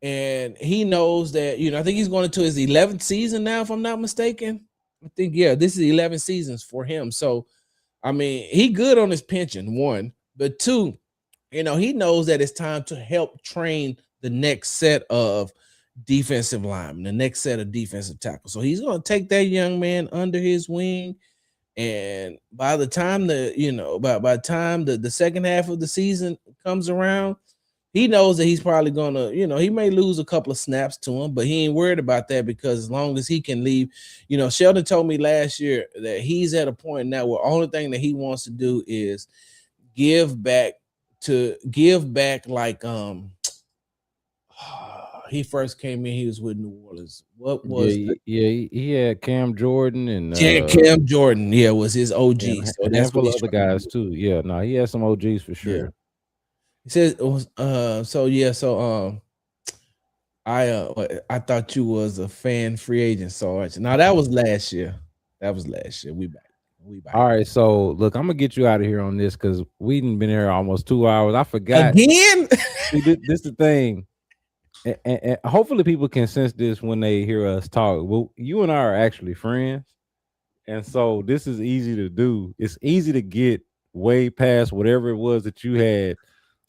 and he knows that I think he's going into his 11th season now, if I'm not mistaken. I think this is 11 seasons for him. So I mean, he good on his pension, one, but two, he knows that it's time to help train the next set of defensive linemen, the next set of defensive tackles. So he's going to take that young man under his wing. And by the time by the time the second half of the season comes around, he knows that he's probably gonna, he may lose a couple of snaps to him, but he ain't worried about that because as long as he can leave, Sheldon told me last year that he's at a point now where only thing that he wants to do is give back like he first came in, he was with New Orleans. What was he had Cam Jordan and Cam Jordan? Yeah, was his OG. and So a that's what handful of he's other trying to guys do. too. Yeah, no, he had some OGs for sure. Yeah. He says it was I thought you was a fan free agent, Sarge. Now that was last year. We back. All right, so look, I'm gonna get you out of here on this because we done been here almost 2 hours. I forgot Again. See, this the thing, and hopefully people can sense this when they hear us talk. Well, you and I are actually friends, and so this is easy to do. It's easy to get way past whatever it was that you had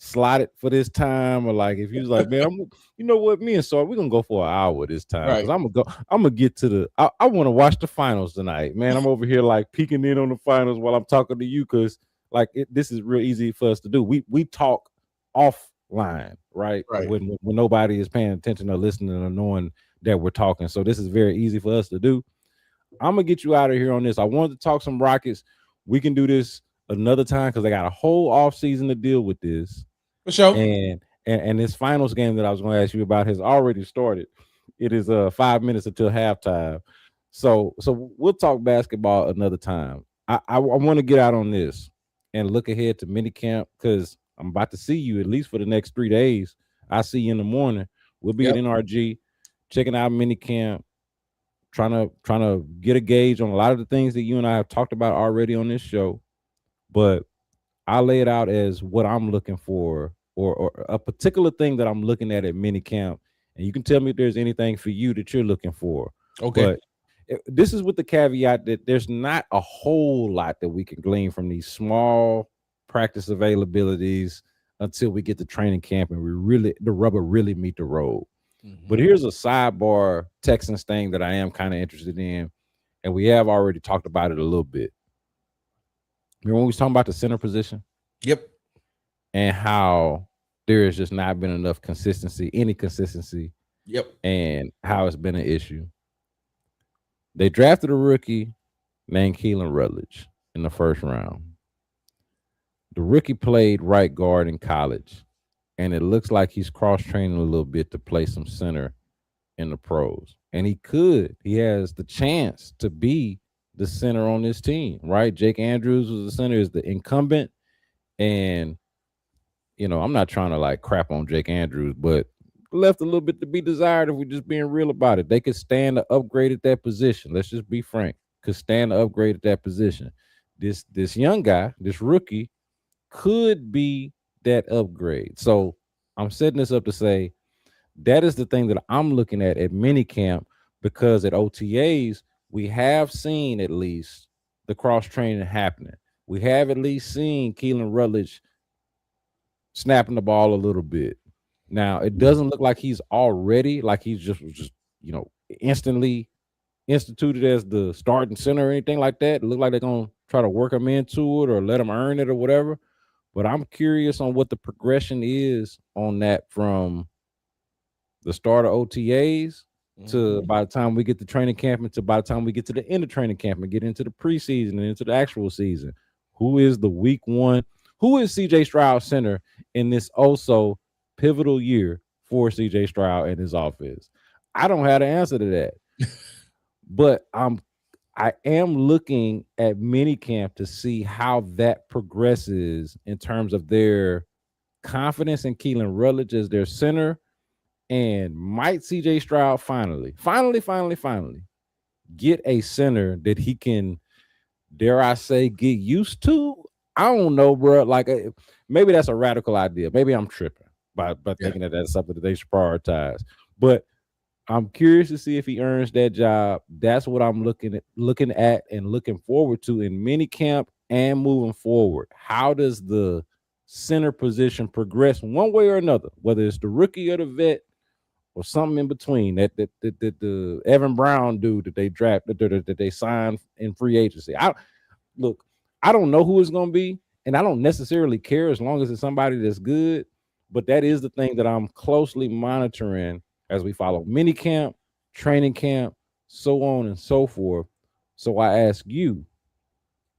slotted for this time, or like if you was like, man, you know what, me and Sarge, we're gonna go for an hour this time because Right. I'm gonna get to the. I want to watch the finals tonight, man. I'm over here like peeking in on the finals while I'm talking to you because like this is real easy for us to do. We talk offline, right? Right. When nobody is paying attention or listening or knowing that we're talking. So this is very easy for us to do. I'm gonna get you out of here on this. I wanted to talk some Rockets. We can do this another time because I got a whole off season to deal with this. For sure. And this finals game that I was going to ask you about has already started. It is 5 minutes until halftime. So we'll talk basketball another time. I want to get out on this and look ahead to minicamp because I'm about to see you at least for the next 3 days. I see you in the morning. We'll be at NRG checking out minicamp, trying to get a gauge on a lot of the things that you and I have talked about already on this show. But I lay it out as what I'm looking for or a particular thing that I'm looking at minicamp. And you can tell me if there's anything for you that you're looking for. Okay. But this is with the caveat that there's not a whole lot that we can glean from these small practice availabilities until we get to training camp and the rubber really meet the road. Mm-hmm. But here's a sidebar Texans thing that I am kind of interested in, and we have already talked about it a little bit. Remember when we was talking about the center position? Yep. And how there has just not been enough any consistency. Yep. And how it's been an issue. They drafted a rookie named Keelan Rutledge in the first round. The rookie played right guard in college, and it looks like he's cross-training a little bit to play some center in the pros. And he has the chance to be the center on this team, right? Jake Andrews was the center, is the incumbent. And, I'm not trying to like crap on Jake Andrews, but left a little bit to be desired if we're just being real about it. They could stand to upgrade at that position. Let's just be frank. Could stand to upgrade at that position. This young guy, this rookie, could be that upgrade. So I'm setting this up to say that is the thing that I'm looking at minicamp, because at OTAs, we have seen at least the cross-training happening. We have at least seen Keelan Rutledge snapping the ball a little bit. Now, it doesn't look like he's already, like he's just instantly instituted as the starting center or anything like that. It looked like they're going to try to work him into it or let him earn it or whatever. But I'm curious on what the progression is on that from the start of OTAs to by the time we get to training camp and to by the time we get to the end of training camp and get into the preseason and into the actual season. Who is the week one? Who is CJ Stroud center in this also pivotal year for CJ Stroud and his offense? I don't have the answer to that. But I am looking at minicamp to see how that progresses in terms of their confidence in Keelan Rutledge as their center. And might CJ Stroud finally get a center that he can, dare I say, get used to? I don't know, bro. Like maybe that's a radical idea. Maybe I'm tripping by thinking that that's something that they should prioritize. But I'm curious to see if he earns that job. That's what I'm looking at and looking forward to in minicamp and moving forward. How does the center position progress one way or another, whether it's the rookie or the vet or something in between? That the Evan Brown dude that they drafted, that they signed in free agency. I don't know who it's going to be, and I don't necessarily care as long as it's somebody that's good. But that is the thing that I'm closely monitoring as we follow mini camp, training camp, so on and so forth. So I ask you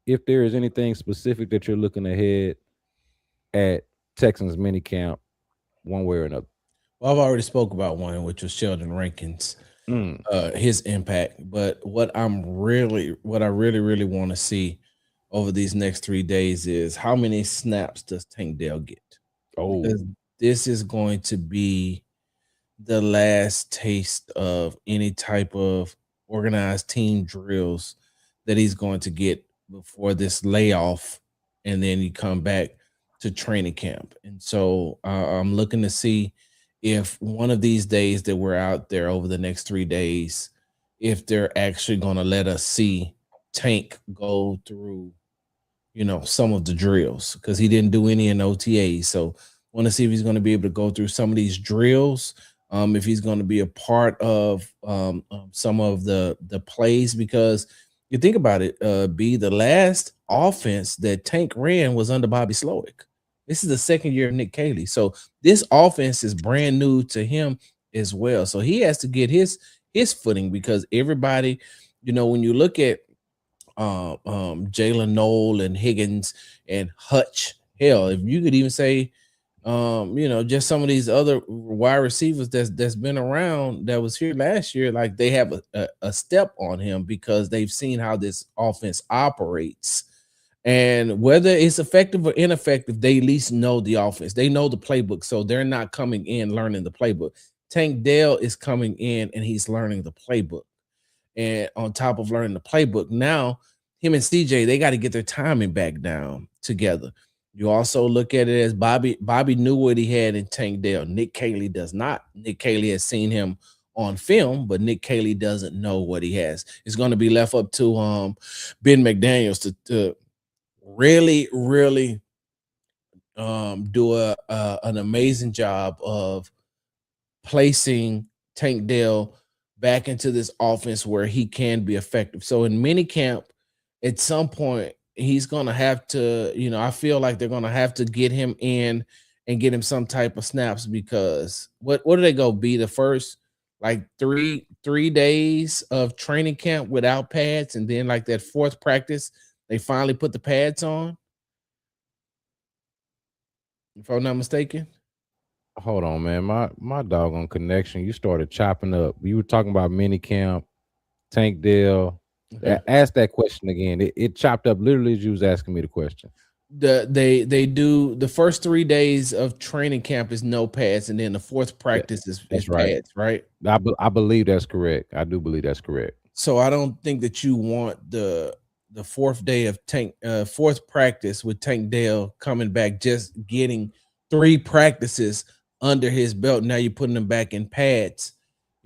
if there is anything specific that you're looking ahead at Texans mini camp, one way or another. Well, I've already spoke about one, which was Sheldon Rankins, Mm. his impact. But what I really want to see over these next 3 days is how many snaps does Tank Dell get? Oh, Because this is going to be the last taste of any type of organized team drills that he's going to get before this layoff, and then you come back to training camp. And so I'm looking to see if one of these days that we're out there over the next 3 days, if they're actually going to let us see Tank go through, some of the drills, because he didn't do any in OTAs. So want to see if he's going to be able to go through some of these drills, if he's going to be a part of some of the plays, because you think about it, B, the last offense that Tank ran was under Bobby Slowick. This is the second year of Nick Caley. So this offense is brand new to him as well. So he has to get his footing, because everybody, when you look at Jalen Noel and Higgins and Hutch. Hell, if you could even say, just some of these other wide receivers that's been around that was here last year, like they have a step on him because they've seen how this offense operates. And whether it's effective or ineffective, they at least know the offense. They know the playbook, so they're not coming in learning the playbook. Tank Dell is coming in and he's learning the playbook. And on top of learning the playbook, now him and CJ, they got to get their timing back down together. You also look at it as Bobby knew what he had in Tank Dell. Nick Caley does not. Nick Caley has seen him on film, but Nick Caley doesn't know what he has. It's going to be left up to Ben McDaniels to really do an amazing job of placing Tank Dell back into this offense where he can be effective. So in minicamp, at some point, he's gonna have to, I feel like they're gonna have to get him in and get him some type of snaps, because what do they go be the first like three days of training camp without pads, and then like that fourth practice, they finally put the pads on, if I'm not mistaken. hold on, man. My doggone connection. You started chopping up. You were talking about mini camp, Tank Dell. Okay. Ask that question again. It chopped up literally as you was asking me the question. They do the first 3 days of training camp is no pads, and then the fourth Yeah, practice is that's right. pads, right? I believe that's correct. I do believe that's correct. So I don't think that you want the fourth day of fourth practice with Tank Dell coming back, just getting 3 practices under his belt. Now you're putting him back in pads.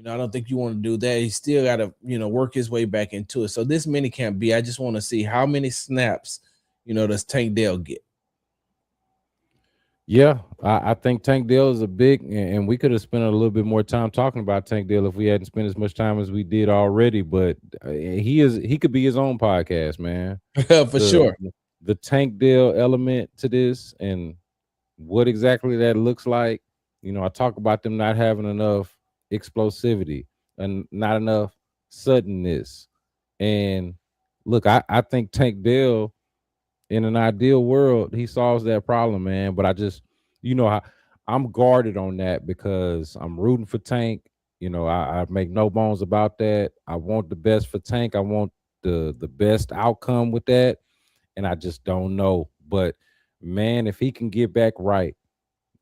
I don't think you want to do that. He still got to, work his way back into it. So this mini camp B, I just want to see how many snaps, does Tank Dell get. Yeah, I think Tank Dell is a big, and we could have spent a little bit more time talking about Tank Dell if we hadn't spent as much time as we did already. But he could be his own podcast, man. For sure. The Tank Dell element to this and what exactly that looks like. I talk about them not having enough explosivity and not enough suddenness. And look, I think Tank Dell, in an ideal world, he solves that problem, man. But I just, I'm guarded on that because I'm rooting for Tank. I make no bones about that. I want the best for Tank. I want the best outcome with that. And I just don't know. But man, if he can get back right,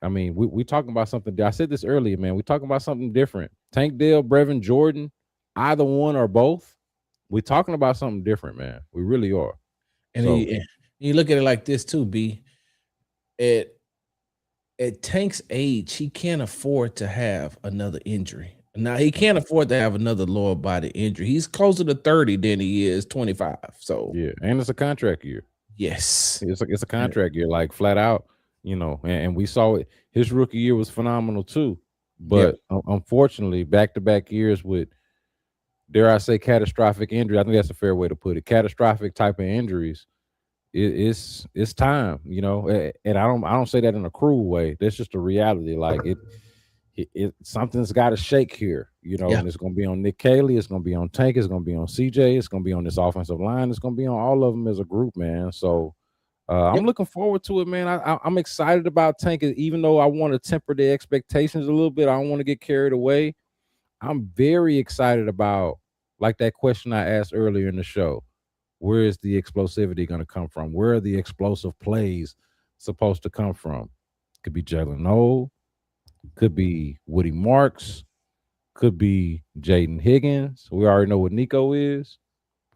I mean, we talking about something. I said this earlier, man. We talking about something different. Tank Dell, Brevin Jordan, either one or both. We talking about something different, man. We really are. And So you look at it like this too, B. At Tank's age, he can't afford to have another injury. Now he can't afford to have another lower body injury. He's closer to 30 than he is 25. So yeah, and it's a contract year. yes, It's a contract year, like flat out. And we saw it. His rookie year was phenomenal too. Yep. But unfortunately, back-to-back years with, dare I say, catastrophic injury. I think that's a fair way to put it. Catastrophic type of injuries. it's time, and I don't say that in a cruel way. That's just a reality. Like it something's got to shake here, Yeah. and it's going to be on Nick Caley, it's going to be on Tank, it's going to be on CJ, it's going to be on this offensive line, it's going to be on all of them as a group, man. So I'm Yep. looking forward to it, man. I'm excited about Tank, even though I want to temper the expectations a little bit. I don't want to get carried away. I'm very excited about, like, that question I asked earlier in the show. Where is the explosivity going to come from? Where are the explosive plays supposed to come from? Could be Jalen Noel, could be Woody Marks, could be Jaden Higgins. We already know what Nico is.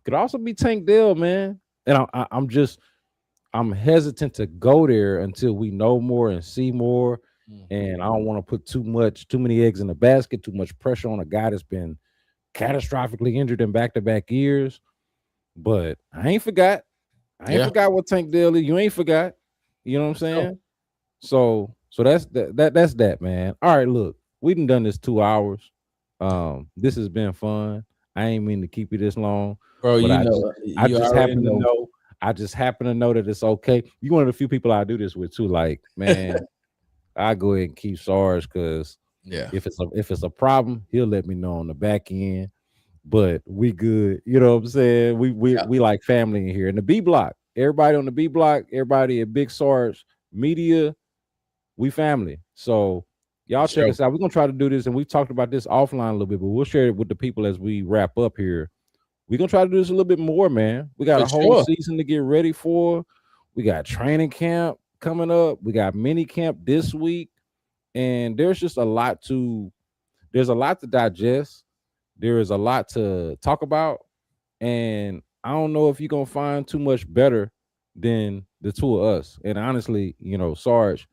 Could also be Tank Dell, man. And I'm hesitant to go there until we know more and see more. And I don't want to put too many eggs in the basket, too much pressure on a guy that's been catastrophically injured in back-to-back years. But I ain't forgot. I ain't forgot what Tank Dell is. You ain't forgot. You know what I'm saying? So that's that, man. All right, look, we done this 2 hours. This has been fun. I ain't mean to keep you this long, Bro, but I you just already happen to know. I just happen to know that it's okay. You one of the few people I do this with too. Like, man, I go ahead and keep Sarge because if it's a problem, he'll let me know on the back end. But we good. You know what I'm saying? We like family in here. And the B block, everybody on the B block, everybody at Big Sarge Media, we family. So y'all check us out. We're gonna try to do this, and we've talked about this offline a little bit, but we'll share it with the people as we wrap up here. We're gonna try to do this a little bit more, man. We got a whole season to get ready for. We got training camp coming up. We got mini camp this week, and there's a lot to digest. There is a lot to talk about, and I don't know if you're gonna find too much better than the two of us. And honestly, Sarge,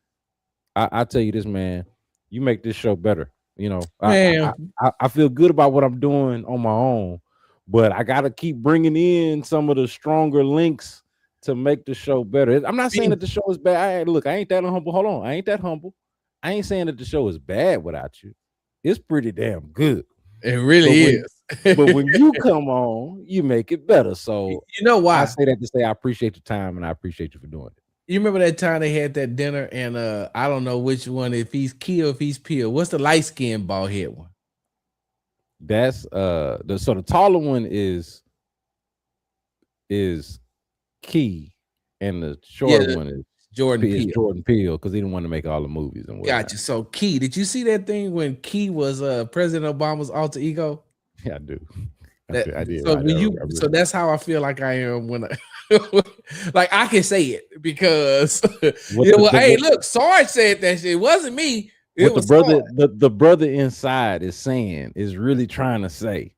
I tell you this, man, you make this show better. I feel good about what I'm doing on my own, but I gotta keep bringing in some of the stronger links to make the show better. I'm not saying that the show is bad. I ain't that humble. Hold on, I ain't that humble. I ain't saying that the show is bad without you. It's pretty damn good. It really is. But when you come on, you make it better. So you know why? I say that to say I appreciate your time and I appreciate you for doing it. You remember that time they had that dinner and I don't know which one, if he's Key or if he's Peel. What's the light skinned bald head one? That's the taller one is Key, and the shorter one is Jordan Peele, because he didn't want to make all the movies and whatnot. Gotcha. So Key, did you see that thing when Key was President Obama's alter ego? Yeah, I do. I did. So so that's how I feel like I am when like I can say it because hey, look, Sarge said that shit. It wasn't me. It was the brother inside is really trying to say,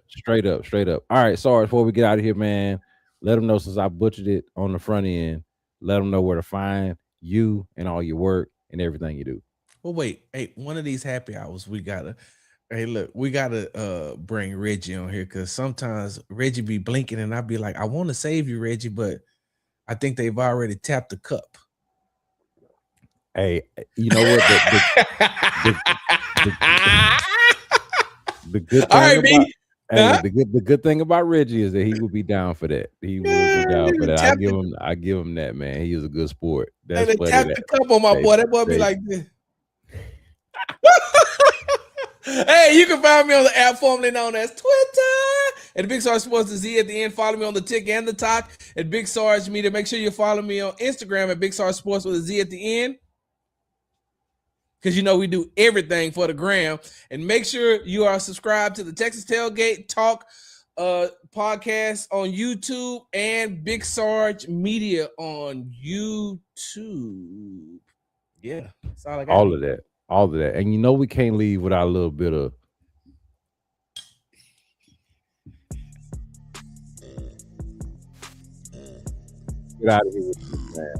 straight up. All right, Sarge, before we get out of here, man, let them know, since I butchered it on the front end, let them know where to find you and all your work and everything you do. Well, wait, hey, one of these happy hours we gotta bring Reggie on here, because sometimes Reggie be blinking and I'd be like, I want to save you, Reggie, but I think they've already tapped the cup. Hey, you know what? The good thing the good thing about Reggie is that he would be down for that. He would be down for that. I give him that, man. He is a good sport. That's funny. Tap the cup on my boy. That boy be like this. Hey, you can find me on the app formerly known as Twitter at Big Sarge Sports, the Z at the end. Follow me on the tick and the talk at Big Sarge Media. Make sure you follow me on Instagram at Big Sarge Sports with a Z at the end, because we do everything for the gram. And make sure you are subscribed to the Texas Tailgate Talk podcast on YouTube and Big Sarge Media on YouTube. Yeah, that's all I got. All of that. And we can't leave without a little bit of get out of here with you, man.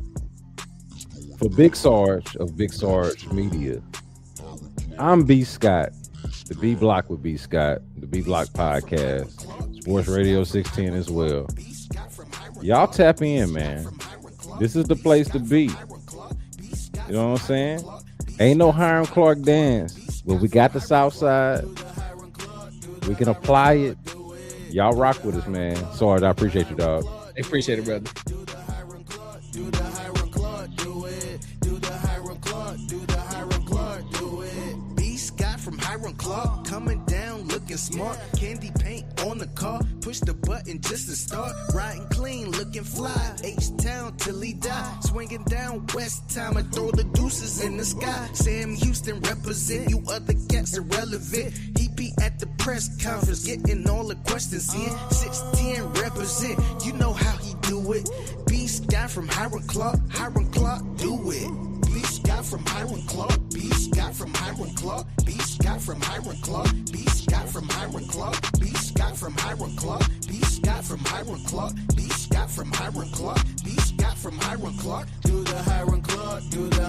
For Big Sarge of Big Sarge Media, I'm B Scott, the B Block with B Scott, the B Block podcast, Sports Radio 610 as well. Y'all tap in, man. This is the place to be. You know what I'm saying? Ain't no Hiram Clark dance, but we got the South Side. We can apply it. Y'all rock with us, man. Sarge, I appreciate you, dog. Appreciate it, brother. Do the Hiram Clark, do the Hiram Clark, do it. Do the Hiram Clark, do the Hiram Clark, do it. B. Scott from Hiram Clark, coming down looking smart. Candy paint on the car, push the button just to start. Riding clean, looking fly. H-Town till he die. Swinging down West Time and throw the deuces in the sky. Sam Houston represent, you other cats irrelevant. He be at the press conference, getting all the questions in. 6'10 represent, you know how he do it. B. Scott from Hiram Clark, do it. B. Scott from Hiram Clark, B. Scott from Hiram Clark, B. Scott from Hiram Clark, B. Scott from Hiram Clark, B. Scott from Hiram Clark, B. Scott from Hiram Clark, B. Scott from Hiram Clark, B. Scott from Hiram Clark, do the Hiram Clark, do the